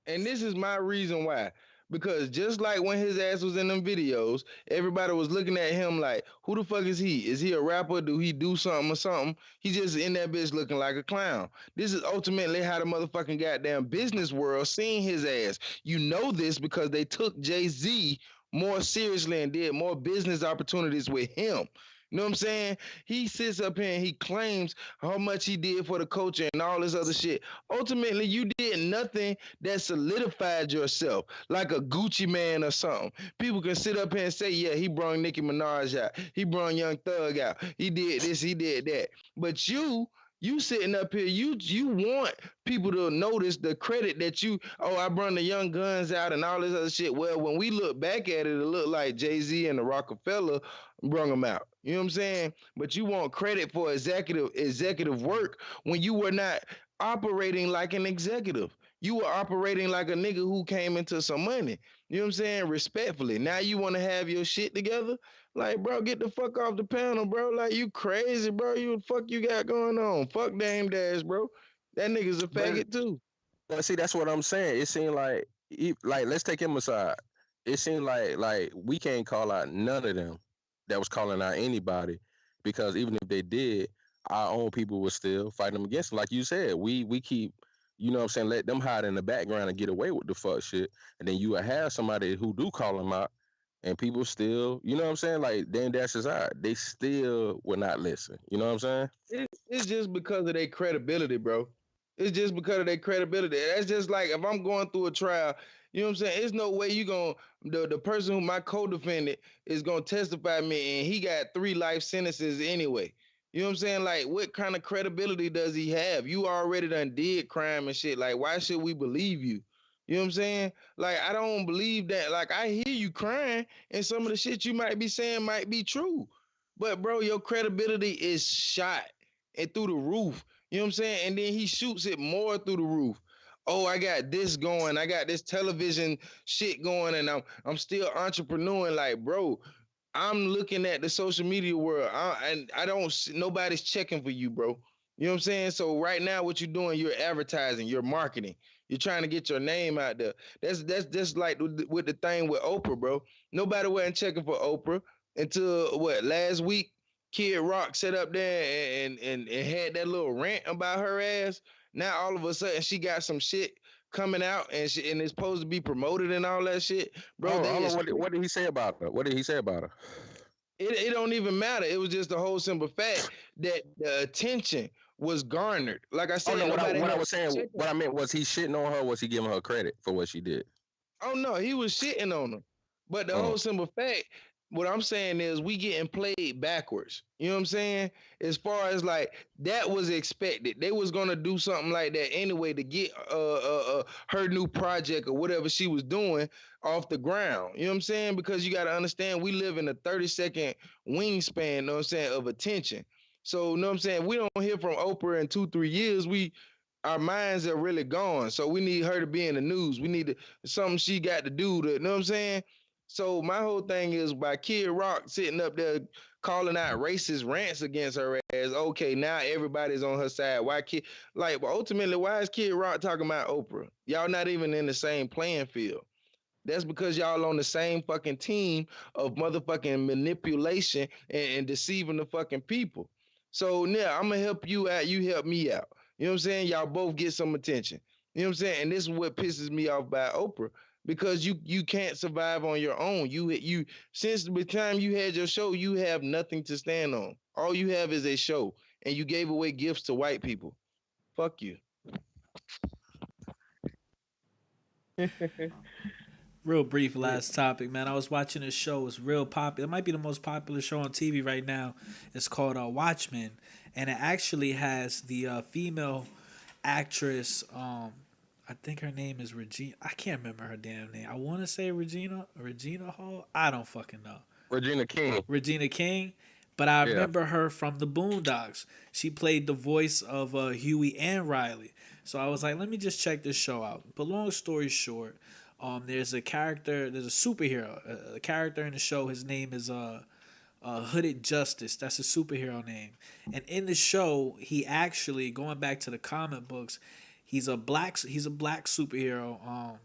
and this is my reason why. Because just like when his ass was in them videos, everybody was looking at him like, who the fuck is he? Is he a rapper? Do he do something or something? He just in that bitch looking like a clown. This is ultimately how the motherfucking goddamn business world seen his ass. You know this because they took Jay-Z more seriously and did more business opportunities with him. You know what I'm saying? He sits up here and he claims how much he did for the culture and all this other shit. Ultimately, you did nothing that solidified yourself like a Gucci man or something. People can sit up here and say, yeah, he brought Nicki Minaj out. He brought Young Thug out. He did this, he did that. But you sitting up here, you want people to notice the credit that I brought the Young Guns out and all this other shit. Well, when we look back at it, it looked like Jay-Z and the Rockefeller brung them out. You know what I'm saying? But you want credit for executive work when you were not operating like an executive. You were operating like a nigga who came into some money. You know what I'm saying? Respectfully. Now you want to have your shit together? Like, bro, get the fuck off the panel, bro. Like, you crazy, bro. You fuck you got going on. Fuck Dame Dash, bro. That nigga's a But faggot too. see, that's what I'm saying. It seemed like let's take him aside. It seemed like we can't call out none of them that was calling out anybody because even if they did, our own people would still fight them against them. Like you said, we keep what I'm saying, let them hide in the background and get away with the fuck shit. And then you will have somebody who do call them out and people still, you know what I'm saying? Like Dan Dash is out. They still will not listen. You know what I'm saying? It's just because of their credibility, bro. It's just because of their credibility. That's just like if I'm going through a trial, you know what I'm saying? It's no way you gonna the person who my co-defendant is gonna testify me and he got 3 life sentences anyway. You know what I'm saying? Like, what kind of credibility does he have? You already done did crime and shit. Like, why should we believe you? You know what I'm saying? Like, I don't believe that. Like, I hear you crying, and some of the shit you might be saying might be true. But bro, your credibility is shot and through the roof. You know what I'm saying? And then he shoots it more through the roof. oh, I got this going, I got this television shit going, and I'm still entrepreneuring. Like, bro, I'm looking at the social media world, and I don't nobody's checking for you, bro. You know what I'm saying? So right now, what you're doing, you're advertising, you're marketing, you're trying to get your name out there. That's just like with the thing with Oprah, bro. Nobody wasn't checking for Oprah until what last week. Kid Rock sat up there and had that little rant about her ass. Now all of a sudden she got some shit coming out and it's supposed to be promoted and all that shit, bro. Hold They on, is what did he say about her? What did he say about her? it don't even matter. It was just the whole simple fact that the attention was garnered. Like I Oh said, no, nobody what I had was saying, check. what I meant was he shitting on her. Was he giving her credit for what she did? Oh no, he was shitting on them. But the Uh, whole simple fact, what I'm saying is we getting played backwards. You know what I'm saying? As far as like that was expected. They was gonna do something like that anyway to get her new project or whatever she was doing off the ground. You know what I'm saying? Because you gotta understand we live in a 30-second wingspan, you know what I'm saying, of attention. So you know what I'm saying? We don't hear from Oprah in 2-3 years. We our minds are really gone. So we need her to be in the news. We need to something she got to do to, you know what I'm saying? So my whole thing is by Kid Rock sitting up there calling out racist rants against her ass. Okay, now everybody's on her side. Why Kid like but ultimately why is Kid Rock talking about Oprah? Y'all not even in the same playing field. That's because y'all on the same fucking team of motherfucking manipulation and deceiving the fucking people. So yeah, I'm gonna help you out, you help me out. You know what I'm saying? Y'all both get some attention. You know what I'm saying? And this is what pisses me off about Oprah. Because you can't survive on your own. You since the time you had your show, you have nothing to stand on. All you have is a show, and you gave away gifts to white people. Fuck you. Real brief last topic, man. I was watching a show. It's real popular. It might be the most popular show on TV right now. It's called Watchmen, and it actually has the female actress. I think her name is Regina. I can't remember her damn name. I want to say Regina Hall. I don't fucking know. Regina King. Regina King, but I Yeah. remember her from the Boondocks. She played the voice of Huey and Riley. So I was like, let me just check this show out. But long story short, there's a character, there's a superhero, a character in the show. His name is Hooded Justice. That's a superhero name. And in the show, he actually going back to the comic books, he's a black superhero.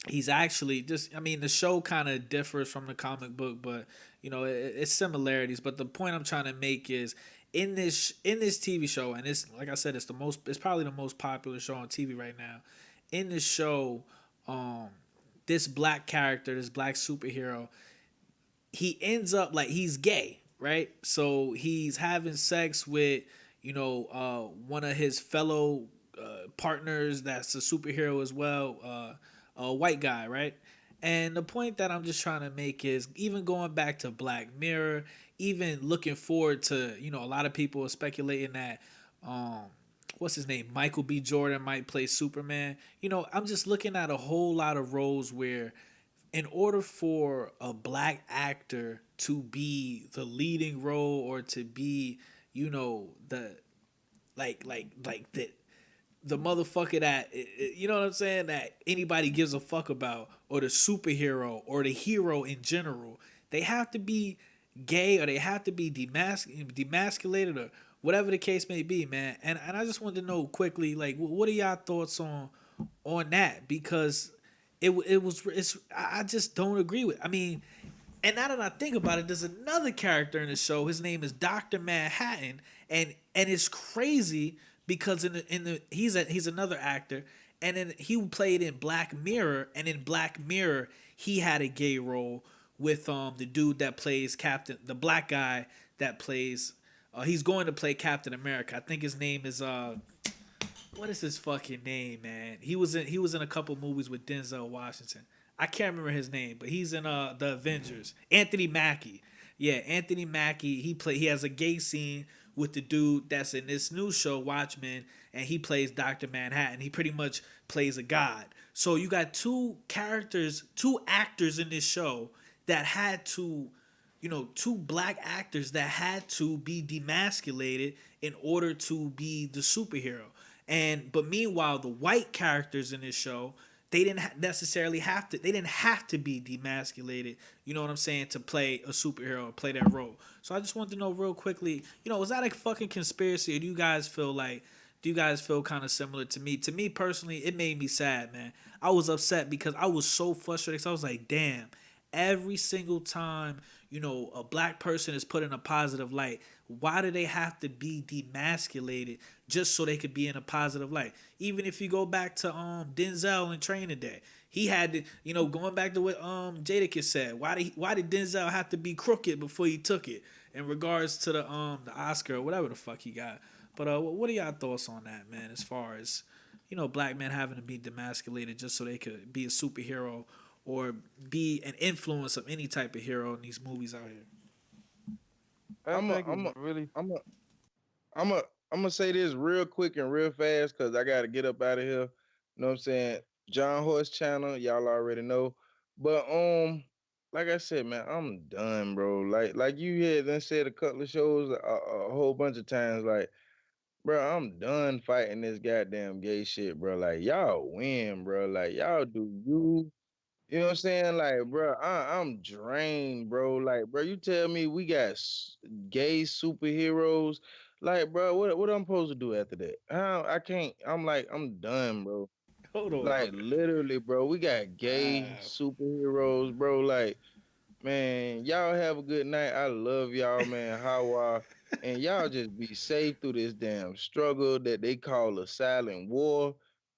He's actually just I mean the show kind of differs from the comic book, but it's similarities. But the point I'm trying to make is in this TV show, and it's like I said, it's probably the most popular show on TV right now. In this show, um this black character, this black superhero, he ends up like he's gay, right? So he's having sex with one of his fellow partners that's a superhero as well, a white guy, right? And the point that I'm just trying to make is even going back to Black Mirror, even looking forward to, a lot of people are speculating that what's his name? Michael B. Jordan might play Superman. I'm just looking at a whole lot of roles where in order for a black actor to be the leading role or to be, the like the motherfucker that you know what I'm saying, that anybody gives a fuck about, or the superhero or the hero in general, they have to be gay or they have to be demasculated or whatever the case may be, man. And I just wanted to know quickly, like, what are y'all thoughts on that? Because I just don't agree with. I mean, and now that I think about it, there's another character in the show. His name is Dr. Manhattan, and it's crazy because he's another actor, and then he played in Black Mirror, and in Black Mirror he had a gay role with the dude that plays the black guy that plays. He's going to play Captain America. I think his name is what is his fucking name, man? He was in a couple movies with Denzel Washington. I can't remember his name, but he's in the Avengers. Anthony Mackie. Yeah, Anthony Mackie. He has a gay scene with the dude that's in this new show, Watchmen, and he plays Dr. Manhattan. He pretty much plays a god. So you got two actors in this show that had to, two black actors that had to be demasculated in order to be the superhero. But meanwhile, the white characters in this show, they didn't necessarily have to. They didn't have to be demasculated. You know what I'm saying, to play a superhero or play that role. So I just want to know real quickly. Was that a fucking conspiracy, or do you guys feel like? Do you guys feel kind of similar to me? To me personally, it made me sad, man. I was upset because I was so frustrated. So I was like, damn, every single time, a black person is put in a positive light, why do they have to be demasculated just so they could be in a positive light? Even if you go back to Denzel in Training Day, he had to, going back to what Jadakiss said, why did Denzel have to be crooked before he took it in regards to the Oscar or whatever the fuck he got? But what are y'all thoughts on that, man? As far as black men having to be demasculated just so they could be a superhero or be an influence of any type of hero in these movies out here. I I'm a, think I'm it's a, really I'm a, I'm a, I'm gonna say this real quick and real fast because I gotta get up out of here. You know what I'm saying? John Horse channel, y'all already know. But like I said, man, I'm done, bro. Like you had done said a couple of shows a whole bunch of times, like, bro, I'm done fighting this goddamn gay shit, bro. Like y'all win, bro. Like y'all do you. You know what I'm saying? Like, bro, I'm drained, bro. Like, bro, you tell me we got gay superheroes. Like, bro, what I'm supposed to do after that? I can't. I'm like, I'm done, bro. Hold on. Like, literally, bro, we got gay superheroes, bro. Like, man, y'all have a good night. I love y'all, man. How and y'all just be safe through this damn struggle that they call a silent war.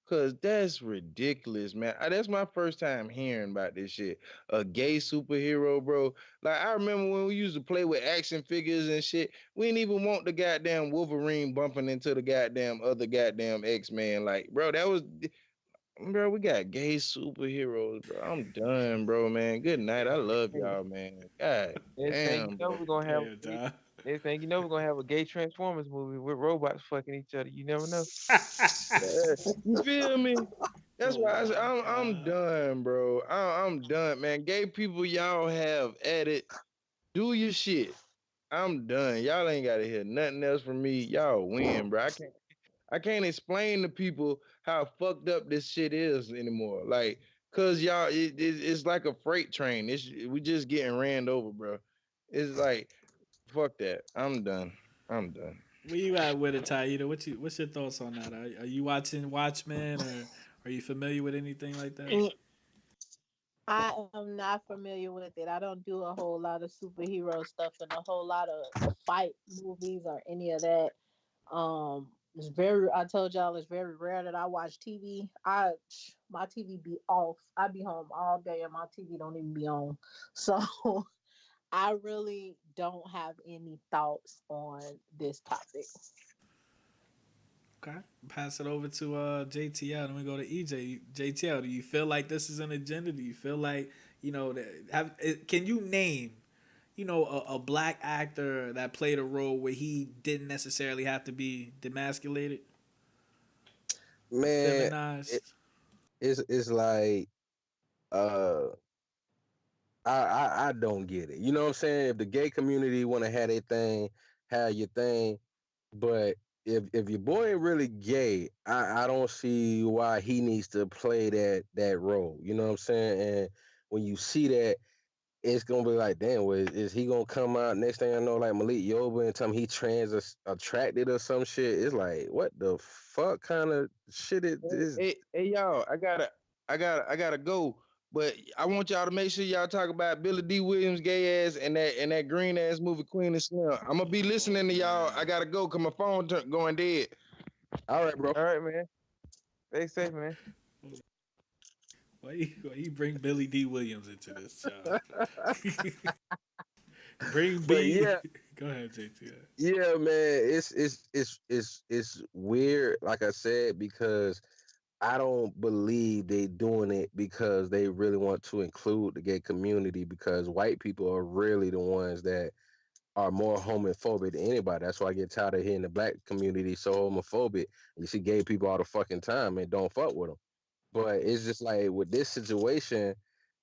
Cause that's ridiculous, man. That's my first time hearing about this shit. A gay superhero, bro. Like I remember when we used to play with action figures and shit. We didn't even want the goddamn Wolverine bumping into the goddamn other goddamn X-Men. Like, bro, that was bro, we got gay superheroes, bro. I'm done, bro, man. Good night. I love hey, y'all, man. God next thing you damn, know bro. we're gonna have Damn, John. next thing you know we're gonna have a gay Transformers movie with robots fucking each other. You never know. Yeah. You feel me? That's Oh why I said my I'm god. done, bro. I'm done, man. Gay people, y'all have at it. Do your shit. I'm done. Y'all ain't gotta hear nothing else from me. Y'all win, bro. I can't explain to people how fucked up this shit is anymore. Like, cause y'all, it's like a freight train. We just getting ran over, bro. It's like, fuck that. I'm done. I'm done. Where you at with it, Taida? What's your thoughts on that? Are you watching Watchmen, or are you familiar with anything like that? I am not familiar with it. I don't do a whole lot of superhero stuff and a whole lot of fight movies or any of that. It's very. I told y'all it's very rare that I watch TV. My TV be off. I be home all day and my TV don't even be on. So I really don't have any thoughts on this topic. Okay, pass it over to JTL. Then we go to EJ. JTL, do you feel like this is an agenda? Do you feel like can you name a black actor that played a role where he didn't necessarily have to be demasculated, Man, it, feminized? it's like uh I don't get it. You know what I'm saying? If the gay community want to have their thing, have your thing, but if your boy ain't really gay, I don't see why he needs to play that role. You know what I'm saying? And when you see that, it's gonna be like, damn, is he gonna come out next thing I know like Malik Yoba and tell me he trans attracted or some shit? It's like, what the fuck kind of shit it is? Hey, y'all, I gotta go. But I want y'all to make sure y'all talk about Billy D. Williams' gay ass and that green ass movie Queen and Slim. I'm gonna be Oh listening to y'all. I man, gotta go cause my phone going dead. All right, bro. All right, man. Stay safe, man. why you bring Billy D. Williams into this, child? Bring But B. yeah, Go ahead, JT. yeah, man, it's weird, like I said, because I don't believe they doing it because they really want to include the gay community because white people are really the ones that are more homophobic than anybody. That's why I get tired of hearing the black community so homophobic. You see gay people all the fucking time and don't fuck with them. But it's just like with this situation,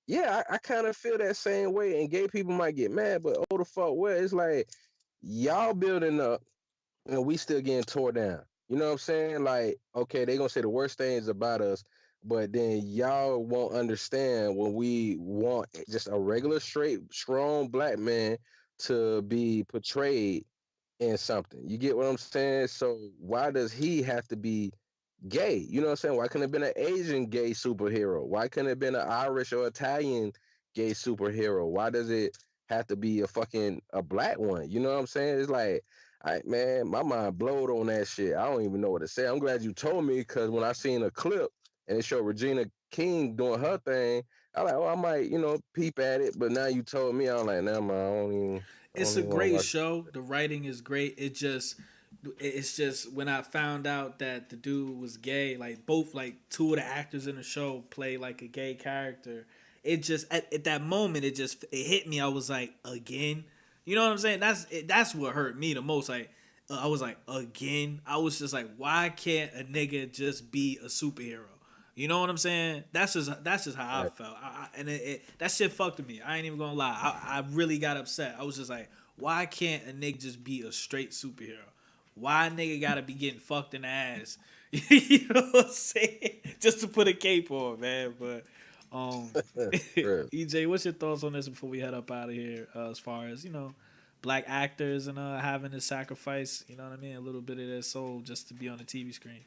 yeah, I kind of feel that same way. And gay people might get mad, but oh the fuck, well, it's like y'all building up and we still getting tore down. You know what I'm saying? Like, okay, they gonna say the worst things about us, but then y'all won't understand when we want just a regular, straight, strong black man to be portrayed in something. You get what I'm saying? So why does he have to be gay? You know what I'm saying? Why couldn't it have been an Asian gay superhero? Why couldn't it have been an Irish or Italian gay superhero? Why does it have to be a fucking a black one? You know what I'm saying? It's like, man, my mind blowed on that shit. I don't even know what to say. I'm glad you told me because when I seen a clip and it showed Regina King doing her thing, I like, oh, I might, peep at it. But now you told me, I'm like, nah, man, I It's don't a even want to great watch. show. The writing is great. It's just when I found out that the dude was gay, like both like two of the actors in the show play like a gay character. It just at that moment it hit me. I was like, again, you know what I'm saying? That's what hurt me the most. Like I was like, again. I was just like, why can't a nigga just be a superhero? You know what I'm saying? That's just how I Right. felt. And that shit fucked with me. I ain't even gonna lie. I really got upset. I was just like, why can't a nigga just be a straight superhero? Why a nigga gotta be getting fucked in the ass? You know what I'm saying? Just to put a cape on, man. But um, Real. EJ, what's your thoughts on this before we head up out of here? As far as black actors and having to sacrifice, you know what I mean, a little bit of their soul just to be on the TV screen.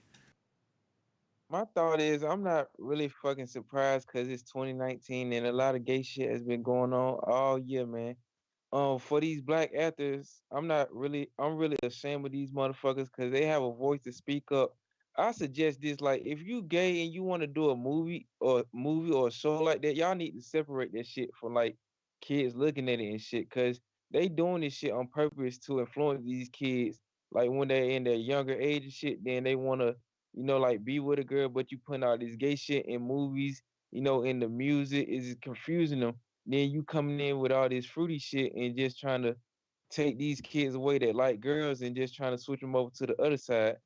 My thought is I'm not really fucking surprised because it's 2019 and a lot of gay shit has been going on all year, man. For these black actors, I'm really ashamed of these motherfuckers because they have a voice to speak up. I suggest this, like, if you gay and you want to do a movie or a show like that, y'all need to separate that shit from like kids looking at it and shit, cause they doing this shit on purpose to influence these kids. Like when they're in their younger age and shit, then they wanna, like be with a girl, but you putting out this gay shit in movies, in the music is confusing them. Then you coming in with all this fruity shit and just trying to take these kids away that like girls and just trying to switch them over to the other side.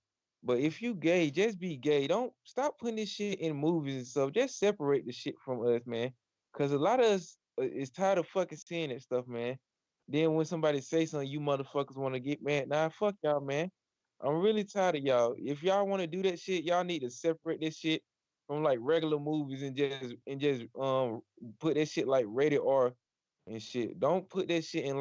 But if you gay, just be gay. Don't stop putting this shit in movies and stuff. Just separate the shit from us, man. Cause a lot of us is tired of fucking seeing that stuff, man. Then when somebody say something, you motherfuckers want to get mad. Nah, fuck y'all, man. I'm really tired of y'all. If y'all want to do that shit, y'all need to separate this shit from like regular movies and just put that shit like rated R and shit. Don't put that shit in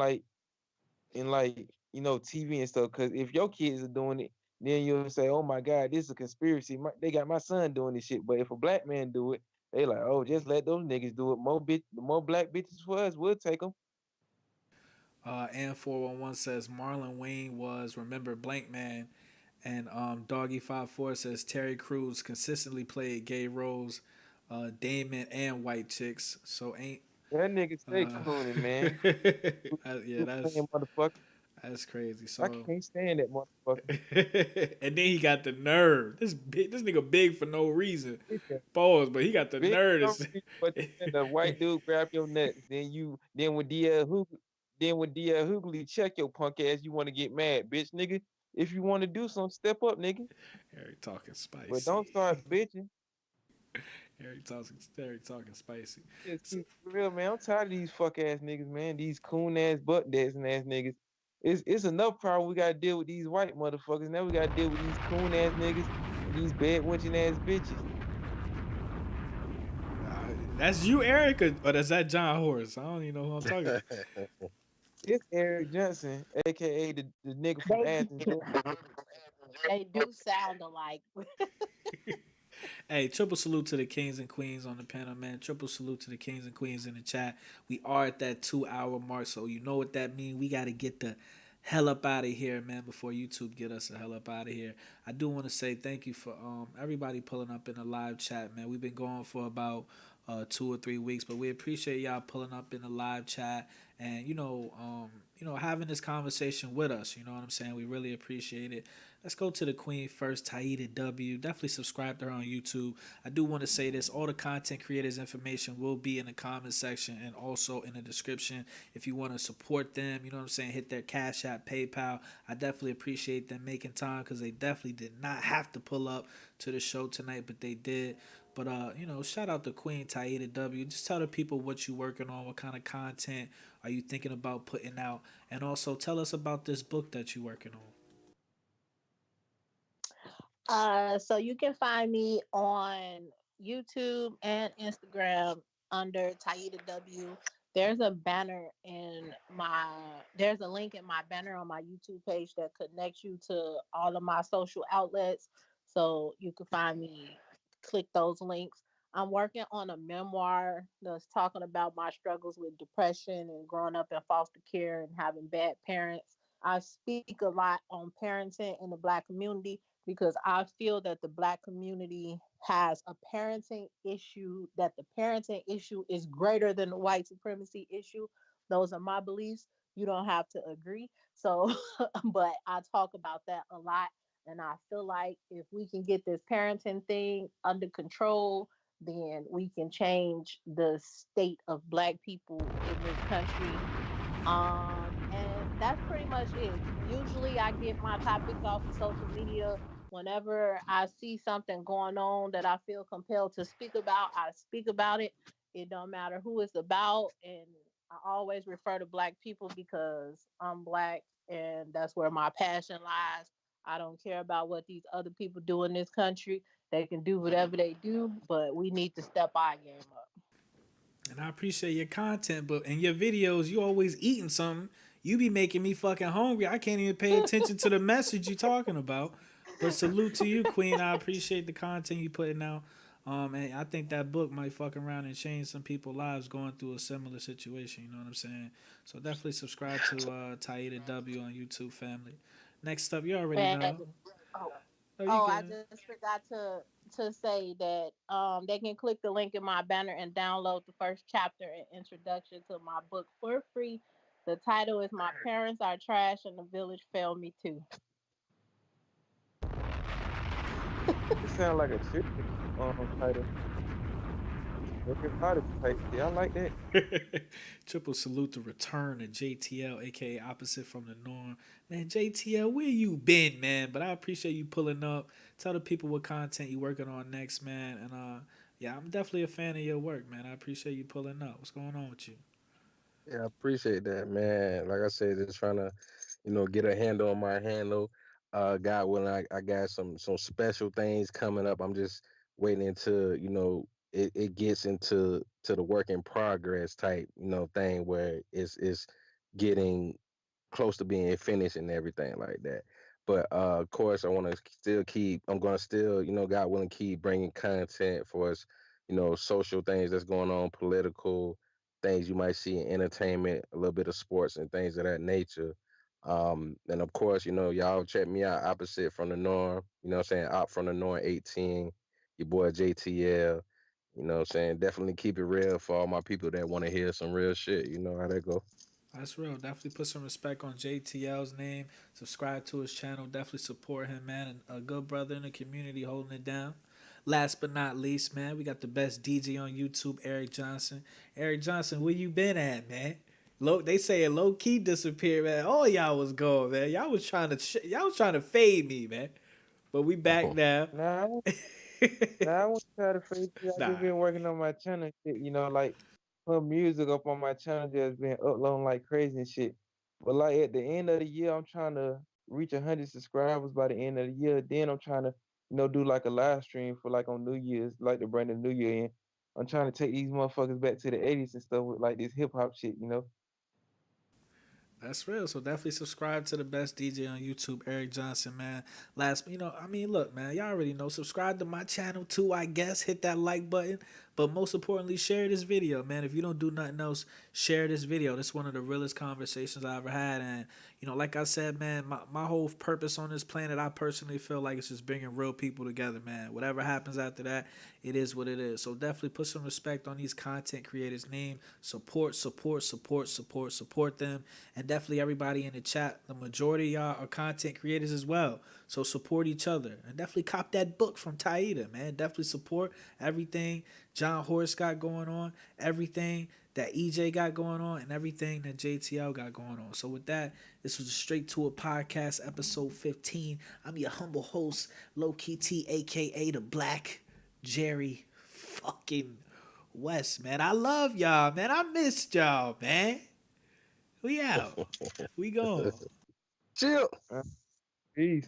TV and stuff. Cause if your kids are doing it, then you'll say, "Oh my God, this is a conspiracy. They got my son doing this shit." But if a black man do it, they like, "Oh, just let those niggas do it. The more black bitches for us, we'll take them." And 411 says Marlon Wayne was remember Blank Man, and Doggy54 says Terry Crews consistently played gay roles, Damon and white chicks. So ain't That nigga stay uh, cooning, man. yeah, You playing motherfucker. that's crazy. I So can't stand that motherfucker. and then he got the nerve. This nigga big for no reason. He said, Pause, but he got the big nerve. no reason, but then the white dude grab your nuts. Then when DL Hoogley check your punk ass, you want to get mad, bitch, nigga. If you want to do something, step up, nigga. Harry talking But spicy. don't start bitching. Harry talking spicy. Just So, keep it real, man. I'm tired of these fuck ass niggas, man. These coon ass butt dancing ass niggas. It's enough problem we gotta deal with these white motherfuckers. Now we gotta deal with these coon ass niggas and these bed wenching ass bitches. that's you, Eric, or that's that John Horse? I don't even know who I'm talking to. It's Eric Johnson, aka the nigga from They Athens, Georgia. they do sound alike. Hey, triple salute to the kings and queens on the panel, man. Triple salute to the kings and queens in the chat. We are at that 2 hour mark, so you know what that means. We got to get the hell up out of here, man, before YouTube get us the hell up out of here. I do want to say thank you for everybody pulling up in the live chat, man. We've been going for about 2 or 3 weeks, but we appreciate y'all pulling up in the live chat and having this conversation with us. You know what I'm saying? We really appreciate it. Let's go to the queen first, Taida W. Definitely subscribe to her on YouTube. I do want to say this: all the content creators' information will be in the comment section and also in the description. If you want to support them, you know what I'm saying, hit their Cash App, PayPal. I definitely appreciate them making time because they definitely did not have to pull up to the show tonight, but they did. But shout out to Queen Taida W. Just tell the people what you working on, what kind of content are you thinking about putting out, and also tell us about this book that you're working on. So you can find me on YouTube and Instagram under Taida W. There's a banner in my there's a link in my banner on my YouTube page that connects you to all of my social outlets. So you can find me, click those links. I'm working on a memoir that's talking about my struggles with depression and growing up in foster care and having bad parents. I speak a lot on parenting in the Black community because I feel that the Black community has a parenting issue, that the parenting issue is greater than the white supremacy issue. Those are my beliefs. You don't have to agree. So, but I talk about that a lot. And I feel like if we can get this parenting thing under control, then we can change the state of Black people in this country. And that's pretty much it. Usually I get my topics off of social media. Whenever I see something going on that I feel compelled to speak about, I speak about it. It don't matter who it's about. And I always refer to Black people because I'm Black and that's where my passion lies. I don't care about what these other people do in this country. They can do whatever they do, but we need to step our game up. And I appreciate your content, but in your videos, you always eating something. You be making me fucking hungry. I can't even pay attention to the message you talking about. But salute to you, Queen. I appreciate the content you putting out. And I think that book might fuck around and change some people's lives going through a similar situation. You know what I'm saying? So definitely subscribe to Taida W on YouTube, family. Next up, you already know. And oh, Oh, you oh, I good? just forgot to say that they can click the link in my banner and download the first chapter and introduction to my book for free. The title is My Parents Are Trash and the Village Failed Me Too. It sounds like a chick title, everybody type shit. I like that. Triple salute to return to JTL, aka opposite from the norm. Man, JTL, where you been, man? But I appreciate you pulling up. Tell the people what content you working on next, man. And yeah, I'm definitely a fan of your work, man. I appreciate you pulling up. What's going on with you? Yeah, I appreciate that, man. Like I said, just trying to, get a handle on my handle. God willing, I got some special things coming up. I'm just waiting until, it gets to the work in progress type, thing where it's getting close to being finished and everything like that. But of course, I want to still keep. I'm going to still, God willing, keep bringing content for us. Social things that's going on, political things you might see in entertainment, a little bit of sports and things of that nature. And of course, y'all check me out opposite from the norm. What I'm saying? Out from the norm 18. Your boy JTL. What I'm saying? Definitely keep it real for all my people that want to hear some real shit. You know how that go. That's real. Definitely put some respect on JTL's name. Subscribe to his channel. Definitely support him, man. And a good brother in the community holding it down. Last but not least, man, we got the best DJ on YouTube, Eric Johnson. Eric Johnson, where you been at, man? They say it low key disappeared, man. All y'all was gone, man. Y'all was trying to fade me, man. But we back now. Nah, nah, I won't try to face you. I just Nah, been working on my channel, shit. Like her music up on my channel just been uploading like crazy and shit. But like at the end of the year, I'm trying to reach 100 subscribers by the end of the year. Then I'm trying to, do like a live stream for like on New Year's, like to bring the New Year in. I'm trying to take these motherfuckers back to the '80s and stuff with like this hip hop shit. that's real. So definitely subscribe to the best DJ on YouTube, Eric Johnson, man. Last, I mean, look, man, y'all already know. Subscribe to my channel too, I guess. Hit that like button. But most importantly, share this video, man. If you don't do nothing else, share this video. This is one of the realest conversations I ever had. And, like I said, man, my whole purpose on this planet, I personally feel like it's just bringing real people together, man. Whatever happens after that, it is what it is. So definitely put some respect on these content creators' name. Support them. And definitely everybody in the chat, the majority of y'all are content creators as well. So support each other. And definitely cop that book from Taida, man. Definitely support everything John Horst got going on, everything that EJ got going on, and everything that JTL got going on. So with that, this was a Straight to It podcast, episode 15. I'm your humble host, Low Key T, aka the Black Jerry fucking West, man. I love y'all, man. I missed y'all, man. We out. We gone. Chill. Peace.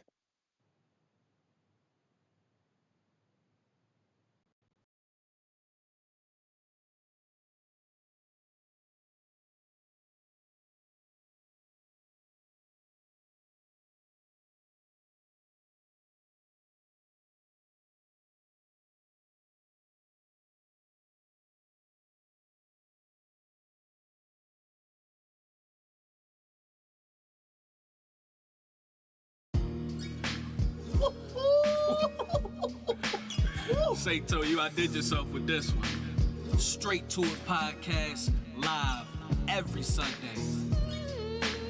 Sato, you outdid yourself with this one. Straight to It podcast, live every Sunday.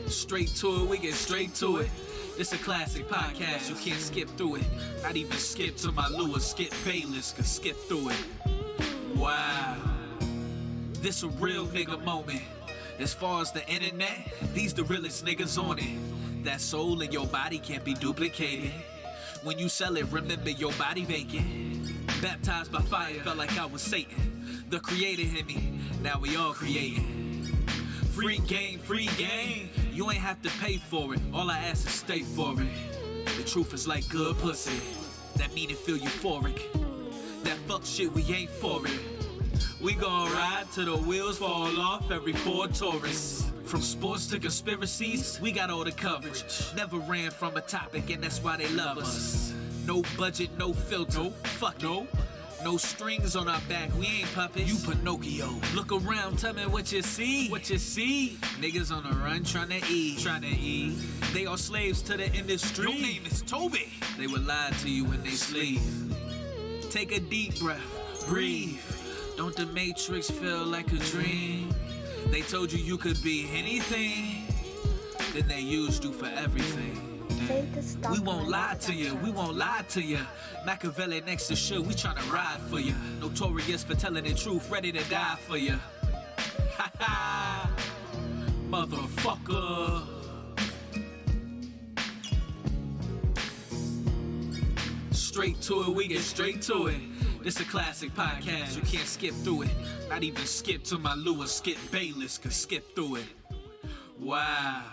Straight to it, we get straight to it. It's a classic podcast, you can't skip through it. Not even skip to my Lewis, skip Bayless, can skip through it. Wow, this a real nigga moment. As far as the internet, these the realest niggas on it. That soul in your body can't be duplicated. When you sell it, remember your body vacant. Baptized by fire, felt like I was Satan. The creator hit me, now we all creating. Free game, you ain't have to pay for it. All I ask is stay for it. The truth is like good pussy, that mean it feel euphoric. That fuck shit, we ain't for it. We gon' ride till the wheels fall off every Ford Taurus. From sports to conspiracies, we got all the coverage. Never ran from a topic and that's why they love us. No budget, no filter, fuck no. No strings on our back, we ain't puppets. You Pinocchio. Look around, tell me what you see. What you see? Niggas on the run tryna eat. They are slaves to the industry. Your name is Toby. They will lie to you when they sleep. Take a deep breath, breathe. Don't the Matrix feel like a dream? They told you you could be anything, then they used you for everything. We won't lie to you, Machiavelli next to shit, we tryna ride for you. Notorious for telling the truth, ready to die for you. Ha ha, motherfucker. Straight to it, we get straight to it. This a classic podcast, you can't skip through it. Not even skip to my Lewis, skip Bayless, can skip through it. Wow.